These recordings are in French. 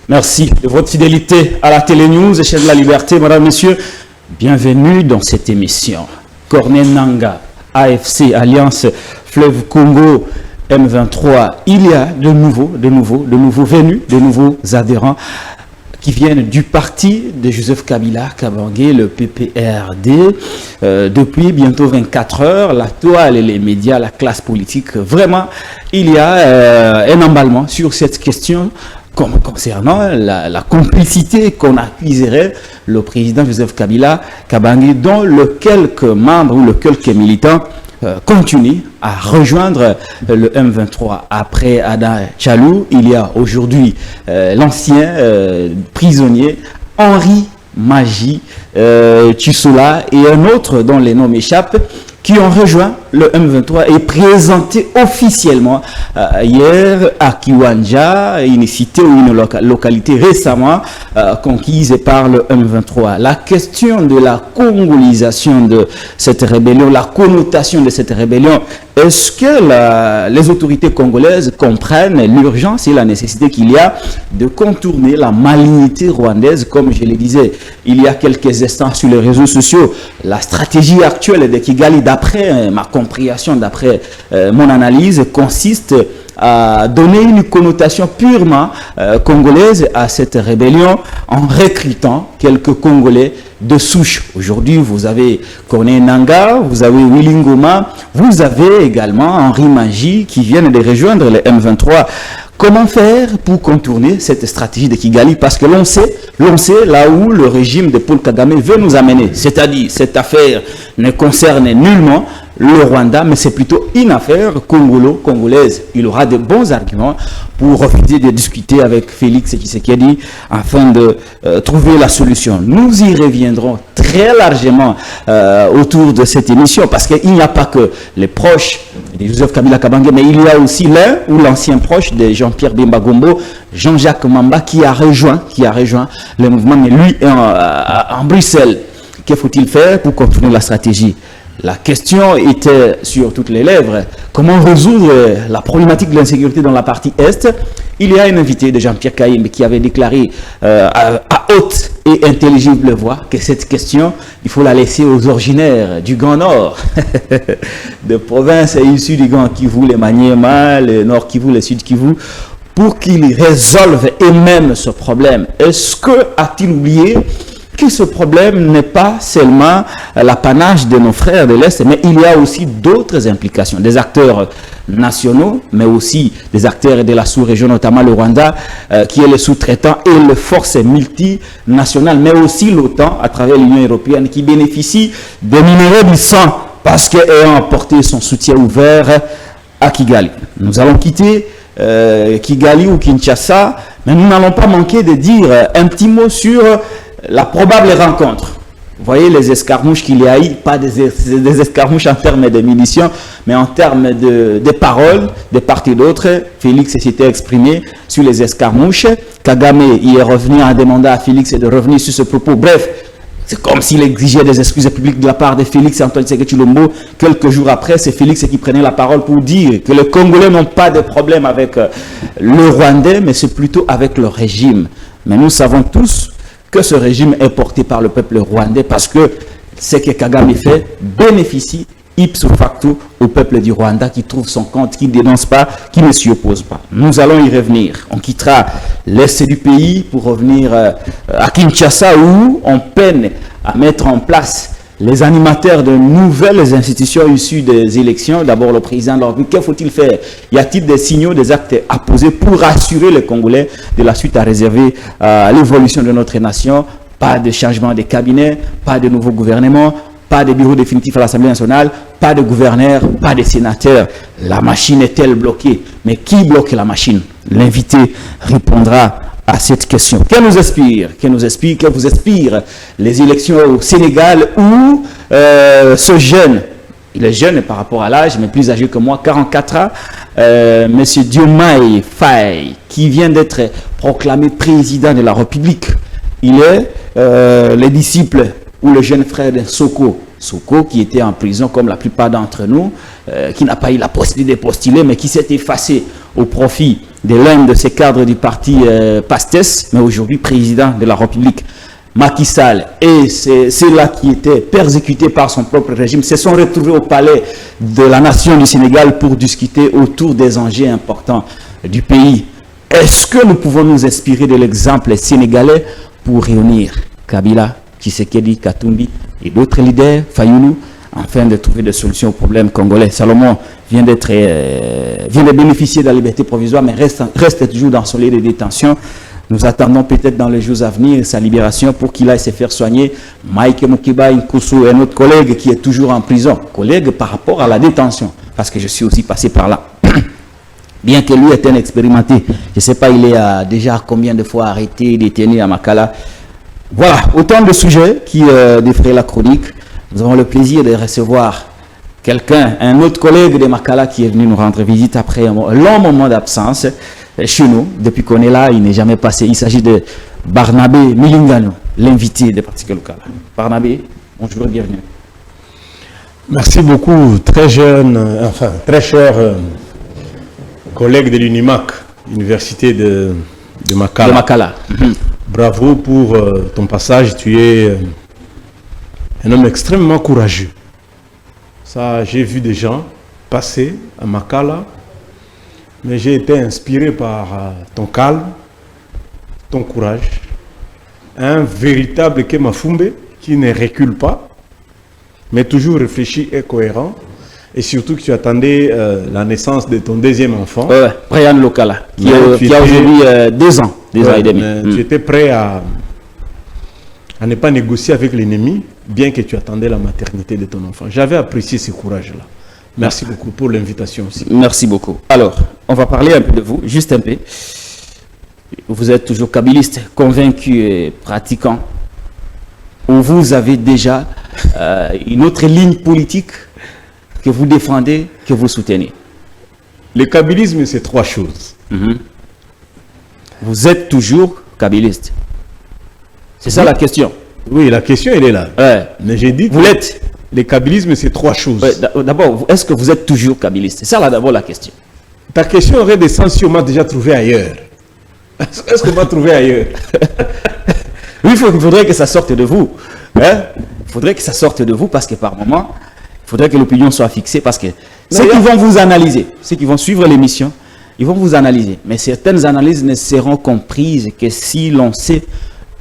Merci de votre fidélité à la Télé News et chaîne de la Liberté. Madame, Messieurs, bienvenue dans cette émission. Corneille Nangaa, AFC, Alliance Fleuve Congo, M23. Il y a de nouveaux venus, de nouveaux adhérents qui viennent du parti de Joseph Kabila Kabange, le PPRD. Depuis bientôt 24 heures, la toile et les médias, la classe politique, vraiment, il y a un emballement sur cette question concernant la complicité qu'on accuserait le président Joseph Kabila Kabange, dont le quelques membres ou le quelques militants continuent à rejoindre le M23. Après Ada Tchalou, il y a aujourd'hui l'ancien prisonnier Henri Magie Tshusula et un autre dont les noms m'échappent, qui ont rejoint le M23 et présenté officiellement hier à Kiwanja, une cité ou une localité récemment conquise par le M23. La question de la congolisation de cette rébellion, la connotation de cette rébellion, est-ce que les autorités congolaises comprennent l'urgence et la nécessité qu'il y a de contourner la malignité rwandaise, comme je le disais il y a quelques instants sur les réseaux sociaux? La stratégie actuelle de Kigali, d'après ma compréhension, d'après mon analyse, consiste à donner une connotation purement congolaise à cette rébellion en recrutant quelques Congolais de souche. Aujourd'hui, vous avez Corneille Nangaa, vous avez Willy Ngoma, vous avez également Henri Magie qui viennent de rejoindre le M23. Comment faire pour contourner cette stratégie de Kigali? Parce que l'on sait là où le régime de Paul Kagame veut nous amener. C'est-à-dire, cette affaire ne concerne nullement le Rwanda, mais c'est plutôt une affaire congolaise. Il aura de bons arguments pour refuser de discuter avec Félix Tshisekedi afin de trouver la solution. Nous y reviendrons très largement autour de cette émission, parce qu'il n'y a pas que les proches de Joseph Kabila Kabange, mais il y a aussi l'un ou l'ancien proche de Jean-Pierre Bemba Gombo, Jean-Jacques Mamba, qui a rejoint le mouvement, mais lui en Bruxelles. Que faut-il faire pour contourner la stratégie? La question était sur toutes les lèvres. Comment résoudre la problématique de l'insécurité dans la partie Est? Il y a un invité de Jean-Pierre Kaïm qui avait déclaré à haute et intelligible voix que cette question, il faut la laisser aux originaires du Grand Nord, de provinces issues du Grand Kivu, les Maniema, le Nord Kivu, le Sud Kivu, pour qu'ils résolvent eux-mêmes ce problème. Est-ce que a-t-il oublié que ce problème n'est pas seulement l'apanage de nos frères de l'Est, mais il y a aussi d'autres implications, des acteurs nationaux, mais aussi des acteurs de la sous-région, notamment le Rwanda, qui est le sous-traitant, et les forces multinationales, mais aussi l'OTAN, à travers l'Union européenne, qui bénéficie des minéraux du sang, parce qu'ayant apporté son soutien ouvert à Kigali. Nous allons quitter Kigali ou Kinshasa, mais nous n'allons pas manquer de dire un petit mot sur la probable rencontre. Vous voyez les escarmouches qu'il y a eu, pas des escarmouches en termes de munitions, mais en termes de paroles de part et d'autre. Félix s'était exprimé sur les escarmouches. Kagame y est revenu en demandant à Félix de revenir sur ce propos. Bref, c'est comme s'il exigeait des excuses publiques de la part de Félix Antoine Tshisekedi Tshilombo. Quelques jours après, c'est Félix qui prenait la parole pour dire que les Congolais n'ont pas de problème avec le Rwandais, mais c'est plutôt avec le régime. Mais nous savons tous que ce régime est porté par le peuple rwandais, parce que ce que Kagame fait bénéficie ipso facto au peuple du Rwanda, qui trouve son compte, qui ne dénonce pas, qui ne s'y oppose pas. Nous allons y revenir. On quittera l'est du pays pour revenir à Kinshasa, où on peine à mettre en place les animateurs de nouvelles institutions issues des élections. D'abord le président de la République. Que faut-il faire? Y a-t-il des signaux, des actes à poser pour rassurer les Congolais de la suite à réserver à l'évolution de notre nation? Pas de changement de cabinet, pas de nouveau gouvernement, pas de bureau définitif à l'Assemblée nationale, pas de gouverneur, pas de sénateur. La machine est-elle bloquée? Mais qui bloque la machine? L'invité répondra à cette question. Que nous vous inspire les élections au Sénégal, où ce jeune, il est jeune par rapport à l'âge, mais plus âgé que moi, 44 ans, Monsieur Diomaye Faye, qui vient d'être proclamé président de la République. Il est le disciple ou le jeune frère de Soko, qui était en prison comme la plupart d'entre nous, qui n'a pas eu la possibilité de postuler, mais qui s'est effacé au profit de l'un de ces cadres du parti PASTES, mais aujourd'hui président de la République, Macky Sall, et ceux-là qui étaient persécutés par son propre régime, se sont retrouvés au palais de la nation du Sénégal pour discuter autour des enjeux importants du pays. Est-ce que nous pouvons nous inspirer de l'exemple sénégalais pour réunir Kabila, Tshisekedi, Katumbi et d'autres leaders, Fayoulou, afin de trouver des solutions aux problèmes congolais? Salomon vient de bénéficier de la liberté provisoire, mais reste toujours dans son lit de détention. Nous attendons peut-être dans les jours à venir sa libération pour qu'il aille se faire soigner. Mike Mukiba Nkusu, un autre collègue qui est toujours en prison. Collègue par rapport à la détention, parce que je suis aussi passé par là. Bien que lui est un expérimenté. Je ne sais pas, il est déjà combien de fois arrêté, détenu à Makala. Voilà, autant de sujets qui défraient la chronique. Nous avons le plaisir de recevoir quelqu'un, un autre collègue de Makala qui est venu nous rendre visite après un long moment d'absence chez nous. Depuis qu'on est là, il n'est jamais passé. Il s'agit de Barnabé Milingano, l'invité de Parti Local. Barnabé, bonjour et bienvenue. Merci beaucoup, très jeune, enfin très cher collègue de l'UNIMAC, Université de Makala. De Makala. Bravo pour ton passage, tu es un homme extrêmement courageux. Ça, j'ai vu des gens passer à Makala, mais j'ai été inspiré par ton calme, ton courage, un véritable Kemafumbe qui ne recule pas, mais toujours réfléchi et cohérent, et surtout que tu attendais la naissance de ton deuxième enfant. Ouais, Brian Lokala, qui a aujourd'hui 2 ans, 2 ans et demi. Tu étais prêt à ne pas négocier avec l'ennemi, bien que tu attendais la maternité de ton enfant. J'avais apprécié ce courage-là. Merci beaucoup pour l'invitation aussi. Merci beaucoup. Alors, on va parler un peu de vous, juste un peu. Vous êtes toujours kabyliste, convaincu et pratiquant. Ou vous avez déjà une autre ligne politique que vous défendez, que vous soutenez? Le kabylisme, c'est 3 choses. Vous êtes toujours kabyliste. C'est ça la question. Oui, la question, elle est là. Ouais. Mais j'ai dit que vous l'êtes. le kabylisme, c'est 3 choses. Ouais, d'abord, est-ce que vous êtes toujours kabyliste? C'est ça là d'abord la question. Ta question aurait des sens si on m'a déjà trouvé ailleurs. Est-ce qu'on m'a trouvé ailleurs? Oui, il faudrait que ça sorte de vous. Hein? Il faudrait que ça sorte de vous parce que par moment, il faudrait que l'opinion soit fixée parce que ceux qui vont vous analyser, ceux qui vont suivre l'émission, ils vont vous analyser. Mais certaines analyses ne seront comprises que si l'on sait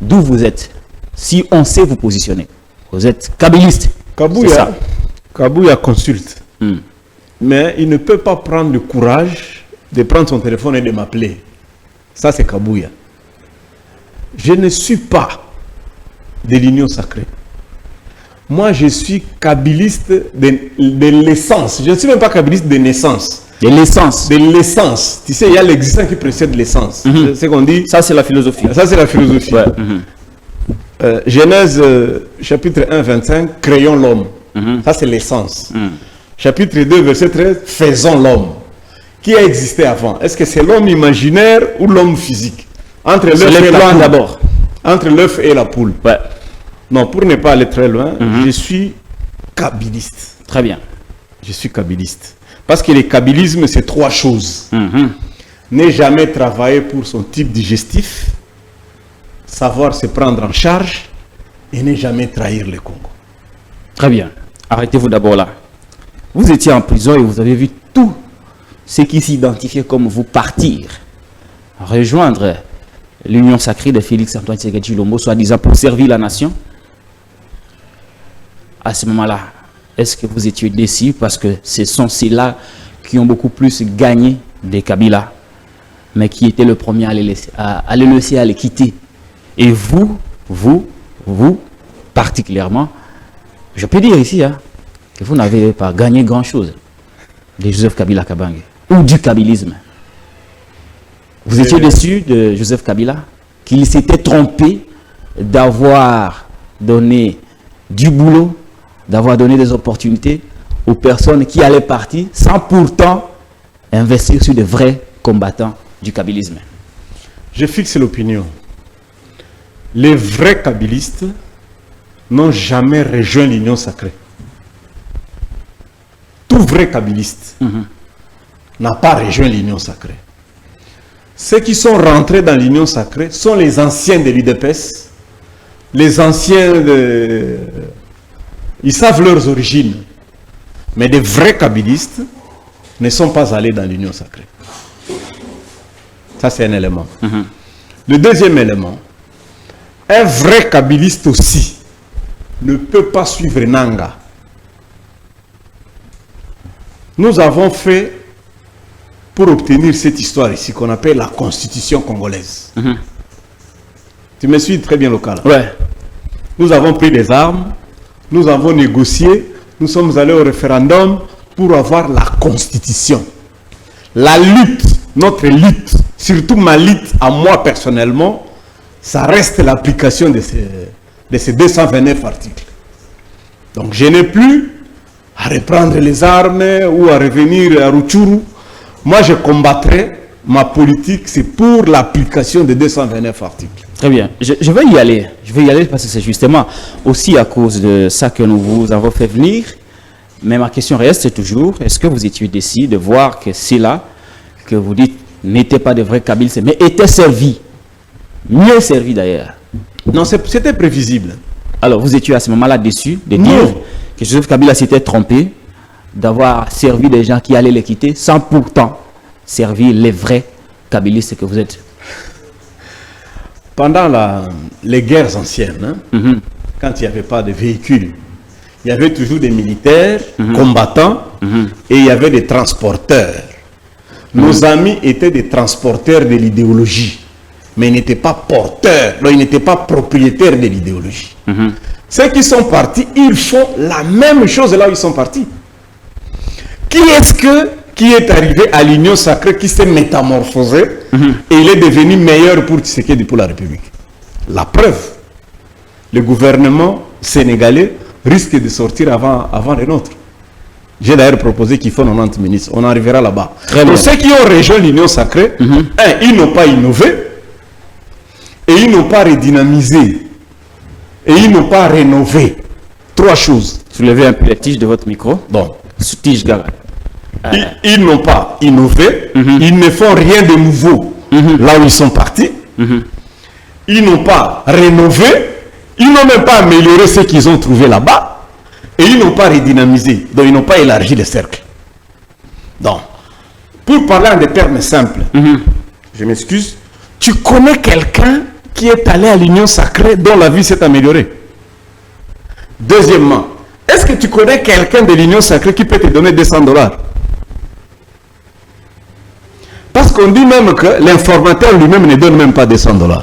d'où vous êtes, si on sait vous positionner. Vous êtes kabyliste. Kabouya consulte. Mais il ne peut pas prendre le courage de prendre son téléphone et de m'appeler. Ça, c'est Kabouya. Je ne suis pas de l'union sacrée. Moi, je suis kabyliste de l'essence. Je ne suis même pas kabyliste de naissance. De l'essence. De l'essence. Tu sais, il y a l'existence qui précède l'essence. C'est ce qu'on dit. Ça, c'est la philosophie. Ça, c'est la philosophie. Ouais. Genèse, chapitre 1, 25, créons l'homme. Ça, c'est l'essence. Chapitre 2, verset 13, faisons l'homme. Qui a existé avant? Est-ce que c'est l'homme imaginaire ou l'homme physique? Entre l'œuf et la poule. D'abord. Entre l'œuf et la poule. Ouais. Non, pour ne pas aller très loin, je suis kabyliste. Très bien. Je suis kabyliste. Parce que le kabylisme, c'est 3 choses. Ne jamais travailler pour son type digestif, savoir se prendre en charge et ne jamais trahir le Congo. Très bien. Arrêtez-vous d'abord là. Vous étiez en prison et vous avez vu tous ceux qui s'identifiaient comme vous partir, rejoindre l'union sacrée de Félix-Antoine Tshisekedi Tshilombo, soi-disant pour servir la nation. À ce moment-là, est-ce que vous étiez déçus parce que ce sont ceux-là qui ont beaucoup plus gagné des Kabila, mais qui étaient le premier à les laisser, à les quitter? Et vous, particulièrement, je peux dire ici que vous n'avez pas gagné grand-chose de Joseph Kabila Kabange ou du kabylisme. Vous étiez déçu de Joseph Kabila, qu'il s'était trompé d'avoir donné du boulot, d'avoir donné des opportunités aux personnes qui allaient partir sans pourtant investir sur de vrais combattants du kabylisme. Je fixe l'opinion. Les vrais kabylistes n'ont jamais rejoint l'union sacrée. Tout vrai kabyliste n'a pas rejoint l'union sacrée. ceux qui sont rentrés dans l'Union sacrée sont les anciens de l'UDPS, les anciens de... Ils savent leurs origines. Mais des vrais kabylistes ne sont pas allés dans l'Union sacrée. Ça, c'est un élément. Le deuxième élément, un vrai kabyliste aussi ne peut pas suivre Nanga. Nous avons fait, pour obtenir cette histoire ici, qu'on appelle la Constitution congolaise. Tu me suis très bien local. Ouais. Nous avons pris des armes, nous avons négocié, nous sommes allés au référendum pour avoir la Constitution. La lutte, notre lutte, surtout ma lutte à moi personnellement, ça reste l'application de ces 229 articles. Donc je n'ai plus à reprendre les armes ou à revenir à Rutshuru. Moi je combattrai, ma politique c'est pour l'application des 229 articles. Très bien. Je vais y aller. Je vais y aller parce que c'est justement aussi à cause de ça que nous vous avons fait venir. Mais ma question reste toujours, est-ce que vous étiez décidé de voir que c'est là que vous dites n'étaient pas de vrais kabylistes, mais étaient servis, mieux servis d'ailleurs? Non, c'était prévisible. Alors vous étiez à ce moment-là déçu de dire que Joseph Kabila s'était trompé d'avoir servi des gens qui allaient les quitter sans pourtant servir les vrais kabylistes que vous êtes. Pendant les guerres anciennes, quand il n'y avait pas de véhicules, il y avait toujours des militaires, combattants, et il y avait des transporteurs. Nos amis étaient des transporteurs de l'idéologie, mais ils n'étaient pas porteurs, donc ils n'étaient pas propriétaires de l'idéologie. Ceux qui sont partis, ils font la même chose là où ils sont partis. Qui est-ce qui est arrivé à l'Union sacrée, qui s'est métamorphosé, et il est devenu meilleur pour Tshisekedi, pour la République? La preuve, le gouvernement sénégalais risque de sortir avant les nôtres. J'ai d'ailleurs proposé qu'il faut 90 ministres. On arrivera là-bas. Donc ceux qui ont rejoint l'Union sacrée, ils n'ont pas innové, et ils n'ont pas redynamisé, et ils n'ont pas rénové. Trois choses. Soulevez un peu les tiges de votre micro. Bon. Tige Gara. Ils n'ont pas innové, ils ne font rien de nouveau là où ils sont partis. Ils n'ont pas rénové, ils n'ont même pas amélioré ce qu'ils ont trouvé là-bas. Et ils n'ont pas redynamisé, donc ils n'ont pas élargi le cercle. Donc, pour parler en des termes simples, je m'excuse, tu connais quelqu'un qui est allé à l'Union sacrée dont la vie s'est améliorée? Deuxièmement, est-ce que tu connais quelqu'un de l'Union sacrée qui peut te donner $200? Parce qu'on dit même que l'informateur lui-même ne donne même pas $200.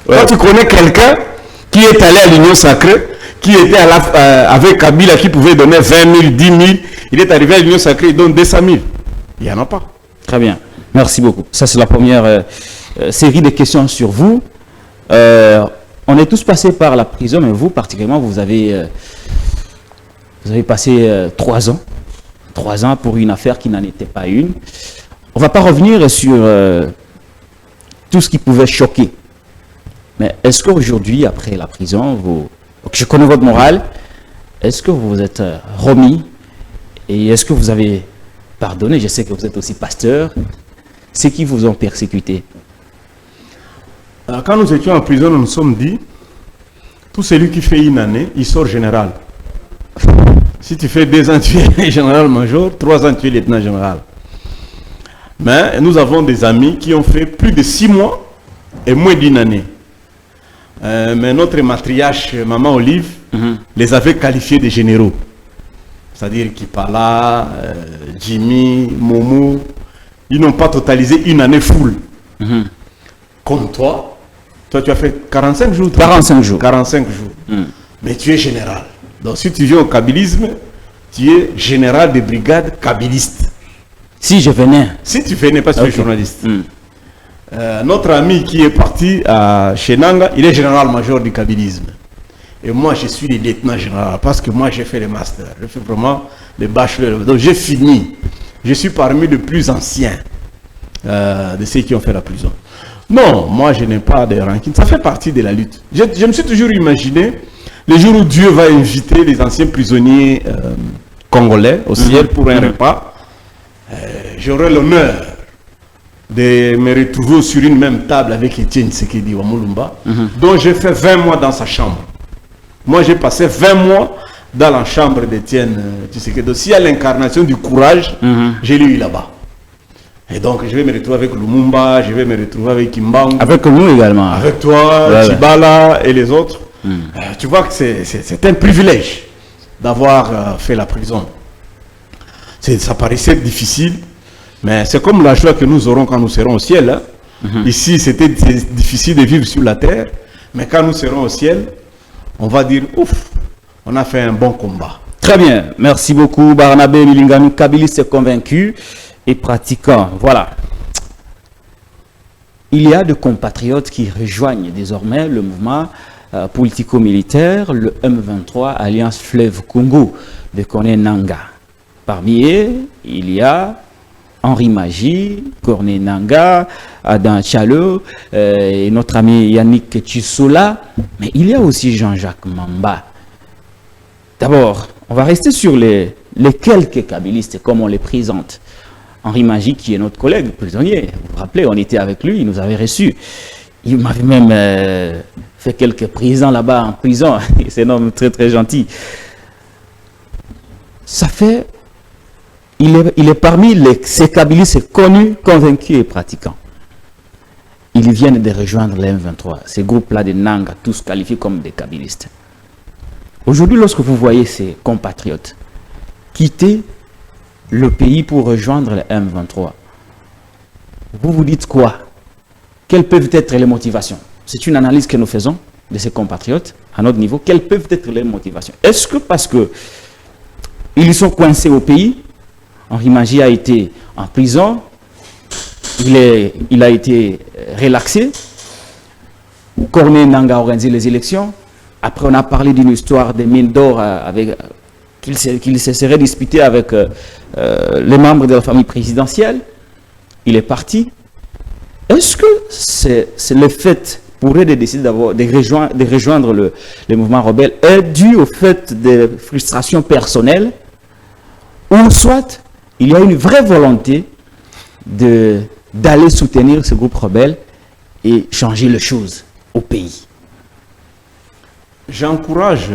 Quand tu connais quelqu'un qui est allé à l'Union sacrée, qui était avec Kabila, qui pouvait donner 20 000, 10 000, il est arrivé à l'Union sacrée, il donne 200 000. Il n'y en a pas. Très bien. Merci beaucoup. Ça, c'est la première série de questions sur vous. On est tous passés par la prison, mais vous, particulièrement, vous avez passé 3 ans. 3 ans pour une affaire qui n'en était pas une. On ne va pas revenir sur tout ce qui pouvait choquer. Mais est-ce qu'aujourd'hui, après la prison, je connais votre morale, est-ce que vous vous êtes remis et est-ce que vous avez pardonné? Je sais que vous êtes aussi pasteur. Ceux qui vous ont persécuté. Quand nous étions en prison, nous nous sommes dit, tout celui qui fait une année, il sort général. Si tu fais 2 ans, tu es général-major, 3 ans, tu es lieutenant-général. Mais nous avons des amis qui ont fait plus de 6 mois et moins d'1 année. Mais notre matriarche, Maman Olive, les avait qualifiés de généraux. C'est-à-dire Kipala, Jimmy, Momo, ils n'ont pas totalisé 1 année full. Comme toi, tu as fait 45 jours. 45 jours. 45 jours. Mais tu es général. Donc si tu viens au kabylisme, tu es général de brigade kabyliste. Si je venais. Si tu venais, pas si tu es journaliste. Notre ami qui est parti à Nanga, il est général-major du kabylisme. Et moi, je suis le lieutenant-général parce que moi, j'ai fait le master. J'ai fait vraiment le bachelor. Donc, j'ai fini. Je suis parmi les plus anciens de ceux qui ont fait la prison. Non, moi, je n'ai pas de rancune. Ça fait partie de la lutte. Je me suis toujours imaginé le jour où Dieu va inviter les anciens prisonniers congolais au ciel pour un repas. J'aurai l'honneur de me retrouver sur une même table avec Etienne Tshisekedi Wamulumba, dont j'ai fait 20 mois dans sa chambre. Moi, j'ai passé 20 mois dans la chambre d'Etienne Tshisekedi. S'il y a l'incarnation du courage, je l'ai eu là-bas. Et donc, je vais me retrouver avec Lumumba, je vais me retrouver avec Kimbangu. Avec nous également. Avec toi, Tibala et les autres. Tu vois que c'est un privilège d'avoir fait la prison. Ça paraissait difficile, mais c'est comme la joie que nous aurons quand nous serons au ciel. Ici, c'était difficile de vivre sur la terre, mais quand nous serons au ciel, on va dire, ouf, on a fait un bon combat. Très bien, merci beaucoup Barnabé Milinganu, kabiliste convaincu et pratiquant. Voilà. Il y a des compatriotes qui rejoignent désormais le mouvement politico-militaire, le M23, Alliance Fleuve Congo de Corneille Nangaa. Parmi eux, il y a Henri Magie, Corneille Nangaa, Adam Tchalo, et notre ami Yannick Tshisola, mais il y a aussi Jean-Jacques Mamba. D'abord, on va rester sur les quelques kabylistes comme on les présente. Henri Magie, qui est notre collègue prisonnier, vous vous rappelez, on était avec lui, il nous avait reçus. Il m'avait même fait quelques prisons là-bas en prison. C'est un homme très très gentil. Ça fait... Il est parmi ces kabylistes connus, convaincus et pratiquants. Ils viennent de rejoindre les M23, ces groupes-là de Nangaa, tous qualifiés comme des kabylistes. Aujourd'hui, lorsque vous voyez ces compatriotes quitter le pays pour rejoindre les M23, vous vous dites quoi? Quelles peuvent être les motivations? C'est une analyse que nous faisons de ces compatriotes à notre niveau. Quelles peuvent être les motivations? Est-ce que parce qu'ils sont coincés au pays, Henri Magie a été en prison, il a été relaxé, Corneille Nangaa a organisé les élections, après on a parlé d'une histoire des mines d'or qu'il se serait disputé avec les membres de la famille présidentielle, il est parti. Est-ce que c'est le fait pour eux de décider de rejoindre le mouvement rebelle est dû au fait de frustrations personnelles, ou soit il y a une vraie volonté d'aller soutenir ce groupe rebelle et changer les choses au pays? J'encourage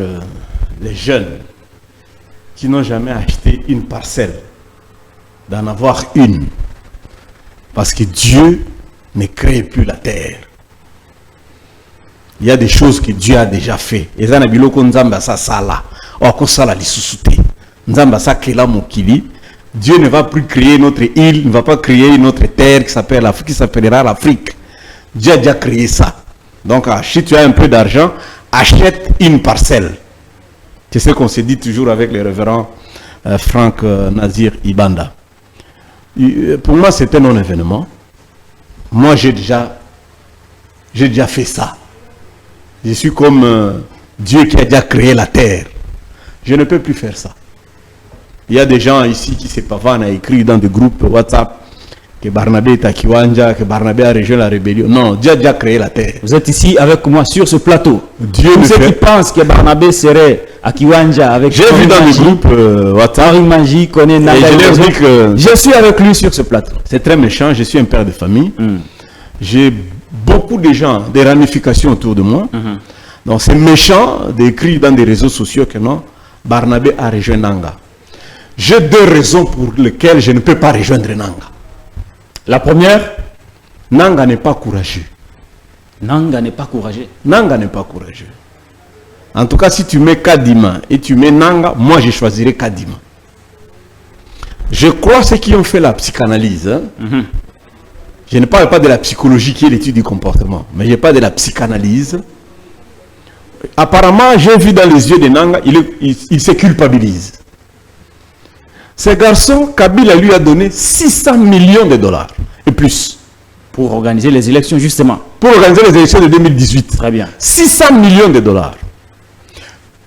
les jeunes qui n'ont jamais acheté une parcelle d'en avoir une, parce que Dieu ne crée plus la terre. Il y a des choses que Dieu a déjà fait. Dieu ne va plus créer notre île, ne va pas créer notre terre qui s'appellera l'Afrique. Dieu a déjà créé ça. Donc, si tu as un peu d'argent, achète une parcelle. C'est ce qu'on se dit toujours avec le révérend Franck Nazir Ibanda. Pour moi, c'est un non-événement. Moi, j'ai déjà fait ça. Je suis comme Dieu qui a déjà créé la terre. Je ne peux plus faire ça. Il y a des gens ici qui se pavanent à écrire dans des groupes WhatsApp que Barnabé est à Kiwanja, que Barnabé a rejoint la rébellion. Non, Dieu a déjà créé la terre. Vous êtes ici avec moi sur ce plateau. Dieu Tous ceux qui pensent que Barnabé serait à Kiwanja avec... J'ai vu dans les groupes WhatsApp. Henri Magie, connaît Nangaa. Je suis avec lui sur ce plateau. C'est très méchant, je suis un père de famille. J'ai beaucoup de gens, des ramifications autour de moi. Donc c'est méchant d'écrire dans des réseaux sociaux que non, Barnabé a rejoint Nangaa. J'ai deux raisons pour lesquelles je ne peux pas rejoindre Nangaa. La première, Nangaa n'est pas courageux. Nangaa n'est pas courageux. Nangaa n'est pas courageux. En tout cas, si tu mets Kadima et tu mets Nangaa, moi je choisirais Kadima. Je crois ceux qui ont fait la psychanalyse. Je ne parle pas de la psychologie qui est l'étude du comportement, mais je parle de la psychanalyse. Apparemment, j'ai vu dans les yeux de Nangaa, il se culpabilise. Ce garçon, Kabila lui a donné 600 millions de dollars et plus. Pour organiser les élections, justement. Pour organiser les élections de 2018. Très bien. 600 millions de dollars.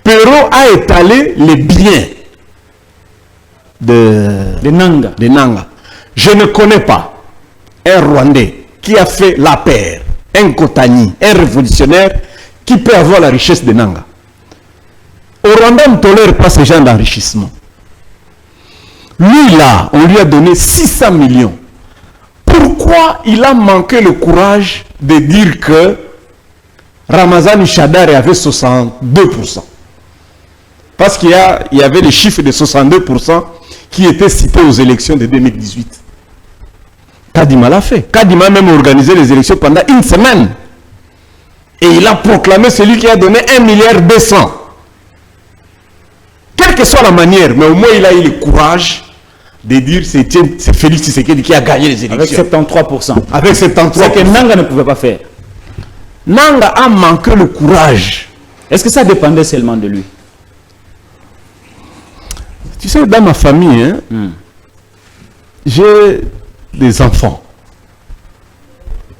Perrault a étalé les biens de Nangaa. Je ne connais pas un Rwandais qui a fait la paire, un Kotani, un révolutionnaire qui peut avoir la richesse de Nangaa. Au Rwanda, on ne tolère pas ce genre d'enrichissement. Lui là, on lui a donné 600 millions. Pourquoi Pourquoi il a manqué le courage de dire que Ramazani Shadari avait 62%? Parce qu'il y avait les chiffres de 62% qui étaient cités aux élections de 2018. Kadima l'a fait. Kadima a même organisé les élections pendant une semaine. Et il a proclamé celui qui a donné 1,2 milliard. Quelle que soit la manière, mais au moins il a eu le courage de dire c'est Félix Tshisekedi qui a gagné les élections. Avec 73%. Avec 73%. C'est que Nanga ne pouvait pas faire. Nanga a manqué le courage. Est-ce que ça dépendait seulement de lui? Tu sais, dans ma famille, hein, j'ai des enfants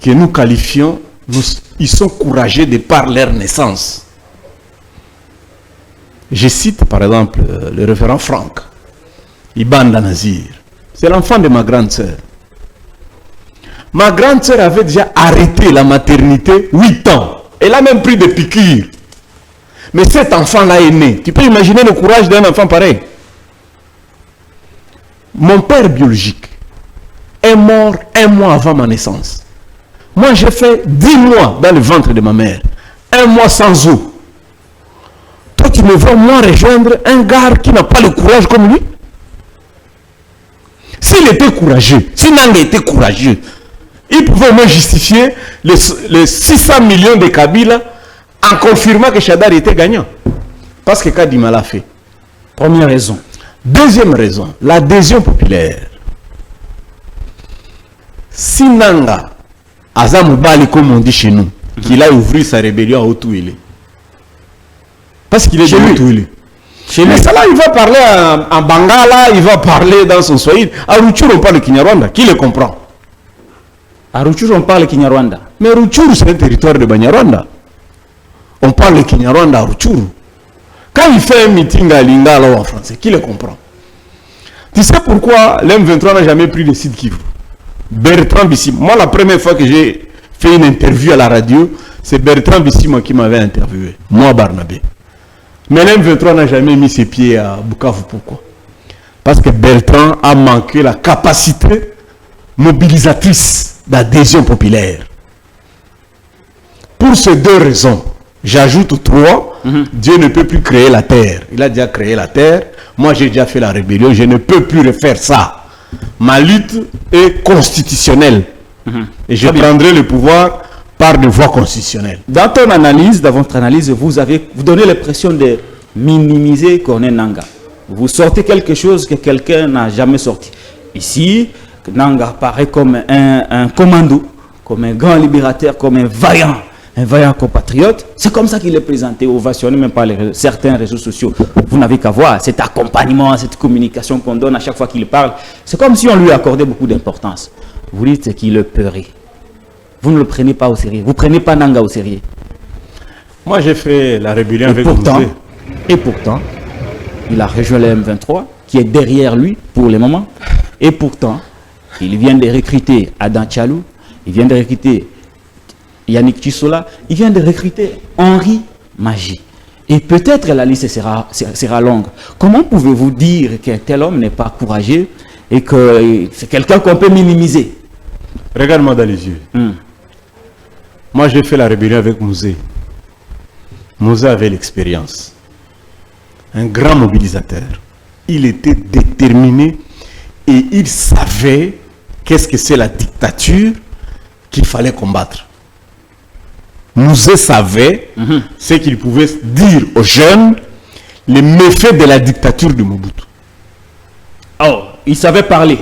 que nous qualifions, ils sont courageux de par leur naissance. Je cite par exemple le révérend Franck Ibanda Nazir. C'est l'enfant de ma grande sœur. Ma grande sœur avait déjà arrêté la maternité 8 ans. Elle a même pris des piqûres. Mais cet enfant-là est né. Tu peux imaginer le courage d'un enfant pareil. Mon père biologique est mort 1 mois avant ma naissance. Moi, j'ai fait 10 mois dans le ventre de ma mère. 1 mois sans eau. Toi, tu me vois, moi, rejoindre un gars qui n'a pas le courage comme lui. S'il était courageux, si Nanga était courageux, il pouvait au moins justifier les 600 millions de Kabila en confirmant que Shadari était gagnant. Parce que Kadima l'a fait. Première raison. Deuxième raison, l'adhésion populaire. Si Nanga, Azamubali comme on dit chez nous, qu'il a ouvert sa rébellion à Otouile. Parce qu'il est chez lui. Otouile. Mais ça là, il va parler en Bangala, il va parler dans son Swahili. À Rutshuru, on parle le Kinyarwanda. Qui le comprend? À Rutshuru, on parle le Kinyarwanda. Mais Rutshuru, c'est un territoire de Banyarwanda. On parle le Kinyarwanda à Rutshuru. Quand il fait un meeting à Lingala en français, qui le comprend? Tu sais pourquoi l'M23 n'a jamais pris le site Kivu? Bertrand Bissima. Moi, la première fois que j'ai fait une interview à la radio, c'est Bertrand Bissima qui m'avait interviewé. Moi, Barnabé. Mais l'M23 n'a jamais mis ses pieds à Bukavu. Pourquoi? Parce que Bertrand a manqué la capacité mobilisatrice d'adhésion populaire. Pour ces 2 raisons, j'ajoute 3, Dieu ne peut plus créer la terre. Il a déjà créé la terre. Moi, j'ai déjà fait la rébellion. Je ne peux plus refaire ça. Ma lutte est constitutionnelle. Et je prendrai le pouvoir par des voies constitutionnelles. Dans ton analyse, dans votre analyse, vous donnez l'impression de minimiser Corneille Nanga. Vous sortez quelque chose que quelqu'un n'a jamais sorti. Ici, Nanga apparaît comme un commando, comme un grand libérateur, comme un vaillant compatriote. C'est comme ça qu'il est présenté, ovationné même par certains réseaux sociaux. Vous n'avez qu'à voir cet accompagnement, cette communication qu'on donne à chaque fois qu'il parle. C'est comme si on lui accordait beaucoup d'importance. Vous dites qu'il est peuré. Vous ne le prenez pas au sérieux. Vous ne prenez pas Nanga au sérieux. Moi, j'ai fait la rébellion avec Mouzé. Et pourtant, il a rejoint le M23, qui est derrière lui pour le moment. Et pourtant, il vient de recruter Adam Tchalou, il vient de recruter Yannick Tissola, il vient de recruter Henri Magie. Et peut-être la liste sera longue. Comment pouvez-vous dire qu'un tel homme n'est pas courageux et que c'est quelqu'un qu'on peut minimiser? Regarde-moi dans les yeux. Moi, j'ai fait la rébellion avec Mouzé. Mouzé avait l'expérience. Un grand mobilisateur. Il était déterminé et il savait qu'est-ce que c'est la dictature qu'il fallait combattre. Mouzé savait ce qu'il pouvait dire aux jeunes, les méfaits de la dictature de Mobutu. Oh, il savait parler.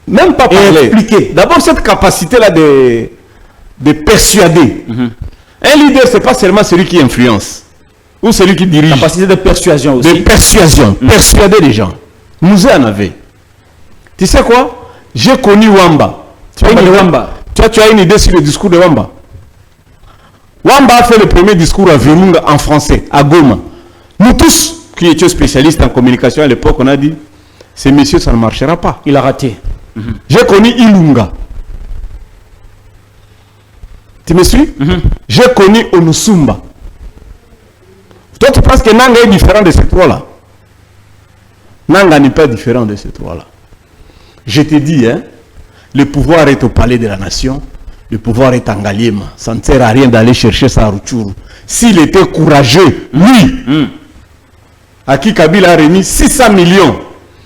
Même pas parler. Expliquer. D'abord, cette capacité-là de persuader. Un leader, ce n'est pas seulement celui qui influence ou celui qui dirige. Capacité de persuasion aussi. De persuasion. Persuader les gens. Mouzé en avait. Tu sais quoi? J'ai connu Wamba. Tu as une idée sur le discours de Wamba? Wamba a fait le premier discours à Virunga en français, à Goma. Nous tous, qui étions spécialistes en communication à l'époque, on a dit, ces messieurs, ça ne marchera pas. Il a raté. J'ai connu Ilunga. Tu me suis? J'ai connu Onusumba. Toi, tu penses que Nanga est différent de ces trois-là? Nanga n'est pas différent de ces trois-là. Je te dis, hein, le pouvoir est au palais de la nation, le pouvoir est en Ngaliema. Ça ne sert à rien d'aller chercher ça à Rutshuru. S'il était courageux, lui, à qui Kabila a remis 600 millions,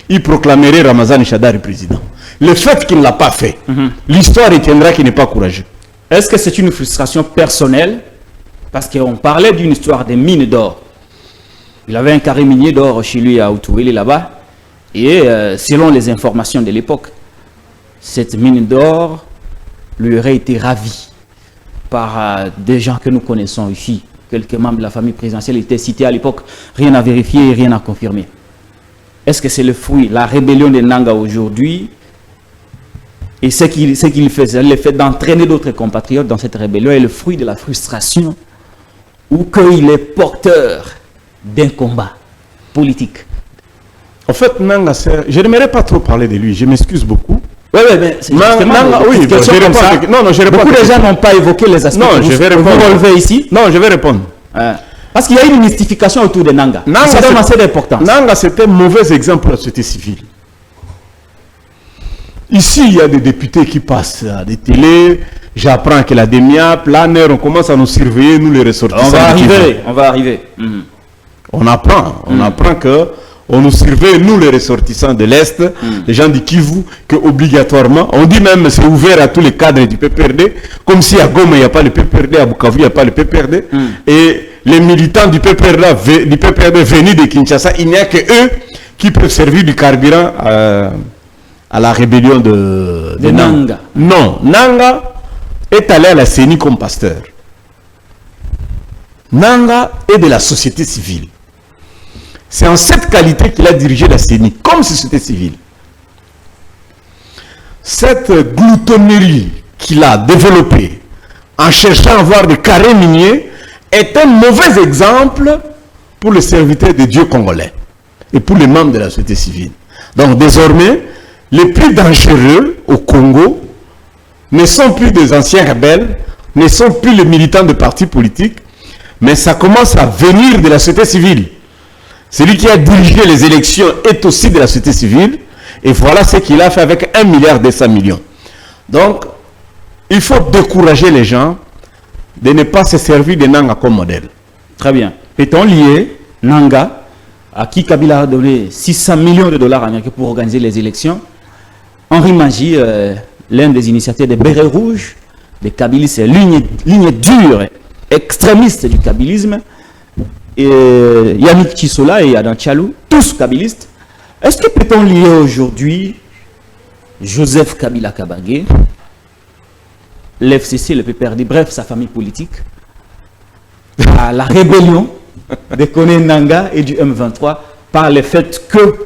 il proclamerait Ramazani Shadari président. Le fait qu'il ne l'a pas fait, l'histoire retiendra qu'il n'est pas courageux. Est-ce que c'est une frustration personnelle? Parce qu'on parlait d'une histoire de mines d'or. Il avait un carré minier d'or chez lui à Outouéli là-bas. Et selon les informations de l'époque, cette mine d'or lui aurait été ravie par des gens que nous connaissons ici. Quelques membres de la famille présidentielle étaient cités à l'époque. Rien à vérifier et rien à confirmer. Est-ce que c'est le fruit, la rébellion de Nanga aujourd'hui? Et ce qu'il fait, le fait d'entraîner d'autres compatriotes dans cette rébellion est le fruit de la frustration ou qu'il est porteur d'un combat politique? En fait, Nanga, je n'aimerais pas trop parler de lui, je m'excuse beaucoup. Oui, mais c'est Nanga, oui, je réponds. Beaucoup de gens n'ont pas évoqué les aspects que vous relevez ici. Non, je vais répondre. Parce qu'il y a une mystification autour de Nanga. Ça donne assez d'importance. Nanga, c'est un mauvais exemple pour la société civile. Ici, il y a des députés qui passent à des télés. J'apprends que la DEMIAP, l'ANER, on commence à nous surveiller, nous les ressortissants. On va arriver. On apprend que on nous surveille, nous les ressortissants de l'Est, les gens du Kivu, que obligatoirement, on dit même c'est ouvert à tous les cadres du PPRD, comme si à Goma il n'y a pas le PPRD, à Bukavu il n'y a pas le PPRD, et les militants du PPRD venus de Kinshasa, il n'y a que eux qui peuvent servir du carburant à la rébellion de Nanga. Non, Nanga est allé à la CENI comme pasteur. Nanga est de la société civile. C'est en cette qualité qu'il a dirigé la CENI comme société civile. Cette gloutonnerie qu'il a développée en cherchant à avoir des carrés miniers est un mauvais exemple pour les serviteurs de Dieu congolais et pour les membres de la société civile. Donc désormais, les plus dangereux au Congo ne sont plus des anciens rebelles, ne sont plus les militants de partis politiques, mais ça commence à venir de la société civile. Celui qui a dirigé les élections est aussi de la société civile, et voilà ce qu'il a fait avec 1,2 milliard. Donc, il faut décourager les gens de ne pas se servir de Nanga comme modèle. Très bien. Peut-on lier Nanga, à qui Kabila a donné 600 millions de dollars américains pour organiser les élections? Henri Mangi, l'un des initiateurs des Bérets Rouges, des kabylistes, ligne dure, extrémiste du kabylisme, et Yannick Chisola et Adam Tchalou, tous kabylistes. Est-ce que peut-on lier aujourd'hui Joseph Kabila Kabange, l'FCC, le PPRD, bref, sa famille politique, à la rébellion de Kone Nanga et du M23 par le fait que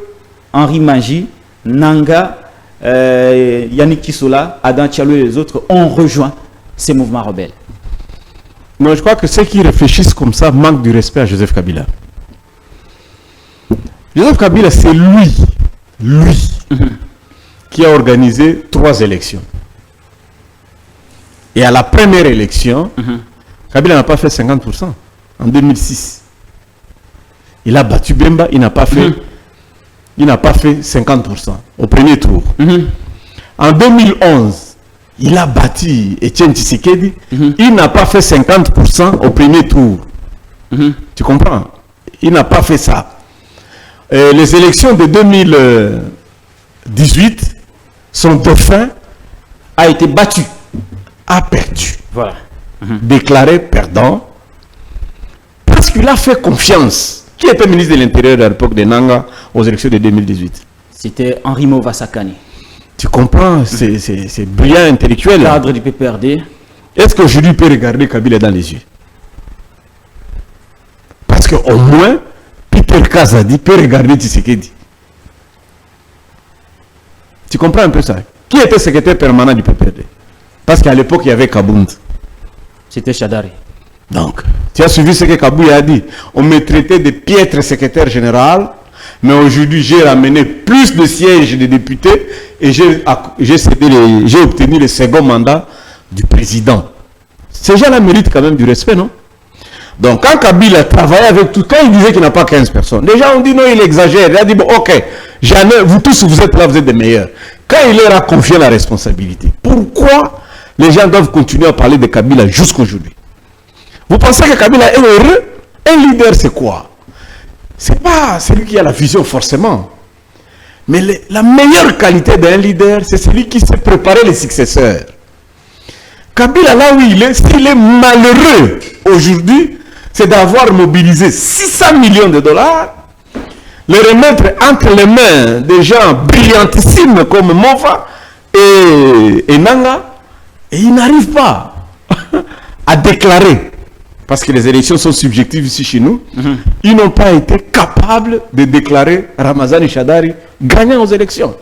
Henri Mangi, Nanga, Yannick Chisola, Adam Tchalou et les autres ont rejoint ces mouvements rebelles? Non, je crois que ceux qui réfléchissent comme ça manquent du respect à Joseph Kabila. Joseph Kabila, c'est lui qui a organisé 3 élections. Et à la première élection, Kabila n'a pas fait 50% en 2006. Il a battu Bemba, il n'a pas fait 50% au premier tour. En 2011, il a battu Etienne Tshisekedi, il n'a pas fait 50% au premier tour. Tu comprends? Il n'a pas fait ça. Les élections de 2018, son dauphin a été battu, a perdu. Voilà. Déclaré perdant, parce qu'il a fait confiance. Qui était ministre de l'Intérieur à l'époque de Nanga aux élections de 2018? C'était Henri Movasakani. Tu comprends? C'est brillant intellectuel. Cadre du PPRD. Est-ce qu'aujourd'hui il peut regarder Kabila dans les yeux? Parce qu'au moins, Peter Kazadi peut regarder Tshisekedi. Tu comprends un peu ça? Qui était secrétaire permanent du PPRD? Parce qu'à l'époque, il y avait Kabound. C'était Chadari. Donc, tu as suivi ce que Kabou a dit. On me traitait de piètre secrétaire général, mais aujourd'hui, j'ai ramené plus de sièges de députés et j'ai obtenu le second mandat du président. Ces gens-là méritent quand même du respect, non? Donc, quand Kabila travaillait avec tout, quand il disait qu'il n'a pas 15 personnes, les gens ont dit non, il exagère. Il a dit, bon, ok, vous tous, vous êtes là, vous êtes des meilleurs. quand il leur a confié la responsabilité, pourquoi les gens doivent continuer à parler de Kabila jusqu'aujourd'hui? Vous pensez que Kabila est heureux? Un leader, c'est quoi? C'est pas celui qui a la vision forcément. Mais la meilleure qualité d'un leader, c'est celui qui sait préparer les successeurs. Kabila, là où il est, s'il est malheureux aujourd'hui, c'est d'avoir mobilisé 600 millions de dollars, les remettre entre les mains des gens brillantissimes comme Mova et Nanga, et il n'arrive pas à déclarer, parce que les élections sont subjectives ici chez nous, ils n'ont pas été capables de déclarer Ramazani Shadari gagnant aux élections.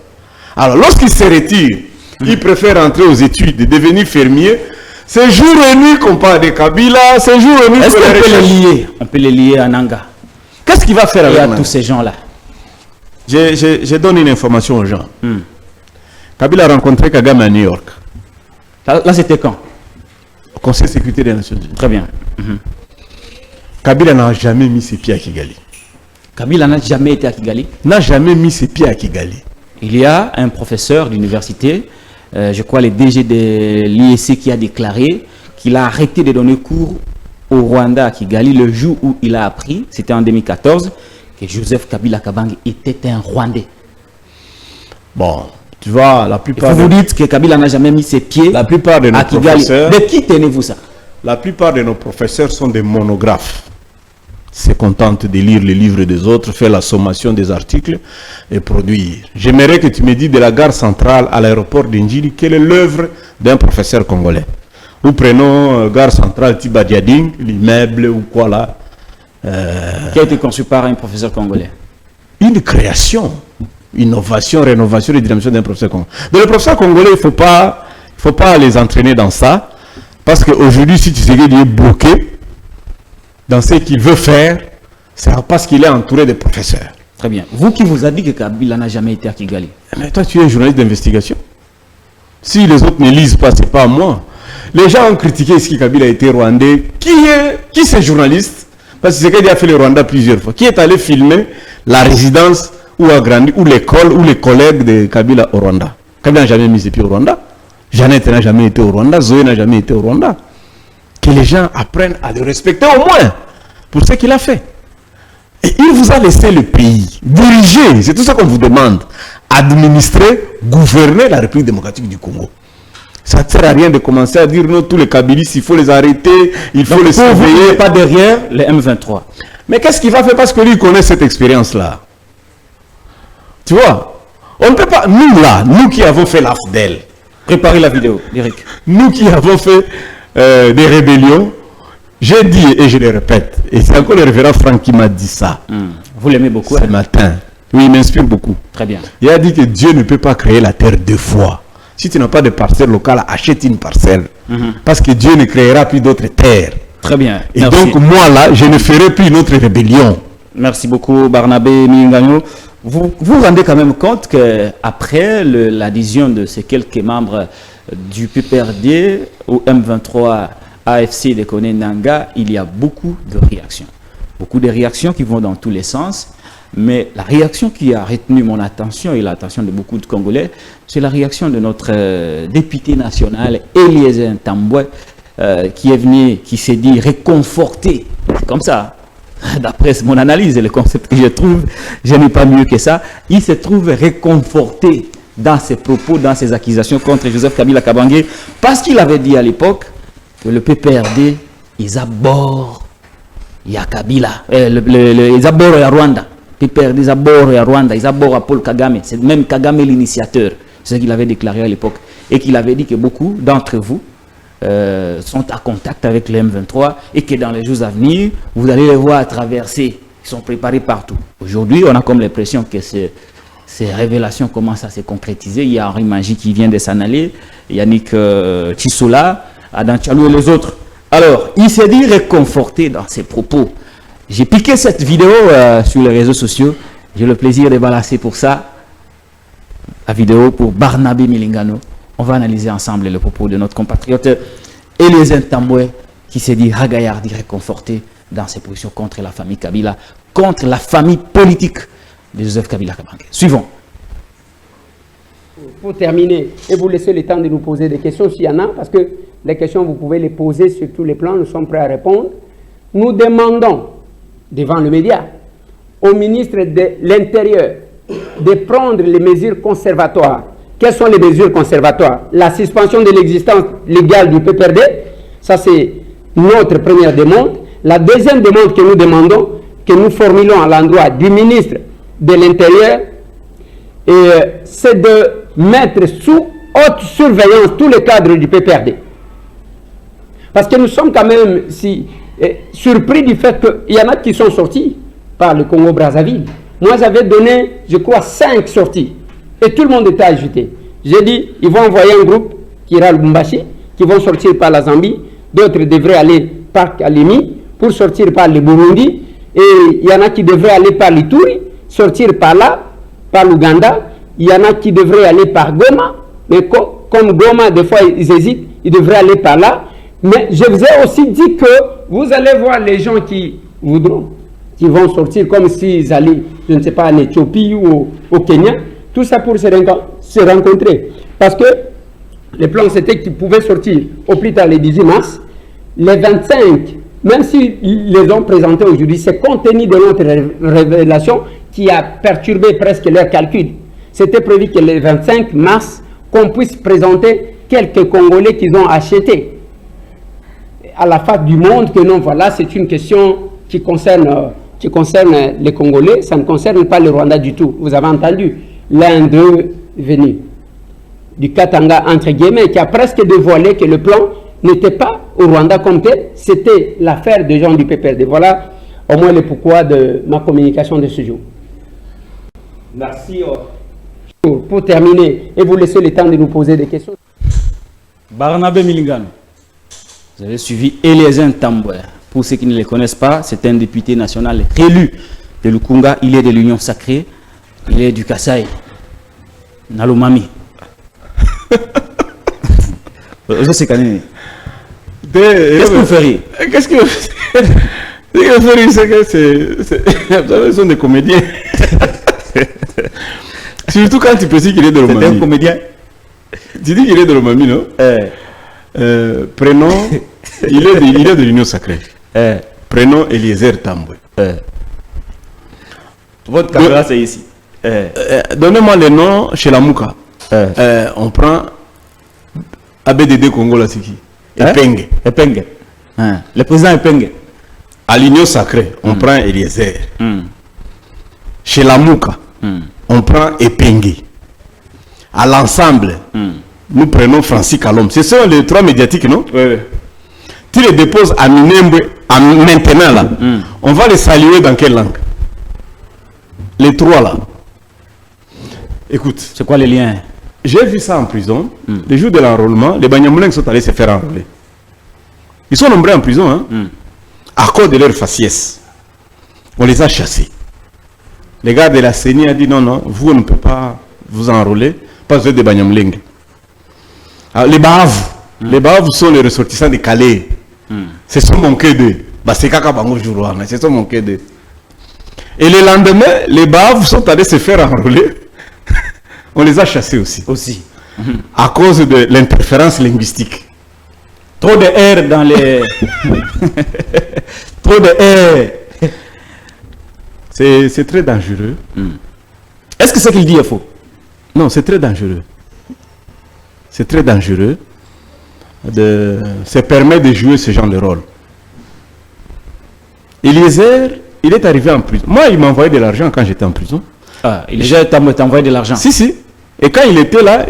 Alors lorsqu'il se retire, il préfère entrer aux études et devenir fermier. C'est jour et nuit qu'on parle de Kabila, c'est jour et nuit. Est-ce qu'on peut les lier? On peut les lier à Nanga. Qu'est-ce qu'il va faire avec tous ces gens-là? Je donne une information aux gens. Kabila a rencontré Kagame à New York. Là c'était quand? Au Conseil de sécurité des Nations Unies. Très bien. Kabila n'a jamais mis ses pieds à Kigali. Kabila n'a jamais été à Kigali? N'a jamais mis ses pieds à Kigali. Il y a un professeur d'université, je crois le DG de l'IEC, qui a déclaré qu'il a arrêté de donner cours au Rwanda à Kigali le jour où il a appris, c'était en 2014, que Joseph Kabila Kabange était un Rwandais. Bon, tu vois, la plupart... Vous dites que Kabila n'a jamais mis ses pieds la plupart de nos à Kigali. professeurs... De qui tenez-vous ça? La plupart de nos professeurs sont des monographes. Se contentent de lire les livres des autres, faire la sommation des articles et produire. J'aimerais que tu me dises de la gare centrale à l'aéroport d'Indjili, quelle est l'œuvre d'un professeur congolais. Nous prenons gare centrale Tibadiading, l'immeuble ou quoi là. Qui a été conçu par un professeur congolais. Une création, innovation, rénovation et dynamisation d'un professeur congolais. Donc les professeurs congolais, il ne faut pas les entraîner dans ça. Parce qu'aujourd'hui, si tu sais qu'il est bloqué dans ce qu'il veut faire, c'est parce qu'il est entouré de professeurs. Très bien. Vous qui vous avez dit que Kabila n'a jamais été à Kigali. Mais toi, tu es un journaliste d'investigation. Si les autres ne lisent pas, ce n'est pas à moi. Les gens ont critiqué ce que Kabila a été rwandais. Qui c'est journaliste? Parce que c'est qu'il a fait le Rwanda plusieurs fois. Qui est allé filmer la résidence où a grandi, ou l'école, ou les collègues de Kabila au Rwanda? Kabila n'a jamais mis ses pieds au Rwanda. Jeannette n'a jamais été au Rwanda. Zoé n'a jamais été au Rwanda. Que les gens apprennent à le respecter au moins pour ce qu'il a fait. Et il vous a laissé le pays diriger, c'est tout ça qu'on vous demande, administrer, gouverner la République démocratique du Congo. Ça ne sert à rien de commencer à dire non, tous les Kabilistes, il faut les arrêter, il faut les surveiller. Vous n'êtes pas derrière les M23. Mais qu'est-ce qu'il va faire parce que lui connaît cette expérience-là? Tu vois, on ne peut pas, nous là, nous qui avons fait l'AFDEL, préparez la vidéo, Eric. Nous qui avons fait des rébellions, j'ai dit et je le répète, et c'est encore le révérend Franck qui m'a dit ça. Vous l'aimez beaucoup? Ce matin. Oui, il m'inspire beaucoup. Très bien. Il a dit que Dieu ne peut pas créer la terre deux fois. Si tu n'as pas de parcelle locale, achète une parcelle. Parce que Dieu ne créera plus d'autres terres. Très bien. Et merci. donc moi là, je ne ferai plus une autre rébellion. Merci beaucoup Barnabé Milingano. Vous vous rendez quand même compte qu'après l'adhésion de ces quelques membres du PPRD au M23 AFC de Kone Nanga, il y a beaucoup de réactions. Beaucoup de réactions qui vont dans tous les sens. Mais la réaction qui a retenu mon attention et l'attention de beaucoup de Congolais, c'est la réaction de notre député national, Eliezer Ntambwe, qui est venu, qui s'est dit réconforté. C'est comme ça. D'après mon analyse et le concept que je trouve, je n'ai pas mieux que ça. Il se trouve réconforté dans ses propos, dans ses accusations contre Joseph Kabila Kabange, parce qu'il avait dit à l'époque que le PPRD, ils abordent Kabila, ils abordent Rwanda. PPRD, ils abordent Rwanda, ils abordent Paul Kagame. C'est même Kagame l'initiateur. C'est ce qu'il avait déclaré à l'époque. Et qu'il avait dit que beaucoup d'entre vous sont à contact avec les M23 et que dans les jours à venir, vous allez les voir traverser. Ils sont préparés partout. Aujourd'hui, on a comme l'impression que ces révélations commencent à se concrétiser. Il y a Henri Magie qui vient de s'en aller, Yannick Tissoula, Adam Tchalou et les autres. Alors, il s'est dit réconforté dans ses propos. J'ai piqué cette vidéo sur les réseaux sociaux. J'ai le plaisir de balancer pour ça la vidéo pour Barnabé Milingano. On va analyser ensemble le propos de notre compatriote Eliezer Ntambwe qui s'est dit ragaillardi, réconforté dans ses positions contre la famille Kabila, contre la famille politique de Joseph Kabila Kabange. Suivons. Pour terminer, et vous laisser le temps de nous poser des questions s'il y en a, parce que les questions, vous pouvez les poser sur tous les plans, nous sommes prêts à répondre. Nous demandons, devant le média, au ministre de l'Intérieur de prendre les mesures conservatoires. Quelles sont les mesures conservatoires? La suspension de l'existence légale du PPRD, ça c'est notre première demande. La deuxième demande que nous demandons, que nous formulons à l'endroit du ministre de l'Intérieur, c'est de mettre sous haute surveillance tous les cadres du PPRD. Parce que nous sommes quand même surpris du fait qu'il y en a qui sont sortis par le Congo-Brazzaville. Moi, j'avais donné, je crois, 5 sorties. Et tout le monde était agité. J'ai dit, ils vont envoyer un groupe qui ira à Lubumbashi, qui vont sortir par la Zambie. D'autres devraient aller par Kalemi pour sortir par le Burundi. Et il y en a qui devraient aller par l'Ituri, sortir par là, par l'Ouganda. Il y en a qui devraient aller par Goma. Mais comme Goma, des fois, ils hésitent, ils devraient aller par là. Mais je vous ai aussi dit que vous allez voir les gens qui voudront, qui vont sortir comme s'ils allaient, je ne sais pas, en Éthiopie ou au Kenya. Tout ça pour se rencontrer. Parce que le plan, c'était qu'ils pouvaient sortir au plus tard le 18 mars. Les 25, même s'ils les ont présentés aujourd'hui, c'est compte tenu de notre révélation qui a perturbé presque leur calcul. C'était prévu que le 25 mars, qu'on puisse présenter quelques Congolais qu'ils ont achetés à la face du monde, que non, voilà, c'est une question qui concerne les Congolais, ça ne concerne pas le Rwanda du tout. Vous avez entendu l'un d'eux venu du Katanga, entre guillemets, qui a presque dévoilé que le plan n'était pas au Rwanda comme tel, c'était l'affaire des gens du PPRD. Voilà au moins le pourquoi de ma communication de ce jour. Merci. Pour terminer, et vous laisser le temps de nous poser des questions. Barnabé Milingano, vous avez suivi Eliezer Ntambwe. Pour ceux qui ne le connaissent pas, c'est un député national élu de Lukunga. Il est de l'Union Sacrée. Il est du Kasaï. Nalomami. Qu'est-ce que vous feriez? Qu'est-ce que vous feriez? Ce sont des comédiens. Surtout quand tu précises qu'il est de l'Omami. C'est un comédien. Tu dis qu'il est de l'Omami, non? Prénom, il est de l'Union Sacrée. Prénom Eliezer Ntambwe. Votre caméra, c'est ici. Donnez-moi les noms chez la Mouka. On prend ABDD Congo, là, c'est qui? Epenge. Epenge. Le président Epenge. À l'Union Sacrée, on prend Eliezer. Chez la Mouka, on prend Epenge. À l'ensemble, nous prenons Francis Kalom. Ce sont les 3 médiatiques, non? Oui. Tu les déposes à Minembwe, maintenant là. On va les saluer dans quelle langue? Les 3 là. Écoute. C'est quoi les liens? J'ai vu ça en prison. Le jour de l'enrôlement, les Banyamulins sont allés se faire enrôler. Ils sont nombreux en prison, hein? À cause de leur faciès. On les a chassés. Les gars de la CENI ont dit non, vous on ne peut pas vous enrôler parce que vous êtes des Banyamulins. Les Bahavs sont les ressortissants de Calais. Ce sont mon quai de. C'est Kaka Bango Jourouana. Ce sont mon quai de. Et le lendemain, les Bahavs sont allés se faire enrôler. On les a chassés aussi. À cause de l'interférence linguistique. Trop de R dans les... Trop de R. C'est très dangereux. Est-ce que ce qu'il dit est faux? Non, c'est très dangereux. C'est très dangereux de se permettre de jouer ce genre de rôle. Eliezer, il est arrivé en prison. Moi, il m'a envoyé de l'argent quand j'étais en prison. Ah, Eliezer t'a envoyé de l'argent? Si. Et quand il était là,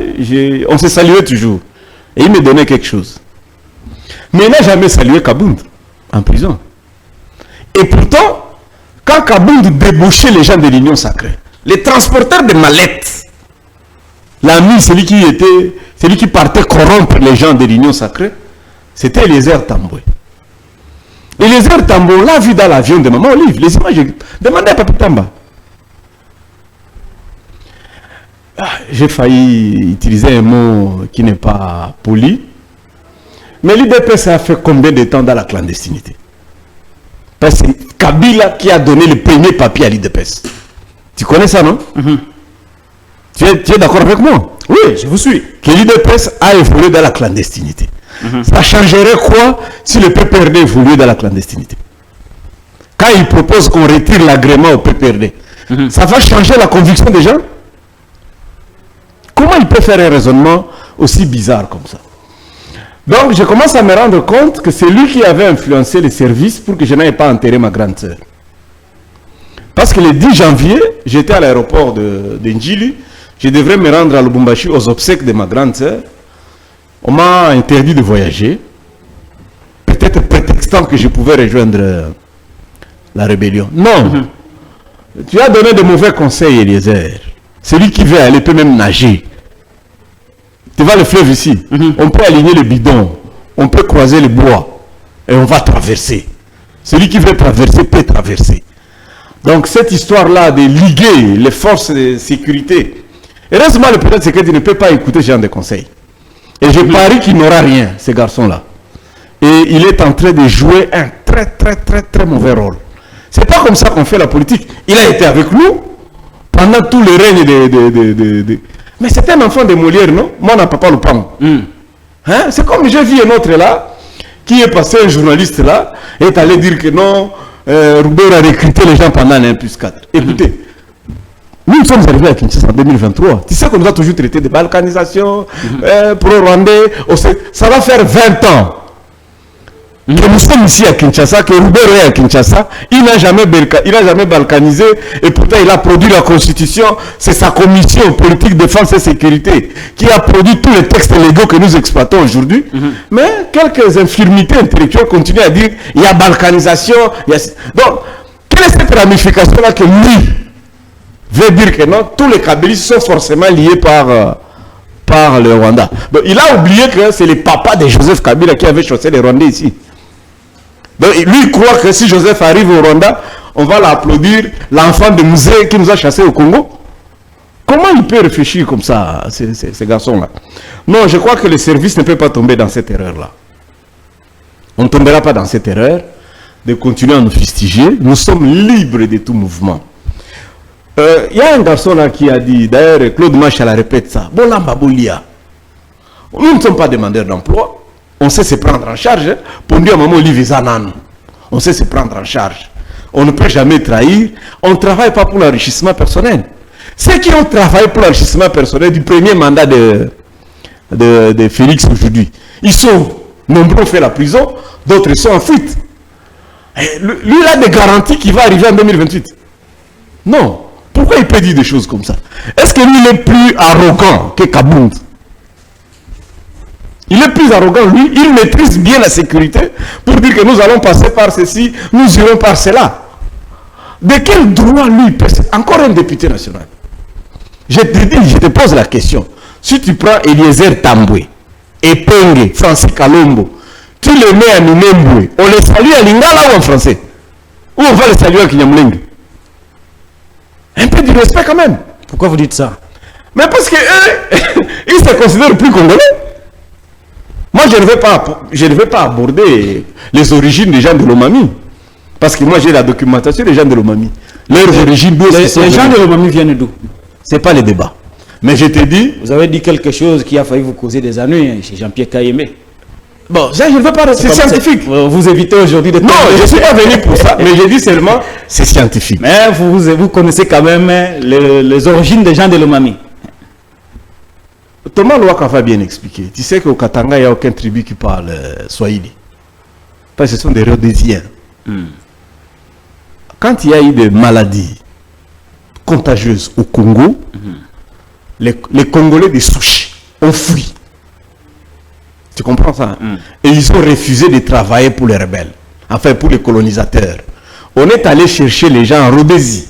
on se saluait toujours. Et il me donnait quelque chose. Mais il n'a jamais salué Kabound en prison. Et pourtant, quand Kabound débauchait les gens de l'Union Sacrée, les transporteurs de mallettes, l'ami, celui qui partait corrompre les gens de l'Union Sacrée, c'était Eliezer Ntambwe. Eliezer Ntambwe, on l'a vu dans l'avion de Maman Olive. Les images, demandez à Papi Tamba. J'ai failli utiliser un mot qui n'est pas poli. Mais l'IDPS a fait combien de temps dans la clandestinité? Parce que Kabila qui a donné le premier papier à l'IDPS. Tu connais ça, non? Tu es d'accord avec moi? Oui, je vous suis. Que l'UDPS a évolué dans la clandestinité. Ça changerait quoi si le PPRD évoluait dans la clandestinité? Quand il propose qu'on retire l'agrément au PPRD, ça va changer la conviction des gens? Comment il peut faire un raisonnement aussi bizarre comme ça? Donc, je commence à me rendre compte que c'est lui qui avait influencé les services pour que je n'aille pas enterrer ma grande sœur. Parce que le 10 janvier, j'étais à l'aéroport de Njili, je devrais me rendre à Lubumbashi aux obsèques de ma grande sœur. On m'a interdit de voyager, peut-être prétextant que je pouvais rejoindre la rébellion. Non, tu as donné de mauvais conseils, Eliezer. Celui qui veut aller peut même nager. Tu vois le fleuve ici, on peut aligner le bidon, on peut croiser le bois et on va traverser. Celui qui veut traverser peut traverser. Donc cette histoire-là de liguer les forces de sécurité, heureusement le président Tshisekedi ne peut pas écouter ce genre de conseils. Et je parie qu'il n'aura rien, ce garçon-là. Et il est en train de jouer un très mauvais rôle. C'est pas comme ça qu'on fait la politique. Il a été avec nous pendant tout le règne de... Mais c'est un enfant de Molière, non? Moi, on n'a pas le pan. Hein? C'est comme j'ai vu un autre là, qui est passé, un journaliste là, et est allé dire que non, Roubert a recruté les gens pendant un plus 4. Écoutez, nous sommes arrivés à Kinshasa en 2023. Tu sais qu'on nous a toujours traité de balkanisation, pro-rwandais. Ça va faire 20 ans que nous sommes ici à Kinshasa, que Roubert est à Kinshasa. Il n'a jamais balkanisé et pourtant il a produit la constitution. C'est sa commission politique défense et sécurité qui a produit tous les textes légaux que nous exploitons aujourd'hui. Mais quelques infirmités intellectuelles continuent à dire il y a balkanisation. Donc, quelle est cette ramification-là que lui veut dire que non, tous les Kabylistes sont forcément liés par le Rwanda. Donc, il a oublié que c'est le papa de Joseph Kabila qui avait chaussé les Rwandais ici. Donc, lui, il croit que si Joseph arrive au Rwanda, on va l'applaudir, l'enfant de musée qui nous a chassés au Congo. Comment il peut réfléchir comme ça, ces garçons-là? Non, je crois que le service ne peut pas tomber dans cette erreur-là. On ne tombera pas dans cette erreur de continuer à nous fustiger. Nous sommes libres de tout mouvement. Il y a un garçon là qui a dit, d'ailleurs Claude Machal répète ça, Bolamba Bolia. Nous ne sommes pas demandeurs d'emploi. On sait se prendre en charge. Pour dire à maman on sait se prendre en charge. On ne peut jamais trahir. On ne travaille pas pour l'enrichissement personnel. Ceux qui ont travaillé pour l'enrichissement personnel du premier mandat de Félix aujourd'hui, ils sont nombreux fait la prison, d'autres sont en fuite. Et lui, il a des garanties qu'il va arriver en 2028. Non. Pourquoi il peut dire des choses comme ça? Est-ce que lui, il est plus arrogant que Kabound? Il est plus arrogant, lui, il maîtrise bien la sécurité pour dire que nous allons passer par ceci, nous irons par cela. De quel droit lui peut... Encore un député national. Je te pose la question. Si tu prends Eliezer Tambwe, Epenge, Francis Kalombo, tu les mets à Minembwe, on les salue à Lingala ou en français? Ou on va les saluer à Kinyamulenge? Un peu de respect quand même. Pourquoi vous dites ça? Mais parce que ils se considèrent plus congolais. Moi, je ne vais pas aborder les origines des gens de l'Omami. Parce que moi, j'ai la documentation des gens de l'Omami. Leurs origines, d'où est-ce Les gens de l'Omami viennent d'où? Ce n'est pas le débat. Mais je te dis... Vous avez dit quelque chose qui a failli vous causer des ennuis chez Jean-Pierre Kayemé. Bon, ça, je ne veux pas... C'est scientifique. Vous évitez aujourd'hui de... Non, je ne suis pas venu pour ça. Mais je dis seulement, c'est scientifique. Mais vous connaissez quand même les origines des gens de l'Omami. Thomas Louaka va bien expliquer. Tu sais qu'au Katanga, il n'y a aucun tribu qui parle Swahili. Parce que ce sont des Rhodésiens. Quand il y a eu des maladies contagieuses au Congo, les Congolais des souches ont fui. Tu comprends ça? Et ils ont refusé de travailler pour les rebelles. Enfin, pour les colonisateurs. On est allé chercher les gens en Rhodésie.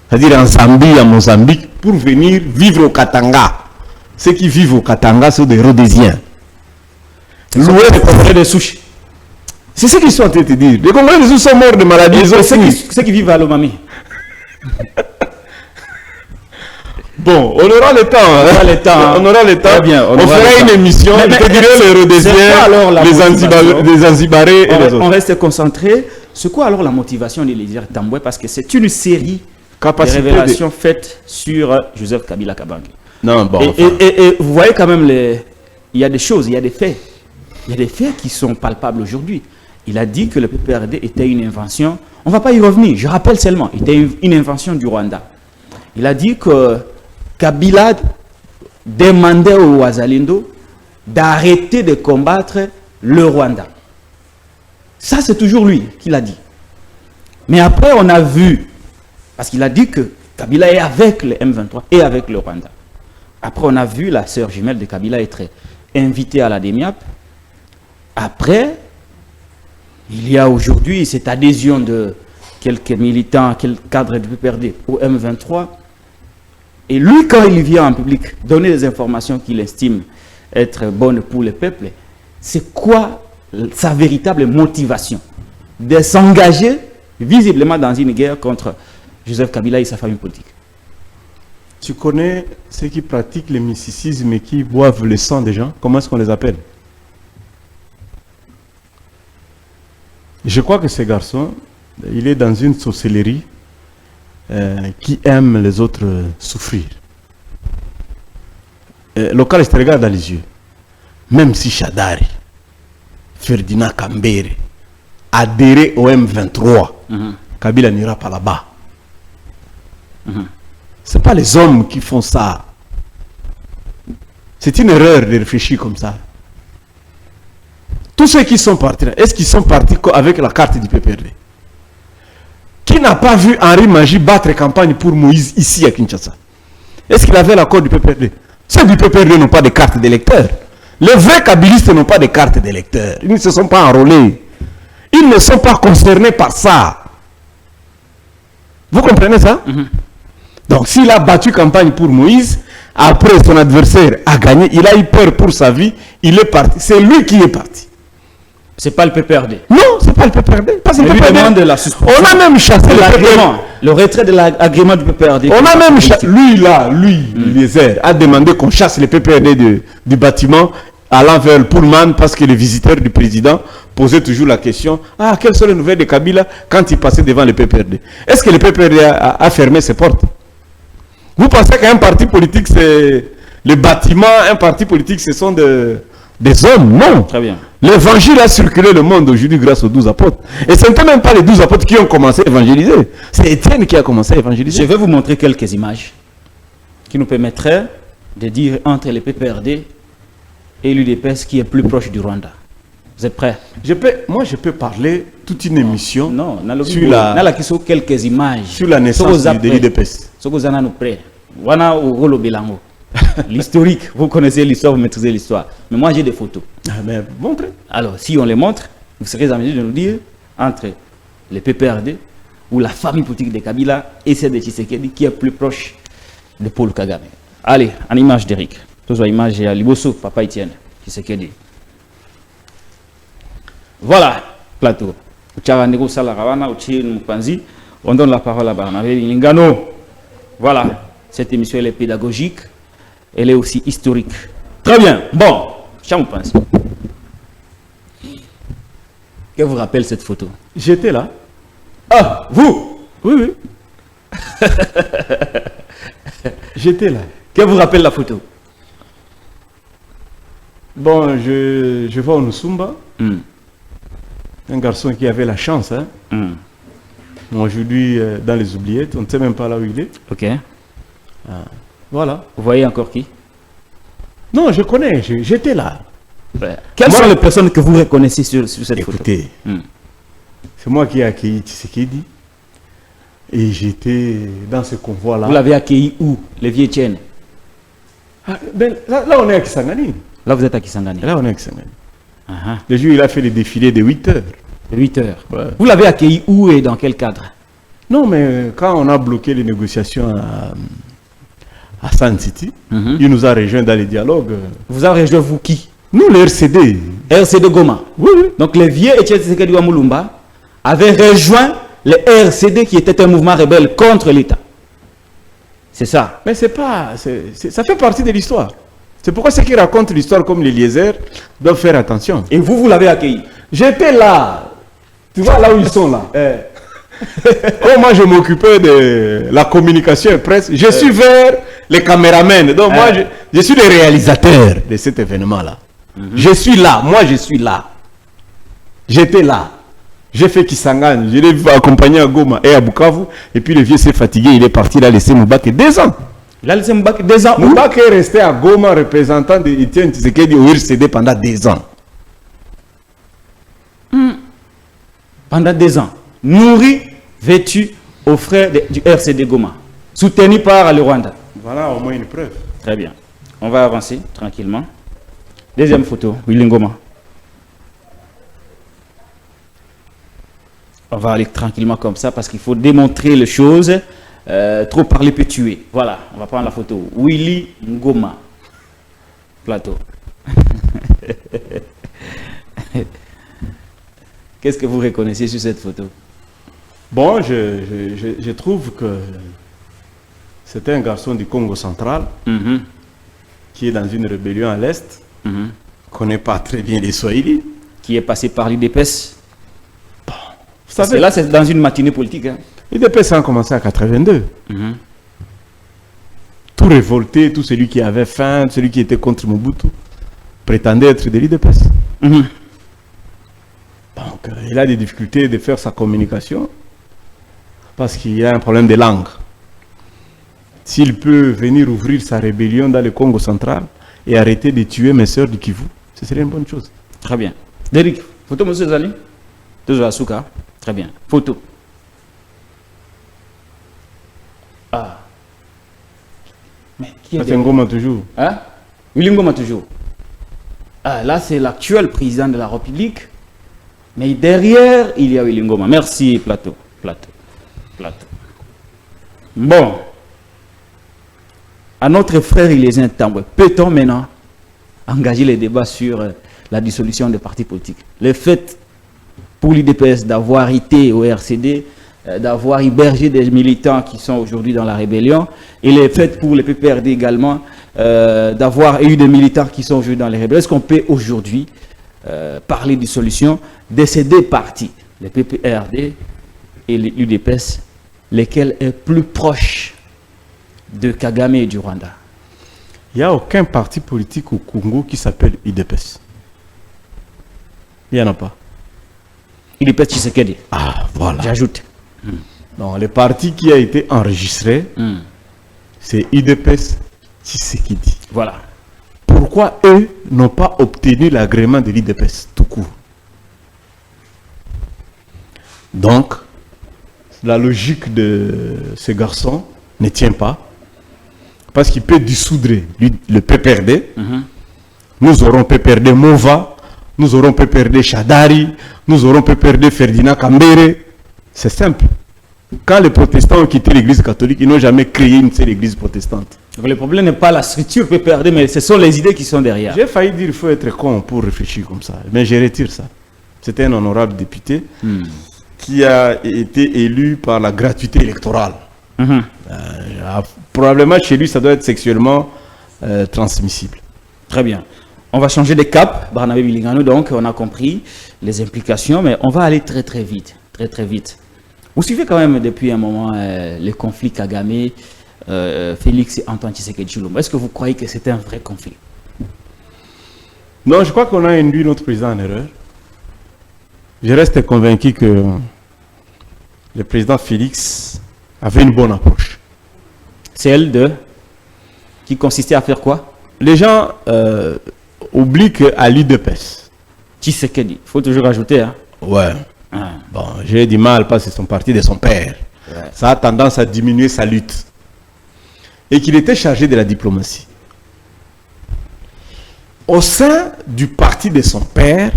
C'est-à-dire en Zambie, en Mozambique, pour venir vivre au Katanga. Ceux qui vivent au Katanga sont des Rhodésiens. L'Ouest est Congolais des souches. C'est ce qu'ils sont en train de dire. Les Congolais des souches sont morts de maladie. Ceux qui vivent à l'Omami. Bon, on aura le temps. On aura le temps. Très bien, on fera une émission. Je te dirai les Rhodésiens, les Zanzibarais et les autres. On reste concentré. C'est quoi alors la motivation de Eliezer Tambwe? Parce que c'est une série de révélations faites sur Joseph Kabila Kabange. Non, bon. Et vous voyez quand même, il y a des choses, il y a des faits. Il y a des faits qui sont palpables aujourd'hui. Il a dit que le PPRD était une invention. On ne va pas y revenir, je rappelle seulement. Il était une invention du Rwanda. Il a dit que Kabila demandait aux Wazalendo d'arrêter de combattre le Rwanda. Ça, c'est toujours lui qui l'a dit. Mais après, on a vu, parce qu'il a dit que Kabila est avec le M23 et avec le Rwanda. Après, on a vu la sœur jumelle de Kabila être invitée à la DEMIAP. Après, il y a aujourd'hui cette adhésion de quelques militants, quelques cadres du PPRD au M23. Et lui, quand il vient en public donner des informations qu'il estime être bonnes pour le peuple, c'est quoi sa véritable motivation? De s'engager visiblement dans une guerre contre Joseph Kabila et sa famille politique. Tu connais ceux qui pratiquent le mysticisme et qui boivent le sang des gens? Comment est-ce qu'on les appelle? Je crois que ce garçon, il est dans une sorcellerie qui aime les autres souffrir. Local, je te regarde dans les yeux. Même si Shadari, Ferdinand Kambere, adhéré au M23, Kabila n'ira pas là-bas. Ce n'est pas les hommes qui font ça. C'est une erreur de réfléchir comme ça. Tous ceux qui sont partis, est-ce qu'ils sont partis avec la carte du PPRD? Qui n'a pas vu Henri Magie battre campagne pour Moïse ici à Kinshasa? Est-ce qu'il avait l'accord du PPRD? Ceux du PPRD n'ont pas de carte d'électeur. Les vrais kabilistes n'ont pas de carte d'électeur. Ils ne se sont pas enrôlés. Ils ne sont pas concernés par ça. Vous comprenez ça? Donc s'il a battu campagne pour Moïse, après son adversaire a gagné, il a eu peur pour sa vie, il est parti. C'est lui qui est parti. C'est pas le PPRD. Non, c'est pas le PPRD. Pas le PPRD. De la suspension. On a même chassé l'agrément. Le retrait de l'agrément du PPRD. On a même chassé. Lui, Eliezer, a demandé qu'on chasse le PPRD du bâtiment allant vers le Pullman parce que les visiteurs du président posaient toujours la question: ah, quelles sont les nouvelles de Kabila quand il passait devant le PPRD? Est-ce que le PPRD a fermé ses portes? Vous pensez qu'un parti politique, c'est le bâtiment, un parti politique, ce sont des hommes? Non. Très bien. L'évangile a circulé le monde aujourd'hui grâce aux 12 apôtres. Et ce n'était même pas les 12 apôtres qui ont commencé à évangéliser. C'est Étienne qui a commencé à évangéliser. Je vais vous montrer quelques images qui nous permettraient de dire entre les PPRD et l'UDPS qui est plus proche du Rwanda. Vous êtes prêts? Moi, je peux parler toute une émission sur quelques images. Sur la naissance de l'UDPS. Ce que vous en prêts. Voilà au rôle Belango. L'historique, vous connaissez l'histoire, vous maîtrisez l'histoire. Mais moi, j'ai des photos. Mais montrez. Alors, si on les montre, vous serez en mesure de nous dire entre les PPRD ou la famille politique de Kabila et celle de Tshisekedi qui est plus proche de Paul Kagame. Allez, en image d'Eric. Tous en image à Liboso, Papa Etienne, Tshisekedi. Voilà, plateau. On donne la parole à Barnabé Lingano. Voilà, cette émission elle est pédagogique, elle est aussi historique. Très bien, bon, je pense. Que vous rappelle cette photo? J'étais là. Ah, vous? Oui. J'étais là. Que vous rappelle la photo? Bon, je vois Onusumba. Un garçon qui avait la chance. Aujourd'hui, dans les oubliettes, on ne sait même pas là où il est. Ok. Voilà. Vous voyez encore qui? Non, je connais, j'étais là. Quelles sont les personnes que vous reconnaissez sur cette photo? Écoutez, c'est moi qui ai accueilli Tshisekedi. Et j'étais dans ce convoi-là. Vous l'avez accueilli où? Les vieux Etienne? Là, on est à Kisangani. Là, vous êtes à Kisangani. Là, on est à Kisangani. Le jour, il a fait le défilé de 8 heures. 8 heures. Ouais. Vous l'avez accueilli où et dans quel cadre? Non, mais quand on a bloqué les négociations à Sun City, il nous a rejoint dans les dialogues. Vous avez rejoint vous qui? Nous, les RCD. RCD Goma. Oui. Donc les vieux Etienne Tshisekedi Wamulumba avaient rejoint les RCD qui était un mouvement rebelle contre l'État. C'est ça. Mais c'est pas... ça fait partie de l'histoire. C'est pourquoi ceux qui racontent l'histoire comme l'Eliezer doivent faire attention. Et vous l'avez accueilli? J'étais là. Tu vois là où ils sont là. Moi je m'occupais de la communication et presse. Je suis vers les caméramens. Donc moi, je suis le réalisateur de cet événement-là. Je suis là, moi je suis là. J'étais là. J'ai fait Kisangani, je l'ai vu accompagner à Goma et à Bukavu. Et puis le vieux s'est fatigué, il est parti, il a laissé Moubake 2 ans. Il a laissé Moubake 2 ans. Moubake est resté à Goma, représentant de Etienne Tshisekedi au RCD pendant 2 ans. Pendant 2 ans. Nourri, vêtu aux frères du RCD Goma. Soutenu par le Rwanda. Voilà au moins une preuve. Très bien. On va avancer tranquillement. Deuxième photo, Willy Ngoma. On va aller tranquillement comme ça parce qu'il faut démontrer les choses. Trop parler peut tuer. Voilà, on va prendre la photo. Willy Ngoma. Plateau. Qu'est-ce que vous reconnaissez sur cette photo? Bon, je trouve que c'était un garçon du Congo central qui est dans une rébellion à l'Est, connaît pas très bien les Swahili. Qui est passé par l'UDPS. Bon, Parce que là, c'est dans une matinée politique. Hein. l'UDPS a commencé en 82. Tout révolté, tout celui qui avait faim, celui qui était contre Mobutu, prétendait être de l'UDPS. Donc, il a des difficultés de faire sa communication parce qu'il y a un problème de langue. S'il peut venir ouvrir sa rébellion dans le Congo central et arrêter de tuer mes sœurs du Kivu, ce serait une bonne chose. Très bien. Derek, photo, monsieur Zali. Asuka. Très bien. Photo. Ah. Mais qui est C'est Ngoma toujours. Hein? Willy Ngoma toujours. Ah, là, c'est l'actuel président de la République. Mais derrière, il y a Willy Ngoma. Merci, Plateau. Bon. À notre frère, il est un tambour. Peut-on maintenant engager les débats sur la dissolution des partis politiques? Le fait pour l'UDPS d'avoir été au RCD, d'avoir hébergé des militants qui sont aujourd'hui dans la rébellion, et le fait pour le PPRD également d'avoir eu des militants qui sont aujourd'hui dans les rébellions. Est-ce qu'on peut aujourd'hui parler de solution de ces 2 partis, le PPRD et l'UDPS, lesquels est plus proche de Kagame et du Rwanda? Il n'y a aucun parti politique au Congo qui s'appelle UDPS. Il n'y en a pas. UDPS Tshisekedi. Ah, voilà. J'ajoute. Donc, le parti qui a été enregistré, c'est UDPS Tshisekedi. Voilà. Pourquoi eux n'ont pas obtenu l'agrément de l'UDPS tout court? Donc, la logique de ce garçon ne tient pas. Parce qu'il peut dissoudre le PPRD. Nous aurons PPRD Mova, nous aurons PPRD Chadari, nous aurons PPRD Ferdinand Kambere. C'est simple. Quand les protestants ont quitté l'église catholique, ils n'ont jamais créé une seule église protestante. Donc le problème n'est pas la structure PPRD, mais ce sont les idées qui sont derrière. J'ai failli dire qu'il faut être con pour réfléchir comme ça. Mais je retire ça. C'était un honorable député qui a été élu par la gratuité électorale. Probablement chez lui, ça doit être sexuellement transmissible. Très bien. On va changer de cap, Barnabé Bilingano, donc on a compris les implications, mais on va aller très très vite. Très vite. Vous suivez quand même depuis un moment le conflit Kagame, Félix et Antoine Tshisekedi Tshilombo. Est-ce que vous croyez que c'était un vrai conflit? Non, je crois qu'on a induit notre président en erreur. Je reste convaincu que le président Félix avait une bonne approche. Celle de... qui consistait à faire quoi? Les gens oublient qu'à l'UDPS. Tshisekedi, il faut toujours ajouter. Hein? Ouais. Bon, j'ai du mal parce que c'est son parti de son père. Ouais. Ça a tendance à diminuer sa lutte. Et qu'il était chargé de la diplomatie. Au sein du parti de son père,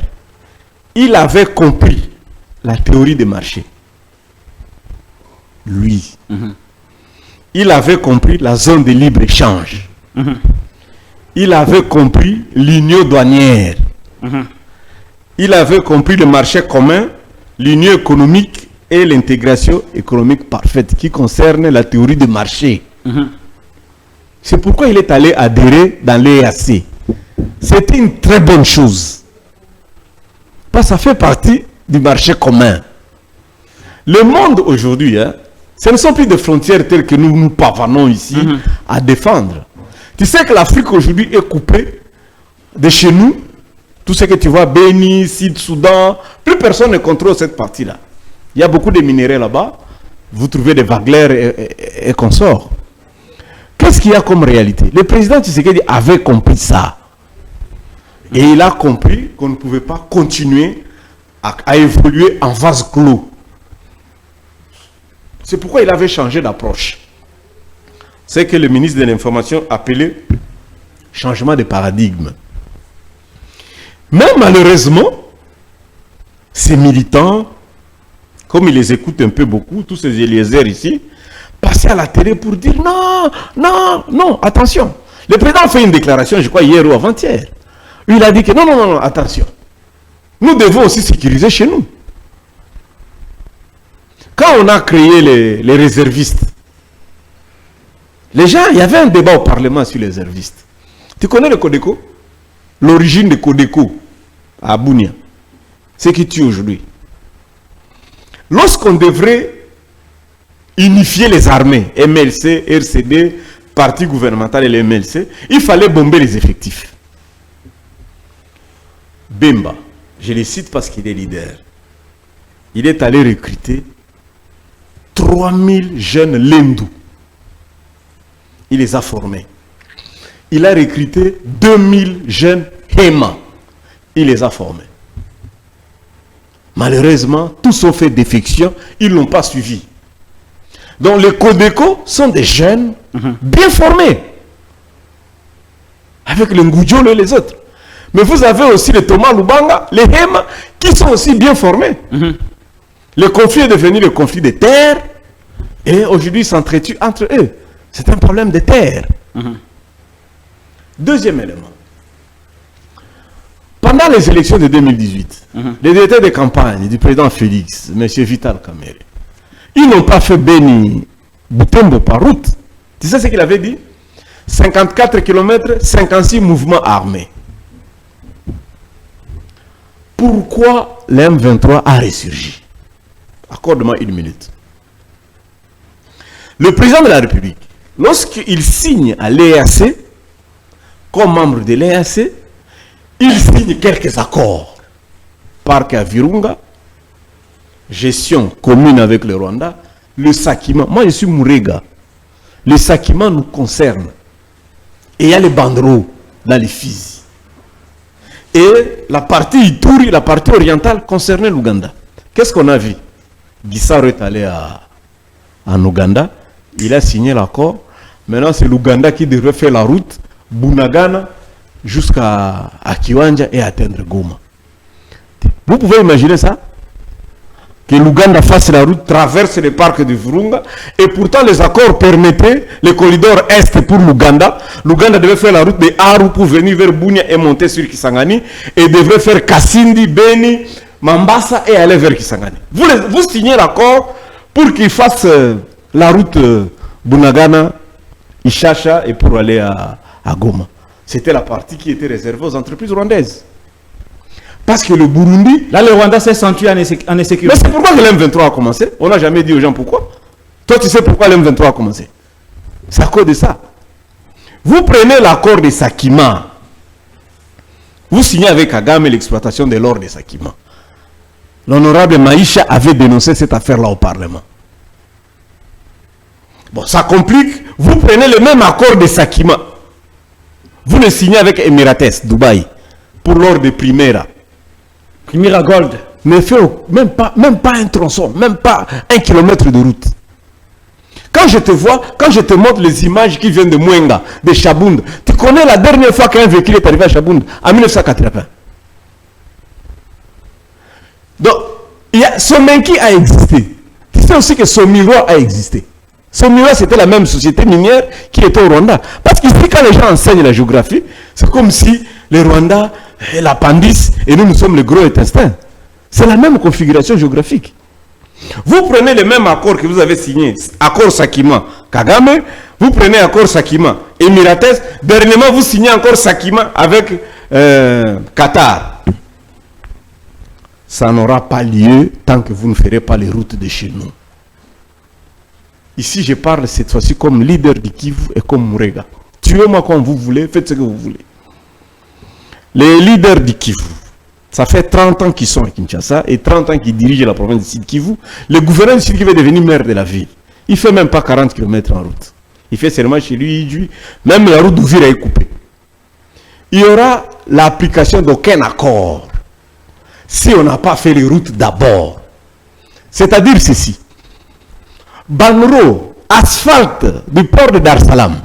il avait compris la théorie des marchés. Lui. Il avait compris la zone de libre-échange. Il avait compris l'union douanière. Il avait compris le marché commun, l'union économique et l'intégration économique parfaite qui concerne la théorie du marché. C'est pourquoi il est allé adhérer dans l'EAC. C'était une très bonne chose. Parce que ça fait partie du marché commun. Le monde aujourd'hui, Ce ne sont plus des frontières telles que nous pavanons ici à défendre. Tu sais que l'Afrique aujourd'hui est coupée de chez nous. Tout ce que tu vois, Béni, Sud-Soudan, plus personne ne contrôle cette partie-là. Il y a beaucoup de minéraux là-bas. Vous trouvez des Wagner et consorts. Qu'est-ce qu'il y a comme réalité? Le président Tshisekedi avait compris ça. Et il a compris qu'on ne pouvait pas continuer à évoluer en vase clos. C'est pourquoi il avait changé d'approche. C'est que le ministre de l'Information appelait changement de paradigme. Mais malheureusement, ces militants, comme ils les écoutent un peu beaucoup, tous ces Eliezer ici, passaient à la télé pour dire non, non, non, attention. Le président a fait une déclaration, je crois, hier ou avant-hier. Il a dit que non, non, non, attention. Nous devons aussi sécuriser chez nous. Quand on a créé les réservistes, les gens, il y avait un débat au Parlement sur les réservistes. Tu connais le Codeco? L'origine de Codeco à Bunia. C'est qui tue aujourd'hui. Lorsqu'on devrait unifier les armées, MLC, RCD, parti gouvernemental et les MLC, il fallait bomber les effectifs. Bemba, je le cite parce qu'il est leader. Il est allé recruter 3000 jeunes lendous. Il les a formés. Il a recruté 2000 jeunes Hema. Il les a formés. Malheureusement, tous ont fait défection, ils ne l'ont pas suivi. Donc les Codeco sont des jeunes bien formés. Avec le Ngoudjolo et les autres. Mais vous avez aussi les Thomas Lubanga, les Hema, qui sont aussi bien formés. Le conflit est devenu le conflit des terres. Et aujourd'hui, ils s'entretuent entre eux. C'est un problème de terre. Deuxième élément. Pendant les élections de 2018, les directeurs de campagne du président Félix, M. Vital Kamerhe, ils n'ont pas fait Béni Butembo par route. Tu sais ce qu'il avait dit? 54 km, 56 mouvements armés. Pourquoi l'M23 a ressurgi? Accorde-moi une minute. Le président de la République, lorsqu'il signe à l'EAC, comme membre de l'EAC, il signe quelques accords. Parc à Virunga, gestion commune avec le Rwanda, le Sakima. Moi, je suis Mourega. Le Sakima nous concerne. Et il y a les banderoles dans les Fizi. Et la partie Ituri, la partie orientale, concernait l'Ouganda. Qu'est-ce qu'on a vu? Guissaro est allé en Ouganda. Il a signé l'accord. Maintenant, c'est l'Ouganda qui devrait faire la route Bunagana jusqu'à Kiwanja et atteindre Goma. Vous pouvez imaginer ça? Que l'Ouganda fasse la route, traverse le parc de Virunga, et pourtant les accords permettaient le corridor est pour l'Ouganda. L'Ouganda devait faire la route de Aru pour venir vers Bunia et monter sur Kisangani, et devrait faire Kasindi, Beni, Mambasa et aller vers Kisangani. Vous signez l'accord pour qu'il fasse la route Bunagana, Ishasha et pour aller à Goma. C'était la partie qui était réservée aux entreprises rwandaises. Parce que le Burundi... Là, le Rwanda s'est senti en insécurité. Mais c'est pourquoi que l'M23 a commencé. On n'a jamais dit aux gens pourquoi. Toi, tu sais pourquoi l'M23 a commencé. C'est à cause de ça. Vous prenez l'accord de Sakima. Vous signez avec Kagame l'exploitation de l'or de Sakima. L'honorable Maïcha avait dénoncé cette affaire-là au Parlement. Bon, ça complique. Vous prenez le même accord de Sakima. Vous le signez avec Emirates, Dubaï, pour l'or de Primera. Primera Gold. Ne fait même pas un tronçon, même pas 1 kilomètre de route. Quand je te vois, quand je te montre les images qui viennent de Mwenga, de Chabund, tu connais la dernière fois qu'un véhicule est arrivé à Chabund, en 1980. Donc, Somenki a existé. Tu sais aussi que Somiro a existé. Somiro, c'était la même société minière qui était au Rwanda. Parce qu'ici, quand les gens enseignent la géographie, c'est comme si le Rwanda est l'appendice et nous sommes le gros intestin. C'est la même configuration géographique. Vous prenez le même accord que vous avez signé, accord Sakima Kagame, vous prenez accord Sakima Emirates, dernièrement vous signez encore Sakima avec Qatar. Ça n'aura pas lieu tant que vous ne ferez pas les routes de chez nous. Ici, je parle cette fois-ci comme leader du Kivu et comme Mourega. Tuez-moi comme vous voulez, faites ce que vous voulez. Les leaders du Kivu, ça fait 30 ans qu'ils sont à Kinshasa et 30 ans qu'ils dirigent la province du Sud Kivu. Le gouverneur du Sud Kivu est devenu maire de la ville. Il ne fait même pas 40 km en route. Il fait seulement chez lui, même la route d'Ouvira est coupée. Il y aura l'application d'aucun accord si on n'a pas fait les routes d'abord. C'est-à-dire ceci. Banro, asphalte du port de Dar es Salaam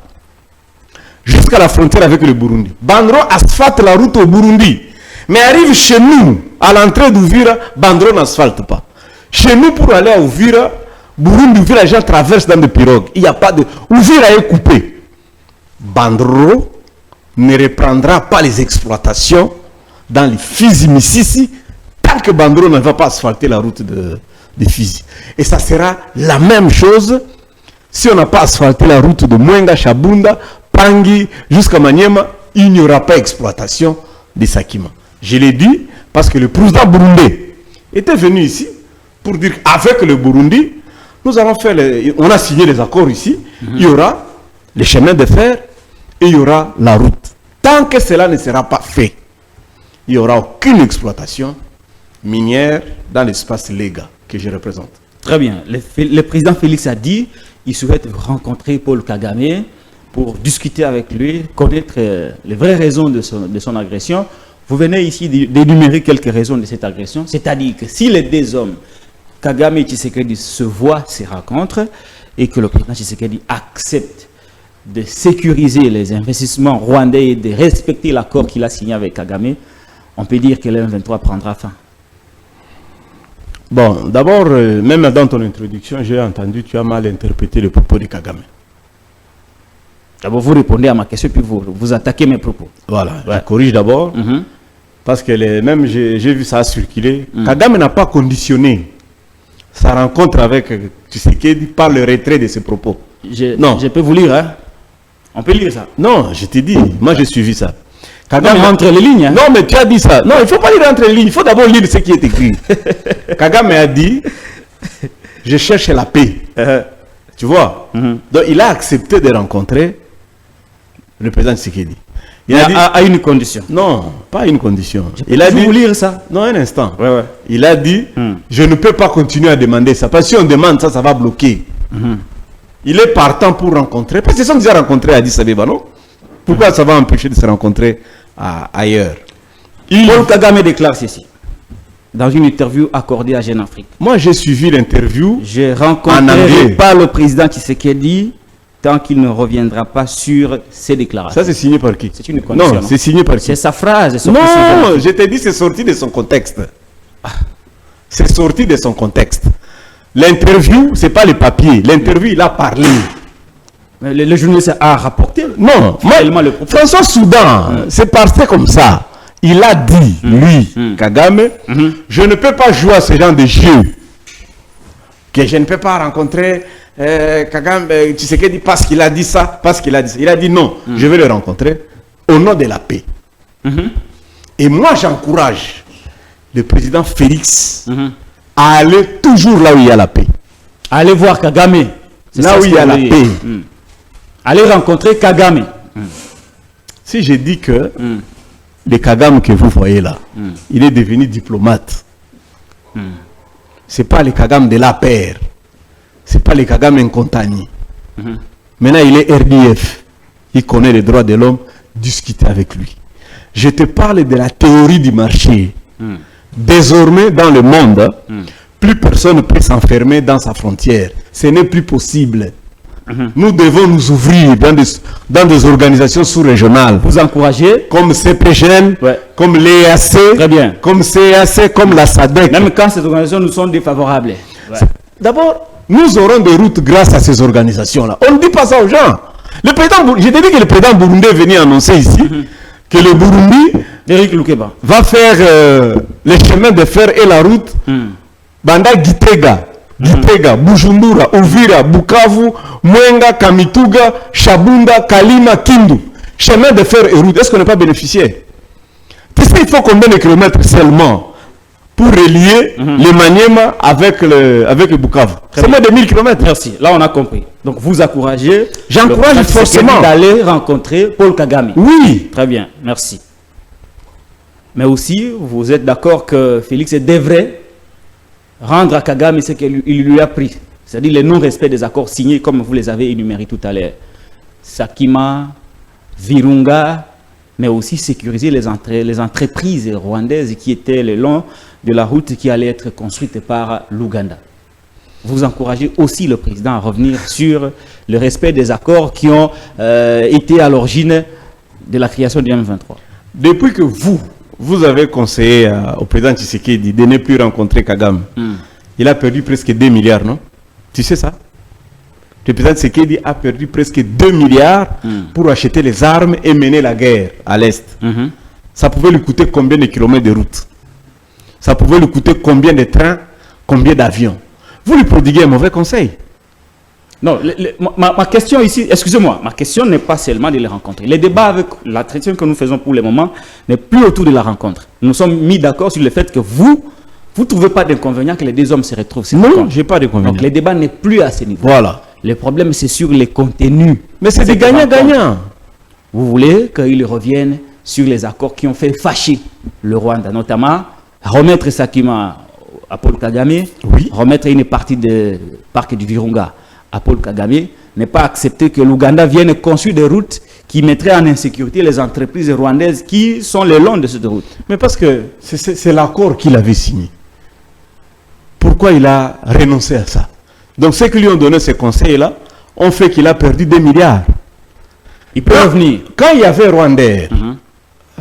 jusqu'à la frontière avec le Burundi. Banro asphalte la route au Burundi. Mais arrive chez nous, à l'entrée d'Ouvira, Banro n'asphalte pas. Chez nous, pour aller à Ouvira, Burundi, Ouvira, les gens traversent dans des pirogues. Il n'y a pas de... Ouvira est coupé. Bandro ne reprendra pas les exploitations dans les Fizi-Mississi tant que Bandro ne va pas asphalter la route de Fizi. Et ça sera la même chose si on n'a pas asphalté la route de Mwenga, Chabunda, Pangi, jusqu'à Maniema. Il n'y aura pas exploitation des Sakima. Je l'ai dit parce que le président burundais était venu ici pour dire qu'avec le Burundi, nous allons faire on a signé les accords ici. Il y aura les chemins de fer et il y aura la route. Tant que cela ne sera pas fait, il n'y aura aucune exploitation minière dans l'espace légal que je représente. Très bien. Le président Félix a dit qu'il souhaite rencontrer Paul Kagame pour discuter avec lui, connaître les vraies raisons de son agression. Vous venez ici d'énumérer quelques raisons de cette agression. C'est-à-dire que si les deux hommes, Kagame et Tshisekedi, se voient, se rencontrent, et que le président Tshisekedi accepte de sécuriser les investissements rwandais et de respecter l'accord qu'il a signé avec Kagame, on peut dire que le M23 prendra fin. Bon, d'abord, même dans ton introduction, j'ai entendu, tu as mal interprété le propos de Kagame. D'abord, vous répondez à ma question, puis vous attaquez mes propos. Voilà, je corrige d'abord, parce que même j'ai vu ça circuler. Kagame n'a pas conditionné sa rencontre avec Tshisekedi par le retrait de ses propos. Non. Je peux vous lire, hein? On peut lire ça. Non, je t'ai dit, moi j'ai suivi ça. Kagame entre les lignes. Hein? Non, mais tu as dit ça. Non, il ne faut pas lire entre les lignes, il faut d'abord lire ce qui est écrit. Kagame a dit, je cherche la paix. Tu vois? Donc il a accepté de rencontrer le président Tshisekedi. Il a dit, à une condition. Non, pas à une condition. Il a dit, vous lire ça? Non, un instant. Ouais. Il a dit, je ne peux pas continuer à demander ça. Parce que si on demande ça, ça va bloquer. Il est partant pour rencontrer. Parce qu'ils sont déjà rencontrés à Addis Abeba, non? Pourquoi ça va empêcher de se rencontrer ailleurs? Paul Kagame déclare ceci dans une interview accordée à Jeune Afrique. Moi, j'ai suivi l'interview. Je rencontrerai pas le président Tshisekedi tant qu'il ne reviendra pas sur ses déclarations. Ça, c'est signé par qui? C'est une condition. Non, c'est signé par qui? C'est sa phrase. Non, je t'ai dit, c'est sorti de son contexte. C'est sorti de son contexte. L'interview, c'est pas les papiers. L'interview, il a parlé. Mais le journaliste a rapporté. Non, François Soudan, c'est passé comme ça. Il a dit, lui, Kagame, je ne peux pas jouer à ce genre de jeu. Que je ne peux pas rencontrer Kagame, Tshisekedi parce qu'il a dit ça, parce qu'il a dit ça. Il a dit non, je vais le rencontrer au nom de la paix. Et moi, j'encourage le président Félix à aller toujours là où il y a la paix. Allez voir Kagame. Là où il y a la paix. Allez rencontrer Kagame. Si je dis que le Kagame que vous voyez là, il est devenu diplomate. C'est pas le Kagame de la paix. C'est pas le Kagame incontagné. Maintenant, il est RDF. Il connaît les droits de l'homme. Discutez avec lui. Je te parle de la théorie du marché. Désormais, dans le monde, plus personne ne peut s'enfermer dans sa frontière. Ce n'est plus possible. Nous devons nous ouvrir dans des organisations sous-régionales. Vous encouragez? Comme CPGN, comme l'EAC, comme CAC, comme la SADC. Même quand ces organisations nous sont défavorables. D'abord, nous aurons des routes grâce à ces organisations-là. On ne dit pas ça aux gens. Le président, je t'ai dit que le président burundais est venu annoncer ici que le Burundi va faire les chemins de fer et la route Banda Gitega, Bujumbura, Uvira, Bukavu, Mwenga, Kamituga, Chabunda, Kalima, Kindu. Chemin de fer et route. Est-ce qu'on n'est pas bénéficiaire? Tu sais, il faut combien de kilomètres seulement pour relier le Maniema avec le Bukavu. C'est moins de 1000 km. Merci. Là, on a compris. Donc, vous encouragez. J'encourage forcément d'aller rencontrer Paul Kagame. Oui. Très bien. Merci. Mais aussi, vous êtes d'accord que Félix devrait rendre à Kagame ce qu'il lui a pris. C'est-à-dire le non-respect des accords signés, comme vous les avez énumérés tout à l'heure. Sakima, Virunga, mais aussi sécuriser les entreprises rwandaises qui étaient le long de la route qui allait être construite par l'Ouganda. Vous encouragez aussi le président à revenir sur le respect des accords qui ont été à l'origine de la création du M23. Depuis que vous avez conseillé au président Tshisekedi de ne plus rencontrer Kagame, il a perdu presque 2 milliards, non? Tu sais ça? Le président Tshisekedi a perdu presque 2 milliards pour acheter les armes et mener la guerre à l'Est. Ça pouvait lui coûter combien de kilomètres de route? Ça pouvait lui coûter combien de trains, combien d'avions? Vous lui prodiguez un mauvais conseil. Non, ma question ici, excusez-moi, ma question n'est pas seulement de les rencontrer. Les débats avec la traité que nous faisons pour le moment n'est plus autour de la rencontre. Nous sommes mis d'accord sur le fait que vous ne trouvez pas d'inconvénient que les deux hommes se retrouvent. Non, je n'ai pas d'inconvénient. Donc les débats n'est plus à ce niveau. Voilà. Le problème, c'est sur les contenus. Mais c'est des gagnants-gagnants. Vous voulez qu'ils reviennent sur les accords qui ont fait fâcher le Rwanda, notamment remettre Sakima à Paul Kagame, remettre une partie du parc du Virunga à Paul Kagame, ne pas accepter que l'Ouganda vienne construire des routes qui mettraient en insécurité les entreprises rwandaises qui sont le long de cette route. Mais parce que c'est l'accord qu'il avait signé. Pourquoi il a renoncé à ça? Donc ceux qui lui ont donné ces conseils-là ont fait qu'il a perdu 2 milliards. Il peut revenir. Quand il y avait Rwandais,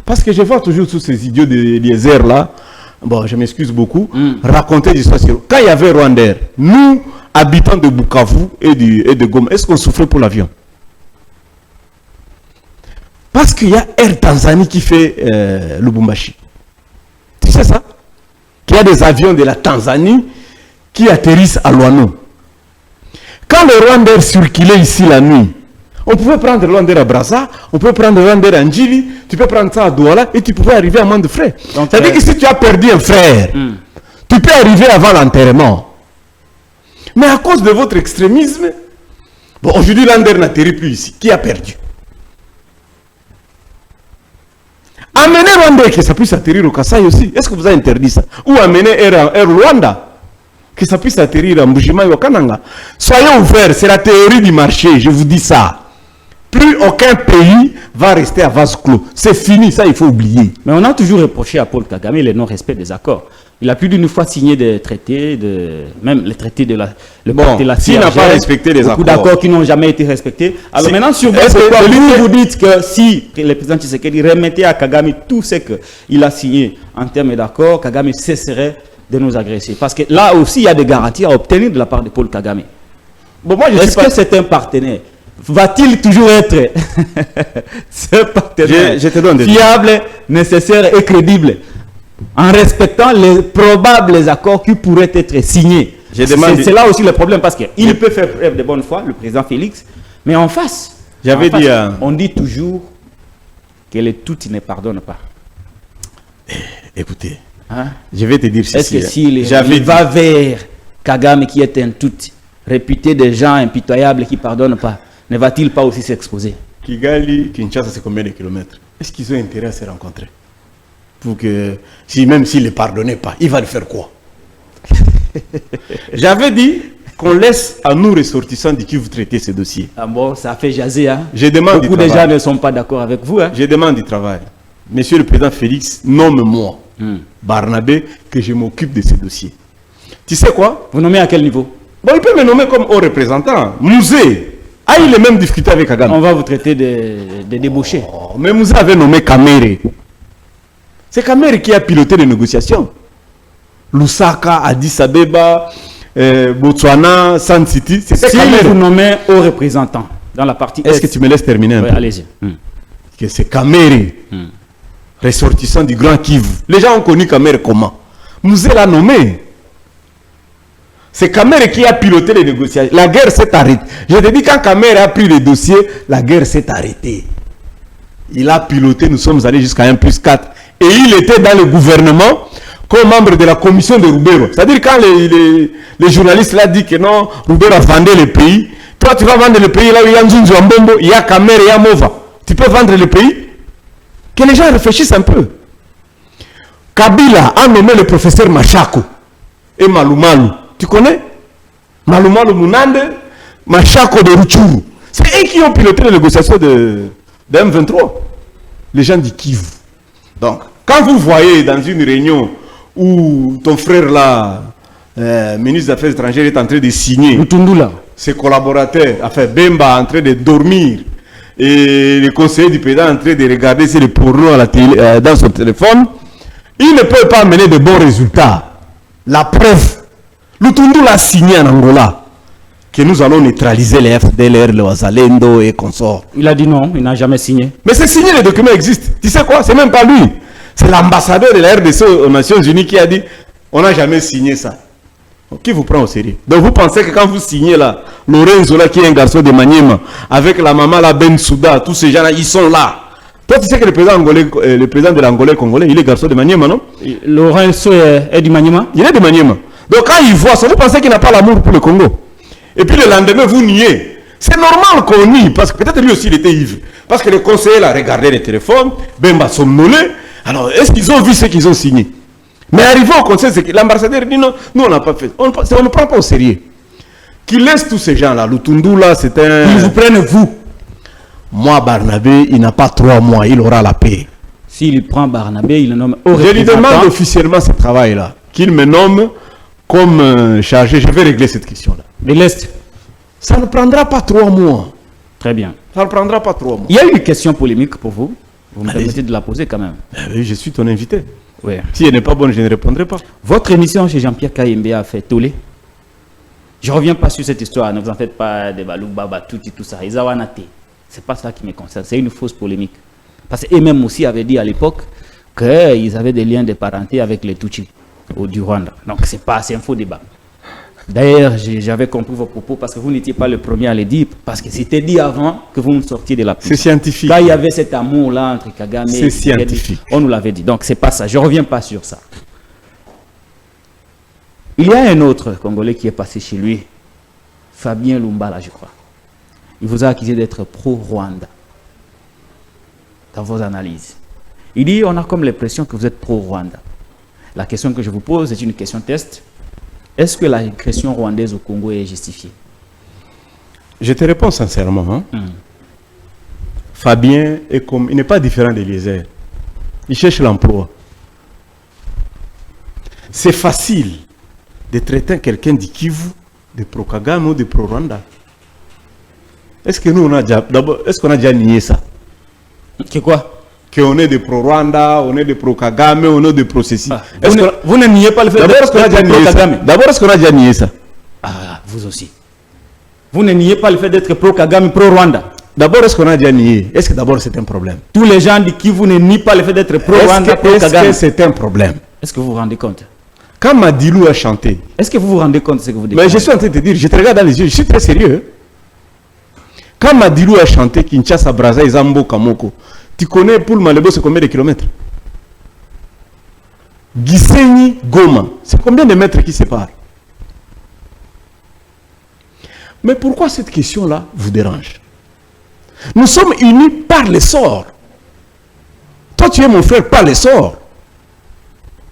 parce que je vois toujours tous ces idiots des airs là, bon, je m'excuse beaucoup, raconter des histoires. Quand il y avait Rwandais, nous, habitants de Bukavu et de Goma, est-ce qu'on souffrait pour l'avion? Parce qu'il y a Air Tanzanie qui fait Lubumbashi. Tu sais ça? Qu'il y a des avions de la Tanzanie qui atterrissent à Luano. Quand le Rwandais circulait ici la nuit, on pouvait prendre le Rwandais à Brazza, on peut prendre le Rwandais à Njili, tu peux prendre ça à Douala et tu pouvais arriver à moins de frais. C'est-à-dire que si tu as perdu un frère, tu peux arriver avant l'enterrement. Mais à cause de votre extrémisme, bon, aujourd'hui Rwandais n'atterrit plus ici. Qui a perdu? Amenez Rwandais que ça puisse atterrir au Kassai aussi. Est-ce que vous avez interdit ça? Ou amenez Air Rwanda que ça puisse atterrir à Mbujima et au Kananga. Soyez ouverts, c'est la théorie du marché, je vous dis ça. Plus aucun pays va rester à vase clos. C'est fini, ça il faut oublier. Mais on a toujours reproché à Paul Kagame le non-respect des accords. Il a plus d'une fois signé des traités, même les traités de la... S'il n'a pas respecté les accords. Beaucoup d'accords qui n'ont jamais été respectés. Alors maintenant, sur vous dites que si le président Tshisekedi remettait à Kagame tout ce qu'il a signé en termes d'accords, Kagame cesserait de nous agresser. Parce que là aussi, il y a des garanties à obtenir de la part de Paul Kagame. Bon, est-ce que c'est un partenaire? Va-t-il toujours être ce partenaire fiable, nécessaire et crédible en respectant les probables accords qui pourraient être signés? C'est là aussi le problème parce qu'il peut faire preuve de bonne foi, le président Félix, mais en face, on dit toujours que les tout ne pardonnent pas. Écoutez, je vais te dire ceci. Est-ce que s'il va vers Kagame qui est un tout réputé des gens impitoyables qui ne pardonnent pas, ne va-t-il pas aussi s'exposer? Kigali, Kinshasa, c'est combien de kilomètres? Est-ce qu'ils ont intérêt à se rencontrer? Pour que, même s'il ne le pardonnait pas, il va le faire quoi? J'avais dit qu'on laisse à nous ressortissants du Kivu traiter ce dossier. Ah bon, ça fait jaser, hein? Beaucoup de gens ne sont pas d'accord avec vous, hein? Je demande du travail. Monsieur le président Félix, nomme-moi Barnabé, que je m'occupe de ce dossier. Tu sais quoi? Vous nommez à quel niveau? Bon, il peut me nommer comme haut représentant. Mouzé a eu les mêmes difficultés avec Kagame. On va vous traiter de débauchés. Mais Mouzé avait nommé Kamere. C'est Kamere qui a piloté les négociations. Lusaka, Addis Abeba, Botswana, San City. Si vous nommez haut représentant dans la partie Est-ce que tu me laisses terminer un peu? Allez-y. Que c'est Kamere, ressortissant du Grand Kivu. Les gens ont connu Kamere comment? Mouzé l'a nommé. C'est Kamere qui a piloté les négociations. La guerre s'est arrêtée. Je te dis, quand Kamere a pris le dossier, la guerre s'est arrêtée. Il a piloté, nous sommes allés jusqu'à 1+4. Et il était dans le gouvernement comme membre de la commission de Roubero. C'est-à-dire quand les journalistes là disent que non, Roubero a vendu le pays, toi tu vas vendre le pays là où il y a Nzunzu Ambombo, il y a Kamer, il y a Mova. Tu peux vendre le pays? Que les gens réfléchissent un peu. Kabila a nommé le professeur Machako et Malumalu. Tu connais? Malumalu Munande, Machako de Ruchuru. C'est eux qui ont piloté les négociations de M23. Les gens du Kivu. Donc, quand vous voyez dans une réunion où ton frère là, ministre des Affaires étrangères, est en train de signer, ses collaborateurs, enfin Bemba en train de dormir, et le conseiller du président en train de regarder les pornos à la télé, dans son téléphone, il ne peut pas mener de bons résultats. La preuve, Lutundula a signé en Angola que nous allons neutraliser les FDLR, le Wazalendo et consorts. Il a dit non, il n'a jamais signé. Mais c'est signé, les documents existent. Tu sais quoi? C'est même pas lui. C'est l'ambassadeur de la RDC aux Nations Unies qui a dit on n'a jamais signé ça. Qui vous prend au sérieux? Donc vous pensez que quand vous signez là, Lorenzo là qui est un garçon de Maniema, avec la maman là Ben Souda, tous ces gens là, ils sont là. Toi tu sais que le président de l'Angolais congolais, il est garçon de Maniema, non? Lorenzo est du Maniema? Il est de Maniema. Donc quand il voit ça, vous pensez qu'il n'a pas l'amour pour le Congo? Et puis le lendemain, vous niez. C'est normal qu'on nie, parce que peut-être lui aussi il était ivre. Parce que le conseiller a regardé les téléphones, Bemba somnolé. Alors, est-ce qu'ils ont vu ce qu'ils ont signé? Mais arrivé au conseil, c'est que l'ambassadeur dit non, nous on n'a pas fait. On ne prend pas au sérieux. Qu'il laisse tous ces gens-là. Lutundula, c'est un... Ils vous prennent vous. Moi, Barnabé, il n'a pas 3 mois, il aura la paix. S'il prend Barnabé, il le nomme au Je lui demande officiellement ce travail-là. Qu'il me nomme comme chargé. Je vais régler cette question-là. De l'Est. Ça ne prendra pas 3 mois. Très bien. Ça ne prendra pas 3 mois. Il y a une question polémique pour vous. Vous me permettez de la poser quand même. Oui, je suis ton invité. Oui. Si elle n'est pas bonne, je ne répondrai pas. Votre émission chez Jean-Pierre Kayembe a fait tollé. Je ne reviens pas sur cette histoire. Ne vous en faites pas de Balou, Baba, tout ça. Ce n'est pas ça qui me concerne. C'est une fausse polémique. Parce qu'eux-mêmes aussi avaient dit à l'époque qu'ils avaient des liens de parenté avec les Tutsis du Rwanda. Donc, c'est un faux débat. D'ailleurs, j'avais compris vos propos parce que vous n'étiez pas le premier à le dire, parce que c'était dit avant que vous me sortiez de la prison. C'est scientifique. Là, il y avait cet amour-là entre Kagame et... C'est scientifique. On nous l'avait dit. Donc, c'est pas ça. Je ne reviens pas sur ça. Il y a un autre Congolais qui est passé chez lui, Fabien Lumbala, je crois. Il vous a accusé d'être pro-Rwanda dans vos analyses. Il dit, on a comme l'impression que vous êtes pro-Rwanda. La question que je vous pose est une question test. Est-ce que l'agression rwandaise au Congo est justifiée? Je te réponds sincèrement. Fabien il n'est pas différent d'Eliezer. Il cherche l'emploi. C'est facile de traiter quelqu'un du Kivu, de pro-Kagame ou de pro-Rwanda. Est-ce que nous, on a déjà nié ça? Que quoi? Qu'on est de pro-Rwanda, on est de pro-Kagame, on est de pro-ceci. Vous ne niez pas le fait d'être pro-Kagame? D'abord, est-ce qu'on a déjà nié ça? Ah, vous aussi. Vous ne niez pas le fait d'être pro-Kagame, pro-Rwanda? D'abord, est-ce qu'on a déjà nié? Est-ce que d'abord c'est un problème? Tous les gens qui vous ne nient pas le fait d'être pro-Rwanda, pro-Kagame. Est-ce que c'est un problème? Est-ce que vous vous rendez compte? Quand Madilou a chanté... Est-ce que vous vous rendez compte de ce que vous dites? Mais je suis en train de te dire, je te regarde dans les yeux, je suis très sérieux. Quand Madilou a chanté Kinshasa, Brazza, Zambo, Kamoko, tu connais pour le Malebo, c'est combien de kilomètres? Gisenyi, Goma, c'est combien de mètres qui séparent? Mais pourquoi cette question-là vous dérange? Nous sommes unis par le sort. Toi, tu es mon frère par le sort.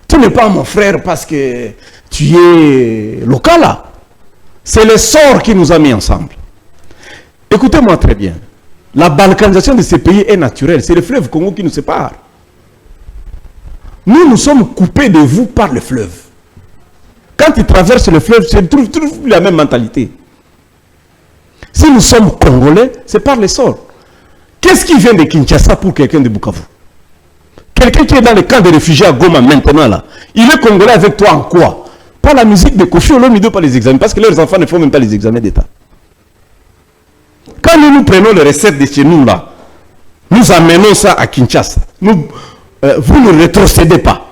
Tu n'es pas mon frère parce que tu es local là. C'est le sort qui nous a mis ensemble. Écoutez-moi très bien. La balkanisation de ces pays est naturelle. C'est le fleuve Congo qui nous sépare. Nous sommes coupés de vous par le fleuve. Quand tu traverses le fleuve, tu trouves la même mentalité. Si nous sommes Congolais, c'est par le sort. Qu'est-ce qui vient de Kinshasa pour quelqu'un de Bukavu? Quelqu'un qui est dans le camp de réfugiés à Goma maintenant là, il est Congolais avec toi en quoi? Pas la musique de Kofi Olomidé, pas les examens, parce que leurs enfants ne font même pas les examens d'État. Quand nous prenons les recettes de chez nous là, nous amenons ça à Kinshasa. Vous ne rétrocédez pas.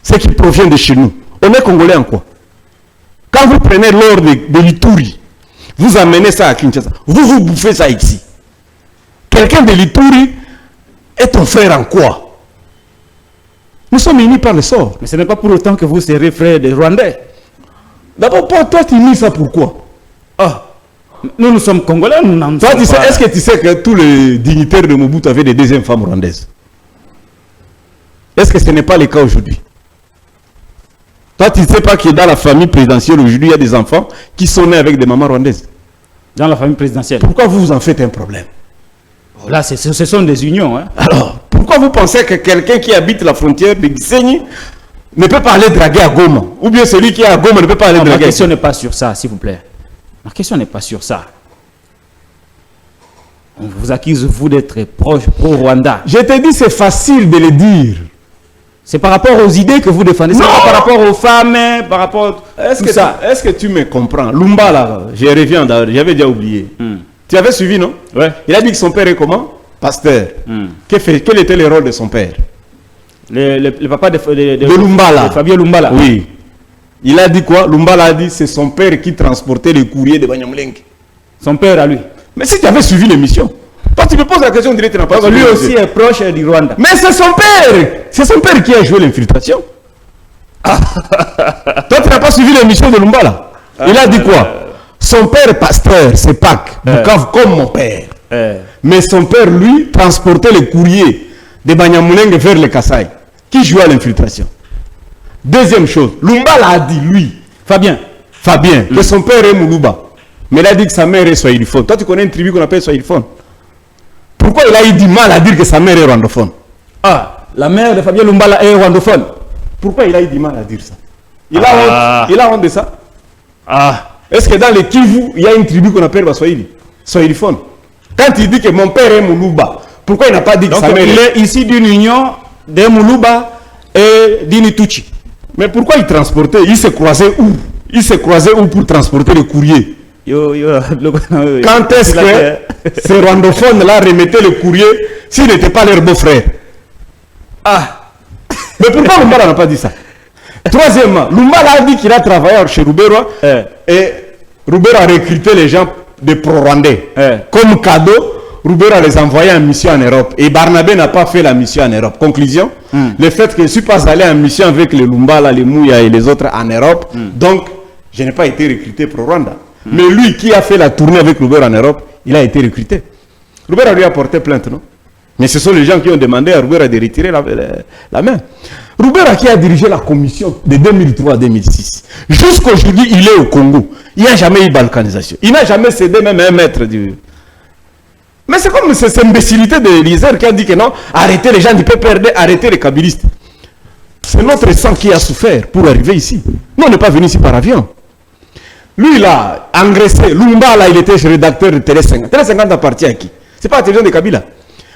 Ce qui provient de chez nous. On est Congolais en quoi? Quand vous prenez l'or de l'Ituri, vous amenez ça à Kinshasa. Vous bouffez ça ici. Quelqu'un de l'Ituri est ton frère en quoi? Nous sommes unis par le sort. Mais ce n'est pas pour autant que vous serez frères des Rwandais. D'abord, toi, tu mis ça pourquoi? Ah, nous sommes Congolais, nous n'en Toi, sommes tu sais, pas. est-ce que tu sais que tous les dignitaires de Mobutu avaient des deuxièmes femmes rwandaises? Est-ce que ce n'est pas le cas aujourd'hui? Toi, tu ne sais pas que dans la famille présidentielle aujourd'hui, il y a des enfants qui sont nés avec des mamans rwandaises. Dans la famille présidentielle. Pourquoi vous en faites un problème? Là, ce sont des unions. Hein. Alors, pourquoi vous pensez que quelqu'un qui habite la frontière de Gisenyi ne peut pas aller draguer à Goma? Ou bien celui qui est à Goma ne peut pas aller Non, ma draguer? question n'est pas sur ça, s'il vous plaît. Ma question n'est pas sur ça. On vous accuse, vous, d'être proche pro-Rwanda. Je te dis, c'est facile de le dire. C'est par rapport aux idées que vous défendez. C'est Non. pas par rapport aux femmes, par rapport à tout ça. Est-ce que tu me comprends? Lumba, là, je reviens, j'avais déjà oublié. Tu avais suivi, non? Ouais. Il a dit que son père est comment? Pasteur. Quel était le rôle de son père? Le papa de Lumbala. de Fabien Lumbala. Oui. Il a dit quoi? Lumbala a dit c'est son père qui transportait les courriers de Banyamulenge. Son père à lui. Mais si tu avais suivi l'émission, toi tu me poses la question, on dirait que tu n'as pas suivi Lui l'émission. aussi est proche du Rwanda. Mais c'est son père! C'est son père qui a joué l'infiltration. Toi tu n'as pas suivi l'émission de Lumbala. Il a dit quoi? Son père est pasteur, c'est Pâques, Bukavu, comme mon père. Mais son père, lui, transportait les courriers de Banyamulenge vers le Kassai, qui jouait à l'infiltration. Deuxième chose, Lumbala a dit, lui, Fabien, que son père est Moulouba. Mais il a dit que sa mère est swahiliphone. Toi, tu connais une tribu qu'on appelle swahiliphone. Pourquoi il a eu du mal à dire que sa mère est rwandophone? Ah, la mère de Fabien Lumbala est rwandophone. Pourquoi il a eu du mal à dire ça? Il a honte de ça? Est-ce que dans les Kivu, il y a une tribu qu'on appelle Swahili, swahiliphone? Quand il dit que mon père est Moulouba, pourquoi il n'a pas dit que Donc sa mère il est ici d'une union de Moulouba et d'Inituchi. Mais pourquoi il transportait? Il s'est croisé où? Il s'est croisé où pour transporter le courrier? Quand est-ce que ces rwandophones-là remettaient le courrier s'ils n'étaient pas leurs beaux-frères? Mais pourquoi Lumbala n'a pas dit ça? Troisièmement, Lumbala a dit qu'il a travaillé chez Rubero et Rubero a recruté les gens de pro-rwandais. Comme cadeau, Rubero les a envoyés en mission en Europe. Et Barnabé n'a pas fait la mission en Europe. Conclusion, le fait que je ne suis pas allé en mission avec les Lumbala, les Mouya et les autres en Europe, donc je n'ai pas été recruté pro-Rwanda. Mais lui qui a fait la tournée avec Rubero en Europe, il a été recruté. Rubero lui a porté plainte, non? Mais ce sont les gens qui ont demandé à Rubero de retirer la main. Rubero qui a dirigé la commission de 2003 à 2006. Jusqu'aujourd'hui, il est au Congo. Il n'y a jamais eu de balkanisation. Il n'a jamais cédé même un mètre du... Mais c'est comme cette imbécilité de Eliezer qui a dit que non, arrêtez les gens du PPRD, arrêtez les kabylistes. C'est notre sang qui a souffert pour arriver ici. Nous, on n'est pas venus ici par avion. Lui, il a engraissé. Lumba, là, il était rédacteur de Télé 50. Télé 50 appartient à qui? C'est pas la télévision de Kabila.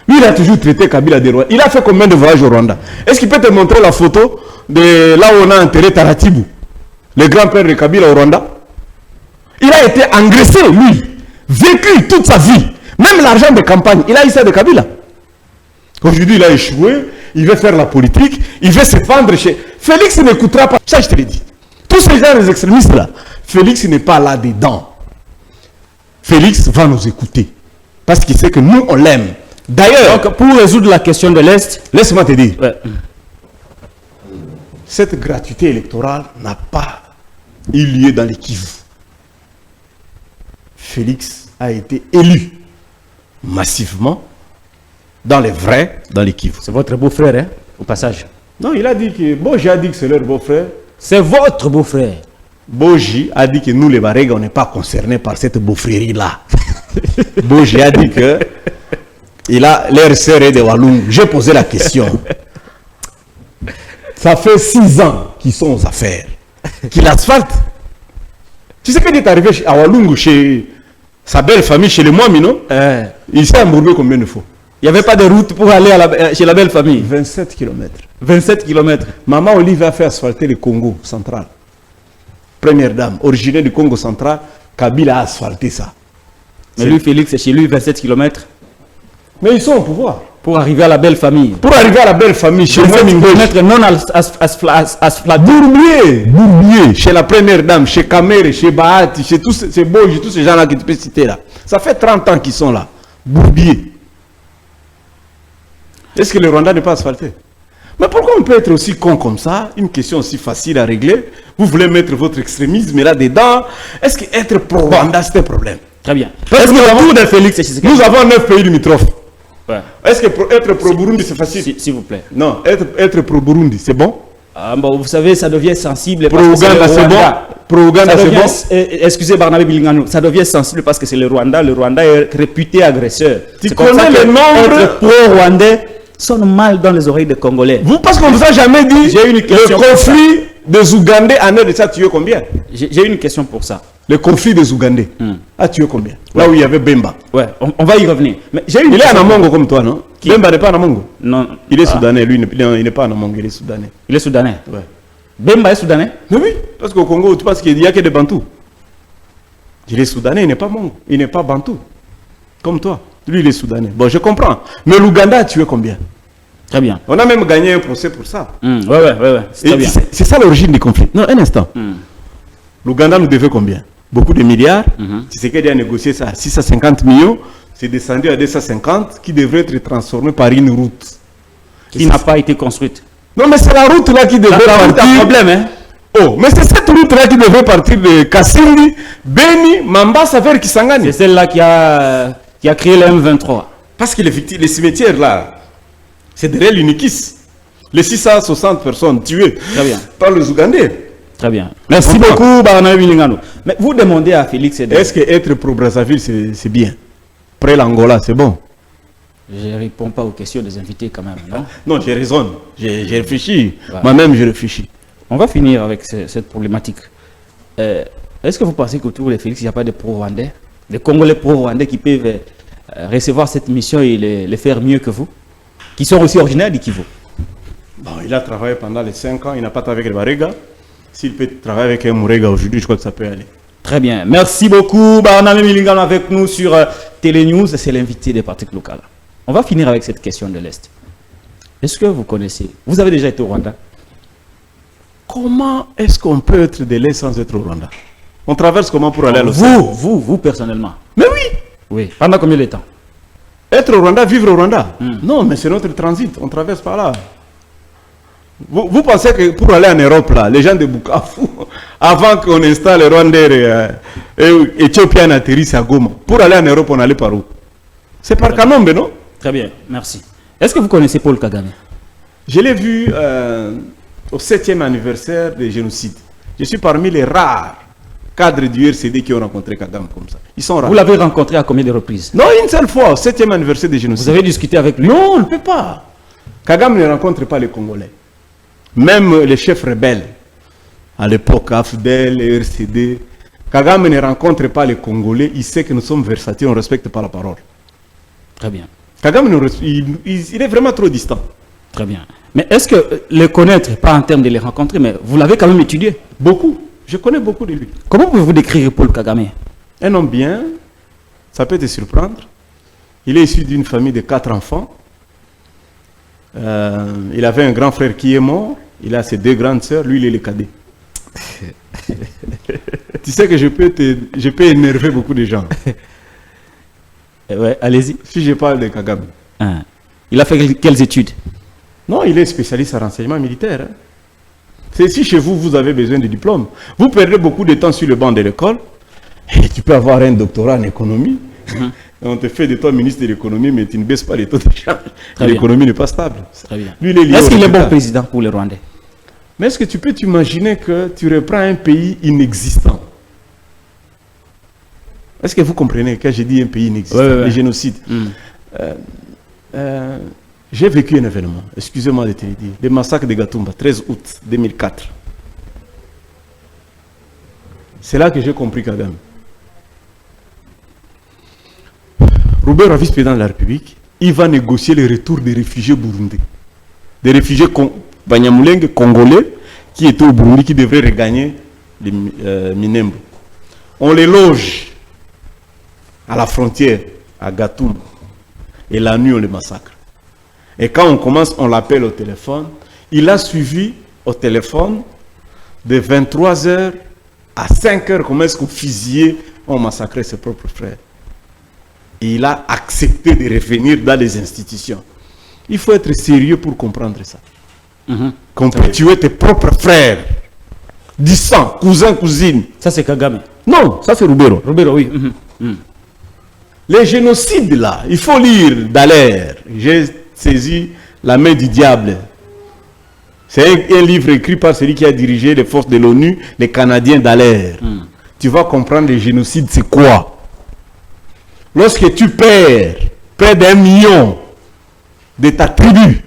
Lui, il a toujours traité Kabila de Rwanda. Il a fait combien de voyages au Rwanda? Est-ce qu'il peut te montrer la photo de là où on a enterré Taratibu, le grand-père de Kabila au Rwanda? Il a été engraissé, lui, vécu toute sa vie. Même l'argent de campagne, il a eu ça de Kabila. Aujourd'hui, il a échoué, il veut faire la politique, il veut se vendre chez... Félix n'écoutera pas, ça je te l'ai dit. Tous ces gens, les extrémistes là, Félix n'est pas là-dedans. Félix va nous écouter. Parce qu'il sait que nous, on l'aime. D'ailleurs, Donc, pour résoudre la question de l'Est, laisse-moi te dire, ouais. cette gratuité électorale n'a pas eu lieu dans les Kivu. Félix a été élu massivement dans les vrais, dans les Kivu. C'est votre beau-frère, hein, au passage. Non, il a dit que Boji a dit que c'est leur beau-frère. C'est votre beau-frère. Boji a dit que nous, les Barègues, on n'est pas concernés par cette beaufrérie-là. Boji a dit que il a l'air serré de Walloum. J'ai posé la question. Ça fait 6 ans qu'ils sont aux affaires. Qu'il asphalte. Tu sais qu'il est arrivé à Walloum, chez sa belle famille, chez les Moami, non? Il s'est embourbé combien de fois? Il n'y avait pas de route pour aller chez la belle famille. 27 km. 27 km. Maman Olive a fait asphalter le Congo central. Première dame, originaire du Congo central, Kabila a asphalté ça. Mais lui, Félix, c'est chez lui 27 km. Mais ils sont au pouvoir. Pour arriver à la belle famille. Pour arriver à la belle famille, chez moi, km non asphaltés. Bourbier, chez la première dame, chez Kamere, chez Bahati, chez tous ces Boji, tous ces gens-là que tu peux citer là. Ça fait 30 ans qu'ils sont là. Bourbier. Est-ce que le Rwanda n'est pas asphalté? Mais pourquoi on peut être aussi con comme ça? Une question aussi facile à régler. Vous voulez mettre votre extrémisme là-dedans. Est-ce qu'être pro-Rwanda, c'est un problème? Très bien. Parce que nous avons 9 pays limitrophes. Ouais. Est-ce que être pro-Burundi, c'est facile? S'il vous plaît. Non, être pro-Burundi, c'est bon? Bon, vous savez, ça devient sensible. Pro-Ouganda, c'est bon? Pro-Ouganda, c'est bon? Excusez Barnabé Bilingano, ça devient sensible parce que c'est le Rwanda. Le Rwanda est réputé agresseur. Tu connais le nombre? Être pro-rwandais sonne mal dans les oreilles des Congolais. Vous, parce qu'on ne vous a jamais dit le conflit des Ougandais en aide, ça a tué combien? J'ai une question pour ça. Le conflit des Ougandais a tué combien? Là où il y avait Bemba. Ouais, on va y revenir. Mais il est en Amongo comme toi, non? Bemba n'est pas en Amongo. Non. Il est soudanais, lui, il n'est pas en Amongo, il est soudanais. Il est soudanais? Ouais. Bemba est soudanais? Mais oui, parce qu'au Congo, tu penses qu'il n'y a que des Bantous. Il est soudanais, il n'est pas Mongo, il n'est pas Bantou. Comme toi. Lui, il est soudanais. Bon, je comprends. Mais l'Ouganda a tué combien? Très bien. On a même gagné un procès pour ça. Ouais. C'est ça l'origine du conflit. Non, un instant. L'Ouganda nous devait combien? Beaucoup de milliards. Tshisekedi a négocié ça à 650 millions. C'est descendu à 250 qui devrait être transformé par une route. Qui n'a pas été construite. Non, mais c'est la route là qui devrait partir. C'est un problème, hein? Oh, mais c'est cette route là qui devrait partir de Kassindi, Beni, Mambasa vers Kisangani. C'est celle-là qui a créé le M23. Parce que les cimetières là, c'est derrière l'Unikis. Les 660 personnes tuées par les Ougandais. Très bien. Merci beaucoup, Barnabé Bilingano. Mais vous demandez à Félix... Est-ce qu'être pro-Brazzaville, c'est bien? Près l'Angola, c'est bon? Je ne réponds pas aux questions des invités quand même, non? Non, j'ai raison. J'ai réfléchi. Voilà. Moi-même, je réfléchis. On va finir avec cette problématique. Est-ce que vous pensez qu'autour de Félix, il n'y a pas de pro-rwandais? Des Congolais pro-rwandais qui peuvent recevoir cette mission et les faire mieux que vous? Qui sont aussi originaires du Kivu? Bon, il a travaillé pendant les 5 ans, il n'a pas travaillé avec les Barega. S'il peut travailler avec un Mourega aujourd'hui, je crois que ça peut aller. Très bien. Merci beaucoup. Barnabé Bilingano avec nous sur Télénews. C'est l'invité des parties locales. On va finir avec cette question de l'Est. Est-ce que vous connaissez? Vous avez déjà été au Rwanda? Comment est-ce qu'on peut être de l'Est sans être au Rwanda? On traverse comment pour aller à l'Océan? Vous personnellement? Mais oui! Oui. Pendant combien de temps? Être au Rwanda, vivre au Rwanda? Non, mais c'est notre transit. On traverse par là. Vous pensez que pour aller en Europe, là, les gens de Bukavu, avant qu'on installe les Rwandais et Éthiopiens atterrissent à Goma, pour aller en Europe, on allait par où? C'est par Kanombe, non? Très bien, merci. Est-ce que vous connaissez Paul Kagame? Je l'ai vu au 7e anniversaire du génocide. Je suis parmi les rares cadres du RCD qui ont rencontré Kagame comme ça. Ils sont rares. Vous l'avez rencontré à combien de reprises? Non, une seule fois, au 7e anniversaire du génocide. Vous avez discuté avec lui? Non, on ne peut pas. Kagame ne rencontre pas les Congolais. Même les chefs rebelles, à l'époque, AFDEL, RCD, Kagame ne rencontre pas les Congolais, il sait que nous sommes versatiles, on ne respecte pas la parole. Très bien. Kagame, il est vraiment trop distant. Très bien. Mais est-ce que les connaître, pas en termes de les rencontrer, mais vous l'avez quand même étudié? Beaucoup. Je connais beaucoup de lui. Comment pouvez-vous décrire Paul Kagame? Un homme bien, ça peut te surprendre. Il est issu d'une famille de 4 enfants. Il avait un grand frère qui est mort. Il a ses 2 grandes sœurs. Lui, il est le cadet. Tu sais que je peux énerver beaucoup de gens. Ouais, allez-y. Si je parle de Kagame. Il a fait quelles études? Non, il est spécialiste en renseignement militaire. Hein. C'est si chez vous, vous avez besoin de diplôme. Vous perdez beaucoup de temps sur le banc de l'école. Et tu peux avoir un doctorat en économie. On te fait de toi ministre de l'économie, mais tu ne baisses pas les taux de change. L'économie n'est pas stable. Très bien. Est-ce qu'il est bon président pour les Rwandais? Mais est-ce que tu peux t'imaginer que tu reprends un pays inexistant? Est-ce que vous comprenez quand j'ai dit un pays inexistant, le génocide? J'ai vécu un événement, excusez-moi de te le dire, le massacre de Gatumba, 13 août 2004. C'est là que j'ai compris Kagame. Robert, vice-président de la République, il va négocier le retour des réfugiés burundais. Des réfugiés Banyamulenge congolais qui étaient au Burundi, qui devraient regagner les Minembwe. On les loge à la frontière, à Gatumba. Et la nuit, on les massacre. Et quand on commence, on l'appelle au téléphone. Il a suivi au téléphone de 23h à 5h, comment est-ce qu'au fusillé, on massacrait ses propres frères. Et il a accepté de revenir dans les institutions. Il faut être sérieux pour comprendre ça. qu'on peut tuer tes propres frères, du sang, cousins, cousines. Ça, c'est Kagame. Non, ça c'est Rubero. Rubero, oui. Les génocides là, il faut lire Dallaire. J'ai saisi la main du diable. C'est un livre écrit par celui qui a dirigé les forces de l'ONU, les Canadiens Dallaire. Tu vas comprendre les génocides, c'est quoi. Lorsque tu perds près d'1 million de ta tribu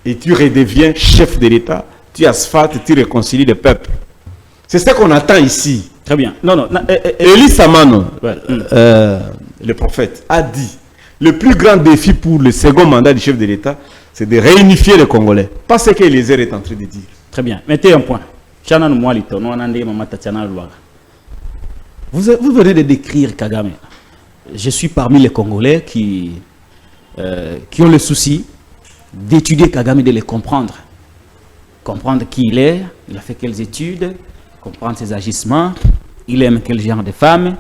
et tu redeviens chef de l'État, tu asphaltes, tu réconcilies le peuple. C'est ce qu'on attend ici. Très bien. Non. Elie Samano, Ouais. le prophète, a dit le plus grand défi pour le second mandat du chef de l'État, c'est de réunifier les Congolais. Pas ce qu'Eliezer est en train de dire. Très bien. Mettez un point. Vous venez de décrire Kagame. Je suis parmi les Congolais qui ont le souci d'étudier Kagame, de les comprendre. Comprendre qui il est, il a fait quelles études, comprendre ses agissements, il aime quel genre de femmes,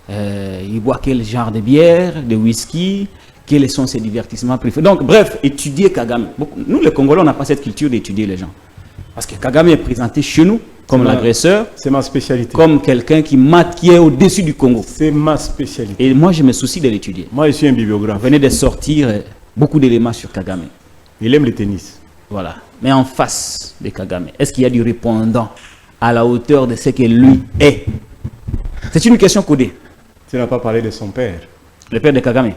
il boit quel genre de bière, de whisky, quels sont ses divertissements préférés. Donc, bref, étudier Kagame. Nous, les Congolais, on n'a pas cette culture d'étudier les gens. Parce que Kagame est présenté chez nous comme l'agresseur, C'est ma spécialité. comme quelqu'un qui est au-dessus du Congo. C'est ma spécialité. Et moi, je me soucie de l'étudier. Moi, je suis un bibliographe. Vous venez de sortir beaucoup d'éléments sur Kagame. Il aime le tennis. Voilà. Mais en face de Kagame, est-ce qu'il y a du répondant à la hauteur de ce que lui est? C'est une question codée. Tu n'as pas parlé de son père. Le père de Kagame.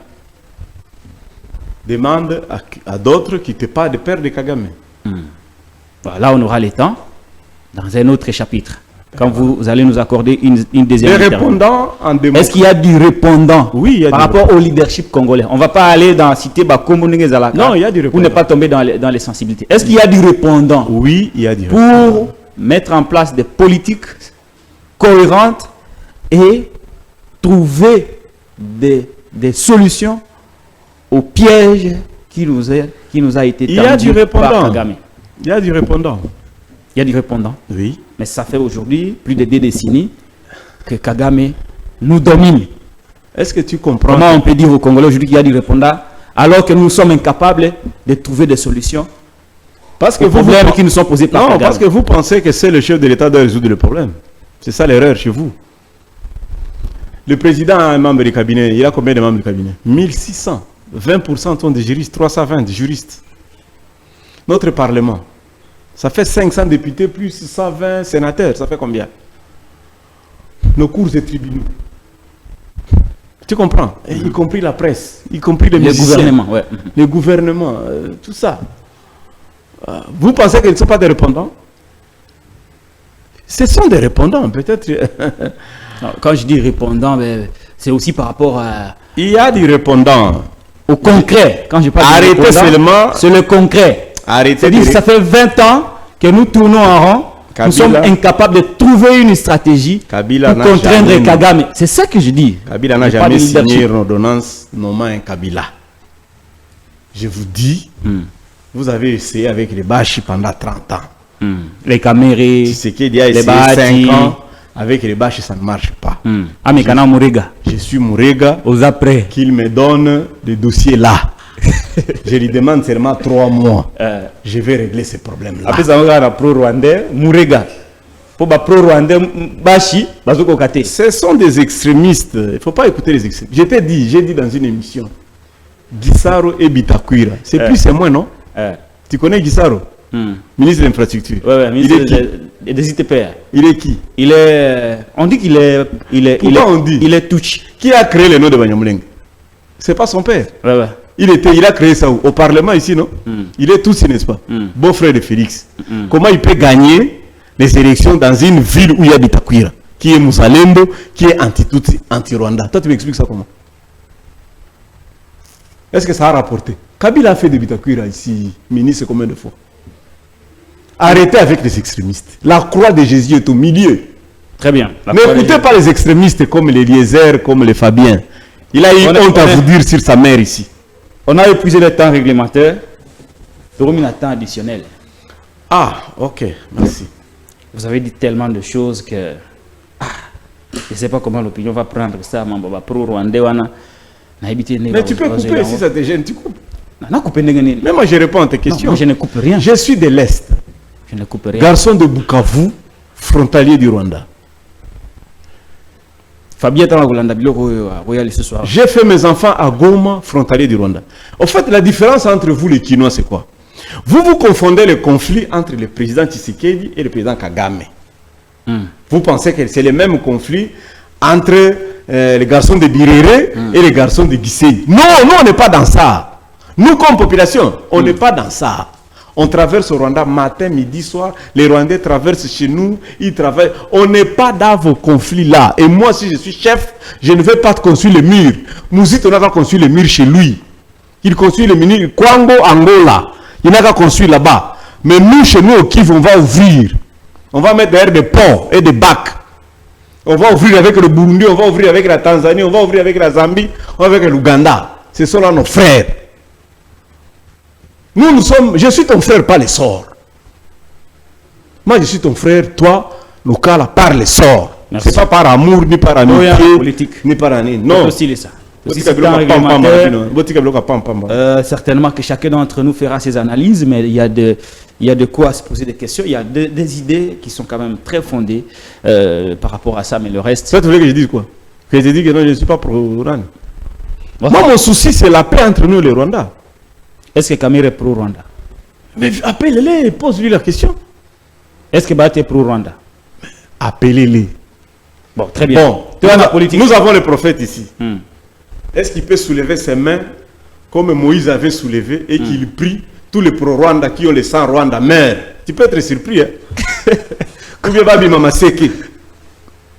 Demande à d'autres qui te parlent de père de Kagame. Voilà, là, on aura le temps dans un autre chapitre. Quand vous allez nous accorder une deuxième Les interview. répondants en démocratie. Est-ce qu'il y a du répondant Oui, il y a par du rapport au leadership congolais? On ne va pas aller dans la cité Bakombo Ningezalaka. Non, il y a du Pour répondant. ne pas tomber dans les sensibilités. Est-ce qu'il y a du répondant Oui, il y a du répondant. pour mettre en place des politiques cohérentes et trouver des solutions au piège qui nous a été Il y a du tendu par répondant. Kagame? Il y a du répondant. Il y a du répondant. Oui. Mais ça fait aujourd'hui plus de 2 décennies que Kagame nous domine. Est-ce que tu comprends? Comment on peut dire aux Congolais aujourd'hui qu'il y a du répondant alors que nous sommes incapables de trouver des solutions Parce que aux vous problèmes qui nous sont posés par Non, Kagame? parce que vous pensez que c'est le chef de l'État de résoudre le problème. C'est ça l'erreur chez vous. Le président a un membre du cabinet. Il a combien de membres du cabinet? 1600. 20% sont des juristes, 320 des juristes. Notre Parlement, ça fait 500 députés plus 120 sénateurs. Ça fait combien? Nos cours et tribunaux. Tu comprends? Et y compris la presse, y compris les musiciens. gouvernements, ouais. Les gouvernements, tout ça. Vous pensez qu'ils ne sont pas des répondants? Ce sont des répondants, peut-être. Non, quand je dis répondant, ben, c'est aussi par rapport Il y a des répondants. au concret. Quand je parle de Arrêtez répondant, seulement. c'est le concret. Arrêtez C'est-à-dire de- que ça fait 20 ans que nous tournons en rond. Nous Kabila. sommes incapables de trouver une stratégie Kabila pour n'a contraindre jamais- Kagame. C'est ça que je dis. Kabila n'a Je parle jamais de leadership. signé une ordonnance nommant un Kabila. Je vous dis, vous avez essayé avec les Bachi pendant 30 ans. Les Kaméré, Tshisekedi a les essayé Bahati. 5 ans. Avec les Bachi, ça ne marche pas. Amekana Mourega, Je suis Mourega, aux après. qu'il me donne le dossier là. Je lui demande seulement 3 mois. Je vais régler ces problèmes-là. Après ça, on a pro-rwandais, Mourega. Pour ba pro-rwandais, Bashi, Bazoko Kate. Ce sont des extrémistes. Il ne faut pas écouter les extrémistes. J'ai dit dans une émission, Gisaro et Bitakwira. C'est plus, c'est moins, non? Tu connais Gisaro? Ministre de l'Infrastructure. Ouais, il est qui? des ITPR. Il est qui? Il est. On dit qu'il est. Pourquoi on dit? Il est touch. Qui a créé le nom de Banyamulenge? C'est pas son père. Ouais. Il a créé ça où? Au Parlement ici, non? Il est Tutsi, n'est-ce pas? Beau-frère de Félix. Comment il peut gagner les élections dans une ville où il y a Bitakwira, qui est Moussalembo, qui est anti-Tutsi, anti-Rwanda? Toi, tu m'expliques ça comment? Est-ce que ça a rapporté? Kabila a fait de Bitakwira ici, ministre, combien de fois? Arrêtez avec les extrémistes. La croix de Jésus est au milieu. Très bien. N'écoutez pas les extrémistes comme les Eliezer, comme les Fabien. Il a eu honte à vous dire sur sa mère ici. On a épuisé le temps réglementaire. Il y a un temps additionnel. Ah, ok, merci. Vous avez dit tellement de choses que. Je ne sais pas comment l'opinion va prendre ça. Mais tu peux couper si ça te gêne, tu coupes. Mais moi, je réponds à tes questions. Non, moi, je ne coupe rien. Je suis de l'Est. Je ne coupe rien. Garçon de Bukavu, frontalier du Rwanda. Fabien Royal ce soir. J'ai fait mes enfants à Goma, frontalier du Rwanda. En fait, la différence entre vous, les Kinois, c'est quoi? Vous confondez le conflit entre le président Tshisekedi et le président Kagame. Vous pensez que c'est le même conflit entre les garçons de Birere et les garçons de Gisenyi. Non, nous, on n'est pas dans ça. Nous, comme population, on n'est pas dans ça. On traverse au Rwanda matin, midi, soir. Les Rwandais traversent chez nous. Ils traversent. On n'est pas dans vos conflits-là. Et moi, si je suis chef, je ne vais pas construire le mur. Mouzit, on n'a pas construit le mur chez lui. Il construit le mur. Kwango, Angola. Il n'a qu'à construire là-bas. Mais nous, chez nous, au Kivu, on va ouvrir. On va mettre derrière des ponts et des bacs. On va ouvrir avec le Burundi, on va ouvrir avec la Tanzanie, on va ouvrir avec la Zambie, on va avec l'Ouganda. Ce sont là nos frères. Nous sommes, je suis ton frère, pas les sorts. Moi, je suis ton frère, toi, local, par les sorts. C'est pas par amour, ni par amitié, politique, ni par année. Non. Aussi les ça. Certainement que chacun d'entre nous fera ses analyses, mais il y a de quoi se poser des questions. Il y a des idées qui sont quand même très fondées par rapport à ça, mais le reste... Ça, tu voulais que je dise quoi? Que je dis que non, je ne suis pas pro-Rwanda. Moi, mon souci, c'est la paix entre nous et le Rwanda. Est-ce que Kamir est pro-Rwanda? Mais appelez-les, pose-lui la question. Est-ce que Bat est pro-Rwanda? Appelez-les. Bon, très bien. Bon, nous avons le prophète ici. Est-ce qu'il peut soulever ses mains comme Moïse avait soulevé et qu'il prie tous les pro-Rwanda qui ont le sang Rwanda mère? Tu peux être surpris, hein? Ou bien Babi Mama Seke.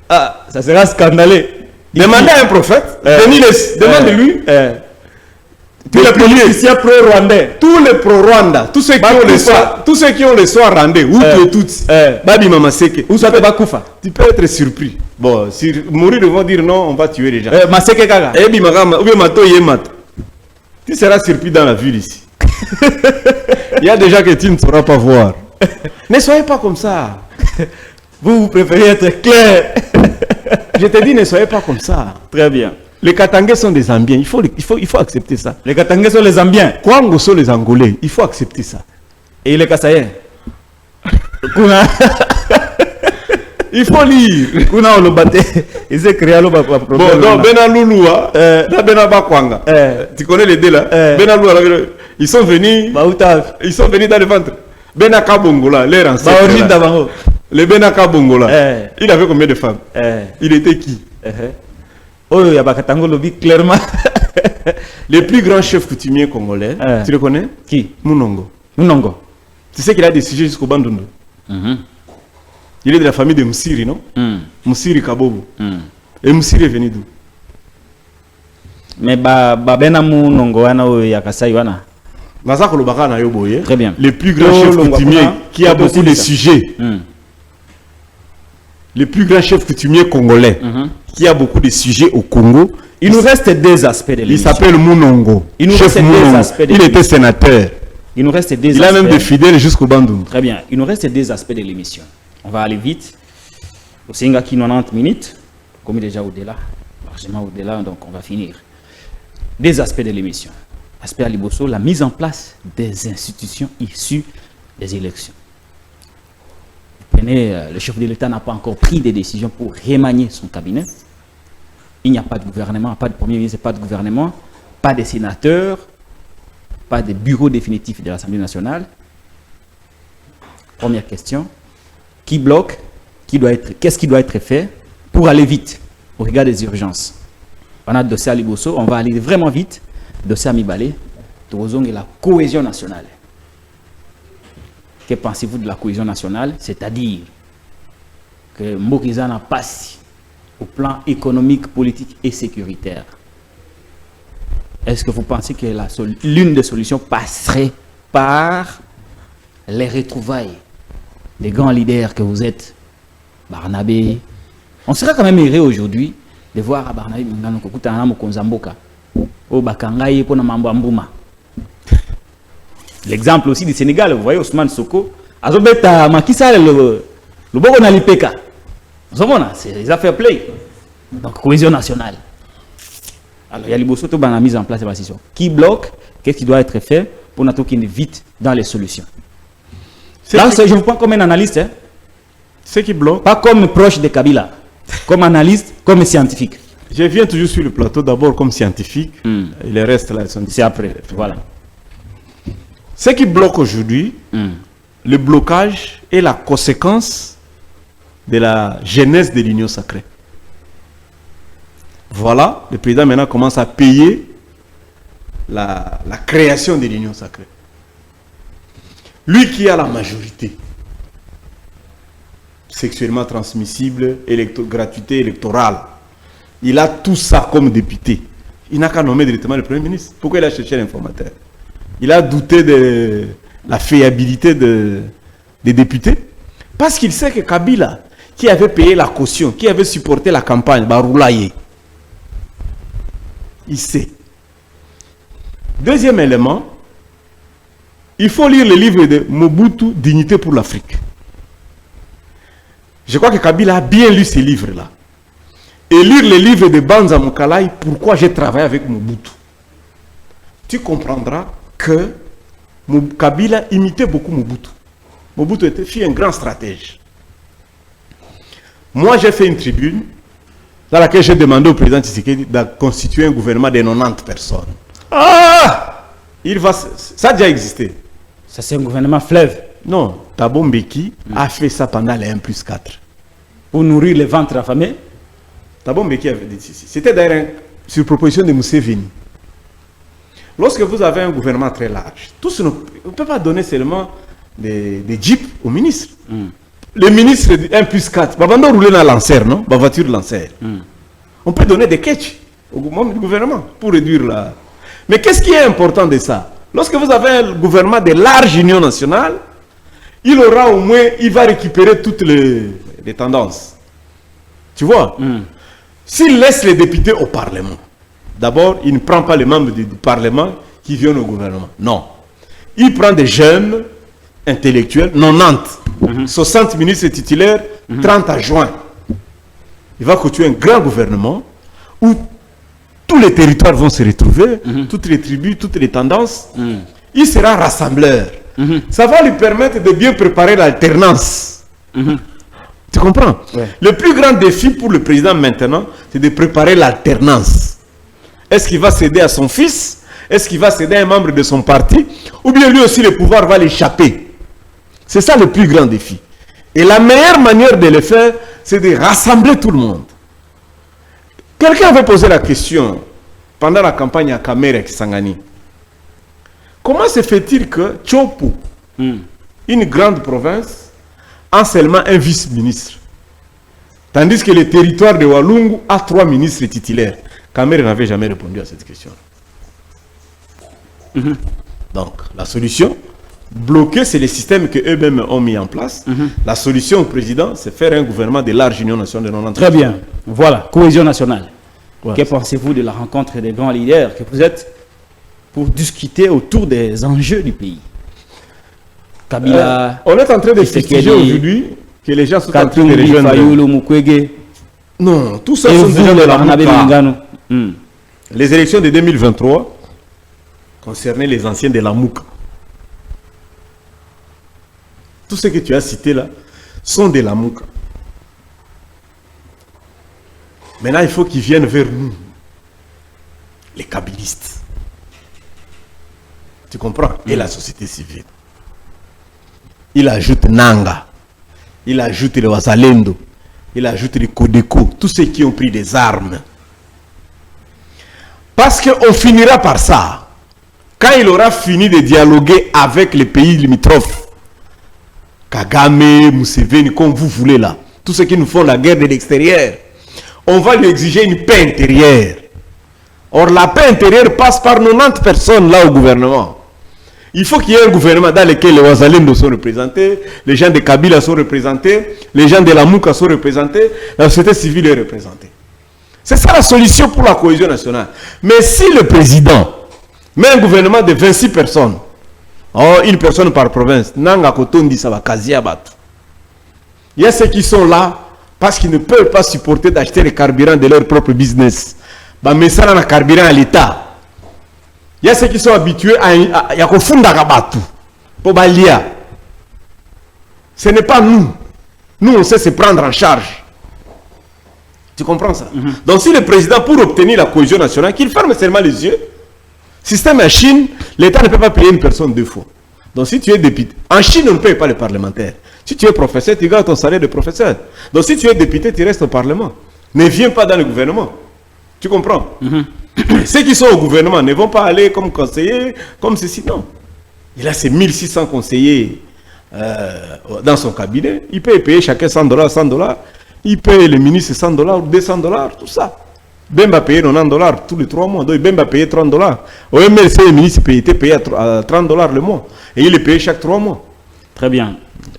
Ah, ça sera scandaleux. Demandez à un prophète, demandez-lui. Tous les politiciens pro-rwandais. Tous les pro-Rwanda, tous ceux qui ont le soir rwandais, ou toutes, Babi Mama Seke. Où ça peut pas Koufa? Tu peux être surpris. Bon, si mourir, ils vont dire non, on va tuer les gens. Maseke Kaga. Tu seras surpris dans la ville ici. Il y a des gens que tu ne sauras pas voir. Ne soyez pas comme ça. Vous préférez être clair. Je te dis, ne soyez pas comme ça. Très bien. Les Katangais sont des Zambiens. Il faut accepter ça. Les Katangais sont les Zambiens. Kwango sont les Angolais. Il faut accepter ça. Et les Kassaïens. Il faut lire. Kuna on le battait. Ils s'est créé le problème. Bon, donc Benaloulou, Benabakwanga. Tu connais les deux là. Benaloulou, ils sont venus. Ils sont venus dans le ventre. Benaka Bongola, les ancêtres. Le Benaka Bongola. Il avait combien de femmes? Il était qui? Oh, il y a Bakatango Lobby clairement. Le plus grand chef coutumier congolais, tu le connais? Qui? Munongo. Munongo. Tu sais qu'il a des sujets jusqu'au Bandundu. Il est de la famille de Msiri, non? Msiri Kabobo. Et Msiri est venu d'où? Mais Babena Munongo, Yakasai, wana. Très bien. Le plus grand chef coutumier qui a beaucoup de sujets. Le plus grand chef coutumier congolais qui a beaucoup de sujets au Congo. Il nous reste deux aspects de l'émission. Il s'appelle Munongo. Il nous reste deux aspects. Il était sénateur. Il nous reste des Il a même des fidèles jusqu'au Bandung. Très bien. Il nous reste des aspects de l'émission. On va aller vite. Au Singaki 90 minutes. Comme déjà au-delà. Largement au-delà, donc on va finir. Des aspects de l'émission. Aspect à Liboso, la mise en place des institutions issues des élections. Le chef de l'État n'a pas encore pris des décisions pour remanier son cabinet. Il n'y a pas de gouvernement, pas de premier ministre, pas de gouvernement, pas de sénateurs, pas de bureau définitif de l'Assemblée nationale. Première question, qui bloque? Qu'est-ce qui doit être fait pour aller vite au regard des urgences? On a dossier à Liboso, on va aller vraiment vite. Dossier à Mibale, et la cohésion nationale. Que pensez-vous de la cohésion nationale? C'est-à-dire que Mbokizana passe au plan économique, politique et sécuritaire. Est-ce que vous pensez que l'une des solutions passerait par les retrouvailles des grands leaders que vous êtes, Barnabé? On serait quand même heureux aujourd'hui de voir à Barnabé Konzamboka au Bakangaye pour Namambambuma. L'exemple aussi du Sénégal, vous voyez Ousmane Soko, Azobeta Makissa le Bogo Nalipeka. C'est les affaires play. Donc cohésion nationale. Alors, il y a les bossotos dans la mise en place de la situation. Qui bloque? Qu'est-ce qui doit être fait pour nous qui vite dans les solutions? Là, je vous prends comme un analyste. Hein? Ce qui bloque. Pas comme proche de Kabila. Comme analyste, comme scientifique. Je viens toujours sur le plateau d'abord comme scientifique. Et le reste là, c'est après. Voilà. Ce qui bloque aujourd'hui, le blocage est la conséquence de la genèse de l'union sacrée. Voilà, le président maintenant commence à payer la création de l'union sacrée. Lui qui a la majorité, sexuellement transmissible, gratuité électorale, il a tout ça comme député. Il n'a qu'à nommer directement le Premier ministre. Pourquoi il a cherché l'informateur? Il a douté de la fiabilité des députés. Parce qu'il sait que Kabila, qui avait payé la caution, qui avait supporté la campagne, Baroulaye, il sait. Deuxième élément, il faut lire le livre de Mobutu, Dignité pour l'Afrique. Je crois que Kabila a bien lu ces livres-là. Et lire les livres de Banza Mokalai, pourquoi j'ai travaillé avec Mobutu. Tu comprendras que Kabila imitait beaucoup Mobutu. Mobutu fut un grand stratège. Moi, j'ai fait une tribune dans laquelle j'ai demandé au président Tshisekedi de constituer un gouvernement de 90 personnes. Ah! Ça a déjà existé. Ça, c'est un gouvernement fleuve. Non, Thabo Mbeki a fait ça pendant les 1+4. Pour nourrir les ventres affamés. Thabo Mbeki avait dit ceci. C'était d'ailleurs sur proposition de Museveni. Lorsque vous avez un gouvernement très large, on ne peut pas donner seulement des jeeps aux ministres. Les ministres de 1+4, on va rouler dans Lancer, non? La voiture Lancer. On peut donner des catchs au gouvernement pour réduire la... Mais qu'est-ce qui est important de ça? Lorsque vous avez un gouvernement de large union nationale, il aura au moins, il va récupérer toutes les tendances. Tu vois? S'il laisse les députés au Parlement, d'abord, il ne prend pas les membres du Parlement qui viennent au gouvernement. Non. Il prend des jeunes intellectuels, 90, 60 ministres titulaires, 30 adjoints. Il va constituer un grand gouvernement où tous les territoires vont se retrouver, toutes les tribus, toutes les tendances. Il sera rassembleur. Ça va lui permettre de bien préparer l'alternance. Tu comprends? Ouais. Le plus grand défi pour le président maintenant, c'est de préparer l'alternance. Est-ce qu'il va céder à son fils? Est-ce qu'il va céder à un membre de son parti? Ou bien lui aussi, le pouvoir va l'échapper? C'est ça le plus grand défi. Et la meilleure manière de le faire, c'est de rassembler tout le monde. Quelqu'un avait posé la question pendant la campagne à Kamere et Kisangani. Comment se fait-il que Tchopo, une grande province, a seulement un vice-ministre, tandis que le territoire de Walungu a 3 ministres titulaires? Kamere n'avait jamais répondu à cette question. Donc, la solution, bloquer, c'est le système qu'eux-mêmes ont mis en place. La solution au président, c'est faire un gouvernement de large union nationale de 90. Très bien. Voilà, cohésion nationale. Ouais, que pensez-vous de la rencontre des grands leaders que vous êtes pour discuter autour des enjeux du pays? Kabila, on est en train de fêter aujourd'hui que les gens sont en train de rejoindre. Non, tout ça sont des gens de la Mouka. Les élections de 2023 concernaient les anciens de la Mouka. Tout ce que tu as cité là sont de la Mouka. Maintenant, il faut qu'ils viennent vers nous, les kabylistes. Tu comprends? Et la société civile. Il ajoute Nanga, il ajoute les Wazalendo, il ajoute les Kodeko, tous ceux qui ont pris des armes. Parce qu'on finira par ça. Quand il aura fini de dialoguer avec les pays limitrophes, Kagame, Museveni, comme vous voulez là, tous ceux qui nous font la guerre de l'extérieur, on va lui exiger une paix intérieure. Or, la paix intérieure passe par 90 personnes là au gouvernement. Il faut qu'il y ait un gouvernement dans lequel les Wazalendo sont représentés, les gens de Kabila sont représentés, les gens de la Mouka sont représentés, la société civile est représentée. C'est ça la solution pour la cohésion nationale. Mais si le président met un gouvernement de 26 personnes, une personne par province, il y a ceux qui sont là parce qu'ils ne peuvent pas supporter d'acheter les carburants de leur propre business. bah mesala na carburant à l'État. Il y a ceux qui sont habitués à kofunda kabatu pour balia. Ce n'est pas nous. Nous on sait se prendre en charge. Tu comprends ça? Donc si le président pour obtenir la cohésion nationale, qu'il ferme seulement les yeux. Système en Chine, l'État ne peut pas payer une personne 2 fois. Donc si tu es député, en Chine on ne paye pas les parlementaires. Si tu es professeur, tu gardes ton salaire de professeur. Donc si tu es député, tu restes au Parlement. Ne viens pas dans le gouvernement. Tu comprends? Ceux qui sont au gouvernement ne vont pas aller comme conseillers, comme ceci, non. Il a ses 1600 conseillers dans son cabinet. Il peut payer chacun $100, $100. Il paye le ministre $100, $200, tout ça. Bemba paye $90 tous les 3 mois. Donc Bemba paye $30. Au MLC, le ministre était payé à $30 le mois. Et il est payé chaque 3 mois. Très bien.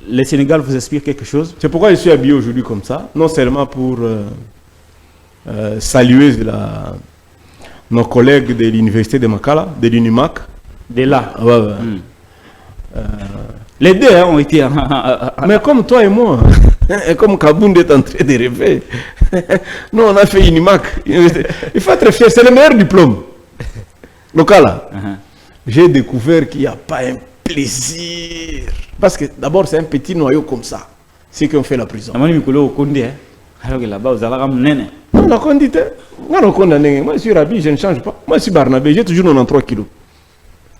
Le Sénégal vous explique quelque chose? C'est pourquoi je suis habillé aujourd'hui comme ça. Non seulement pour saluer nos collègues de l'université de Makala, de l'UNIMAC. De là. Ouais, ouais. Les deux ont été... Mais comme toi et moi, comme Kabound est en train de rêver, nous on a fait UNIMAC. Il faut être fier, c'est le meilleur diplôme. Local. J'ai découvert qu'il n'y a pas un plaisir. Parce que d'abord c'est un petit noyau comme ça. C'est qu'on fait la prison. Alors que là-bas, vous allez ramener. Non, on a condamné. Moi je suis Rabi, je ne change pas. Moi je suis Barnabé, j'ai toujours 93 kilos.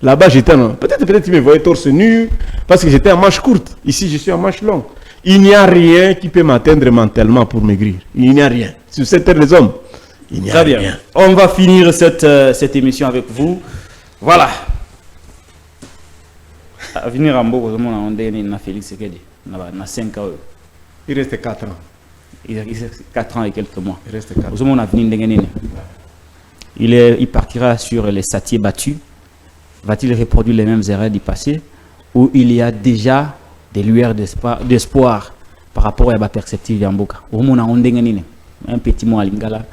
Là-bas, j'étais peut-être tu me voyais torse nu parce que j'étais en manche courte. Ici, je suis en manche longue. Il n'y a rien qui peut m'atteindre mentalement pour maigrir. Il n'y a rien. Sur cette terre des hommes, il n'y a rien. Bien. On va finir cette émission avec vous. Voilà. À venir en Bogo, on a Félix Sekedi. On a 5 ans. Il reste 4 ans. Il reste 4 ans et quelques mois. Il reste 4 ans. On a venu il partira sur les satiers battus. Va-t-il reproduire les mêmes erreurs du passé où il y a déjà des lueurs d'espoir par rapport à la perspective de Mboka? Un petit mot à Lingala.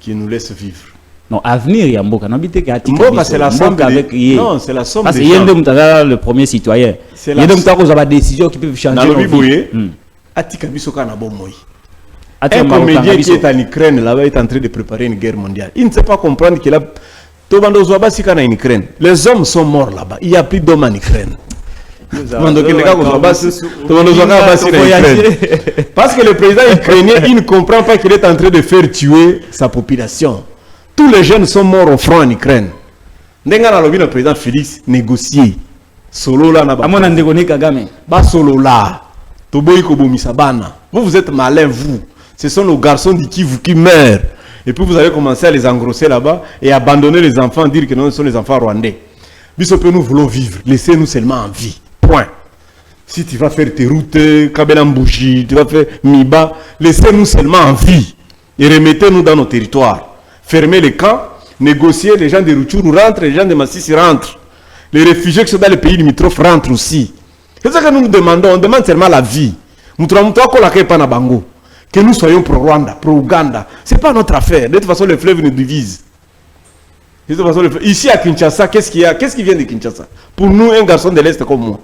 Qui nous laisse vivre. Non, avenir Yamboka. Mboka, c'est la somme avec non, c'est la somme. Parce qu'il y a le premier citoyen. Il y a des décisions qui peuvent changer. Un comédien qui est en Ukraine là-bas est en train de préparer une guerre mondiale. Il ne sait pas comprendre qu'il a les hommes sont morts là-bas. Il n'y a plus d'hommes en Ukraine. Parce que le président ukrainien, il ne comprend pas qu'il est en train de faire tuer sa population. Tous les jeunes sont morts au front en Ukraine. Le président Félix négocier. Solo là, solo là. Vous êtes malins, vous. Ce sont nos garçons du Kivu qui meurent. Et puis vous allez commencer à les engrosser là-bas et abandonner les enfants, dire que non, ce sont les enfants rwandais. Bissope, nous voulons vivre. Laissez-nous seulement en vie. Point. Si tu vas faire tes routes, Kabelambushi, tu vas faire Miba, laissez-nous seulement en vie. Et remettez-nous dans nos territoires. Fermez les camps, négociez, les gens de Rutshuru rentrent, les gens de Massissi rentrent. Les réfugiés qui sont dans les pays limitrophes rentrent aussi. C'est ça que nous demandons. On demande seulement la vie. Que nous soyons pro-Rwanda, pro-Ouganda. Ce n'est pas notre affaire. De toute façon, le fleuve nous divise. De toute façon, ici à Kinshasa, qu'est-ce qu'il y a? Qu'est-ce qui vient de Kinshasa? Pour nous, un garçon de l'Est comme moi,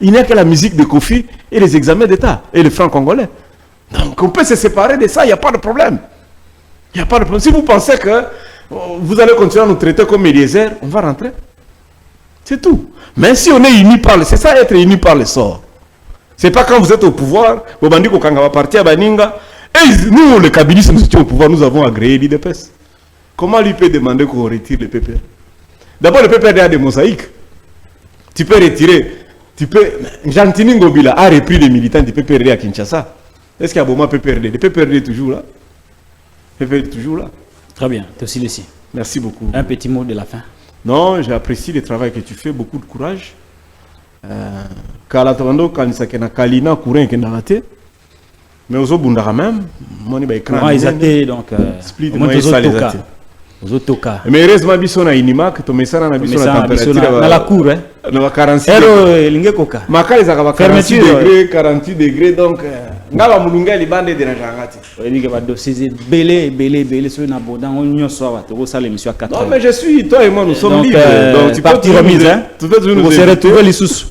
il n'y a que la musique de Kofi et les examens d'État et le franc congolais. Donc, on peut se séparer de ça, il n'y a pas de problème. Il n'y a pas de problème. Si vous pensez que vous allez continuer à nous traiter comme Eliezer, on va rentrer. C'est tout. Mais si on est unis par le... C'est ça, être unis par le sort. C'est pas quand vous êtes au pouvoir, vous bandit qu'on va partir à Baninga. Et nous, les Kabylistes, nous étions au pouvoir, nous avons agréé l'IDPS. Comment lui peut demander qu'on retire le PPR? D'abord, le PPR a des mosaïques. Tu peux retirer. Tu peux. Jantini Ngobila a repris les militants du PPR à Kinshasa. Est-ce qu'il y a beaucoup de PPRD? Le PPRD est toujours là. Le PPRD est toujours là. Très bien, tu aussi ici. Merci beaucoup. Un petit mot de la fin. Non, j'apprécie le travail que tu fais, beaucoup de courage. Kalatando kanisake na kalina courant que n'arrêté. Mais aux bundara même, moi ni ba écran. Moi ils étaient donc split moi ils ça les étaient. Aux toka. Mais heureusement biso na Unimac to mesana na biso na température na la cour hein. Na 46. Ero linge koka. Makali za ka 46 degrés, 48 degrés donc ngaba mulunga libande de na jangati. Oui que va dossier belé sur na bodan on nyoso wa to ça l'émission à 4 heures. Non mais je suis toi et moi nous sommes libres donc tu peux te remise hein. Tu peux nous se retrouver les sous.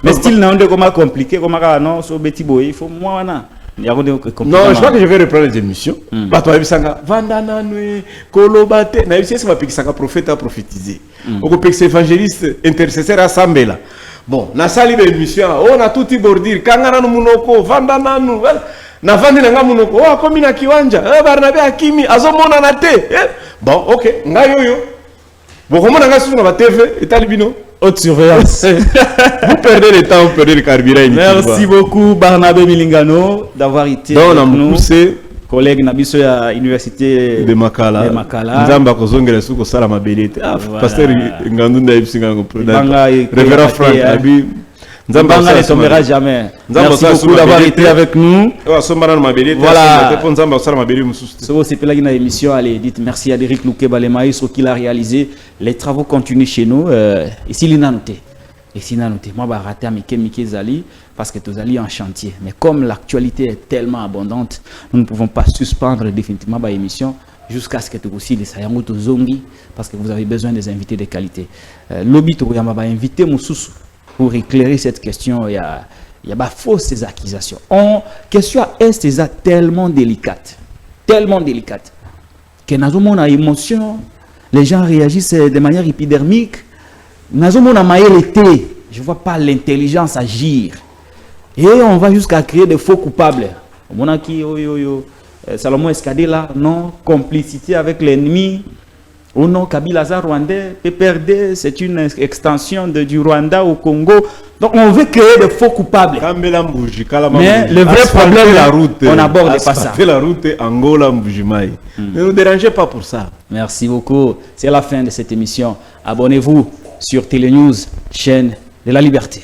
Mais style na onde comment compliqué comment non so beti boy il faut moi wana. Non, je crois que je vais reprendre les émissions. Bato abisanga vandana nwe kolobate na yisi ma pikisanga prophète a prophétiser. Oko pekse évangéliste intercesseur asambela. Bon, na sali be émission, on a tout bordir kangana no munoko vandana nu. Na vandi nga munoko, oh komi na kiwanja, Barnabe Akimi azomona na te. Bon, OK, nga yoyo. Bon, comment nga sur na TV et talibino haute surveillance. Vous perdez le temps, vous perdez le carburant. Merci beaucoup Barnabé Milingano d'avoir été avec nous. Collègue Nabiso à l'université de Makala. Nzamba kozongela suko sala mabelete. Pasteur Ngandunda Ipsinga Révérend Frank Nabi. Nzamba ne tombera jamais. Merci beaucoup d'avoir été avec nous. Voilà. C'est pour la émission. Allez, dites merci à Eric Loukeba-Lemaïs qui l'a réalisé. Les travaux continuent chez nous. Ici, il a noté. Ici, il a noté. Moi, je vais rater à Mike Zali parce que tu es en chantier. Mais comme l'actualité est tellement abondante, nous ne pouvons pas suspendre définitivement l'émission jusqu'à ce que tu aussi les sayango to zongi parce que vous avez besoin des invités de qualité. Lobby to yamba ba invité Moussous pour éclairer cette question. Il y a pas fausses accusations. Question est tellement délicate que nous avons une émotion, les gens réagissent de manière épidermique. Nous avons une je ne vois pas l'intelligence agir. Et on va jusqu'à créer des faux coupables. On a qui Salomon Escadé non, complicité avec l'ennemi. Ou non, Kabila rwandais, PPRD, c'est une extension du Rwanda au Congo. Donc on veut créer des faux coupables. Mais le vrai problème, on aborde pas ça. La route Angola Mbujimai. Ne nous dérangez pas pour ça. Merci beaucoup. C'est la fin de cette émission. Abonnez-vous sur Télénews, chaîne de la liberté.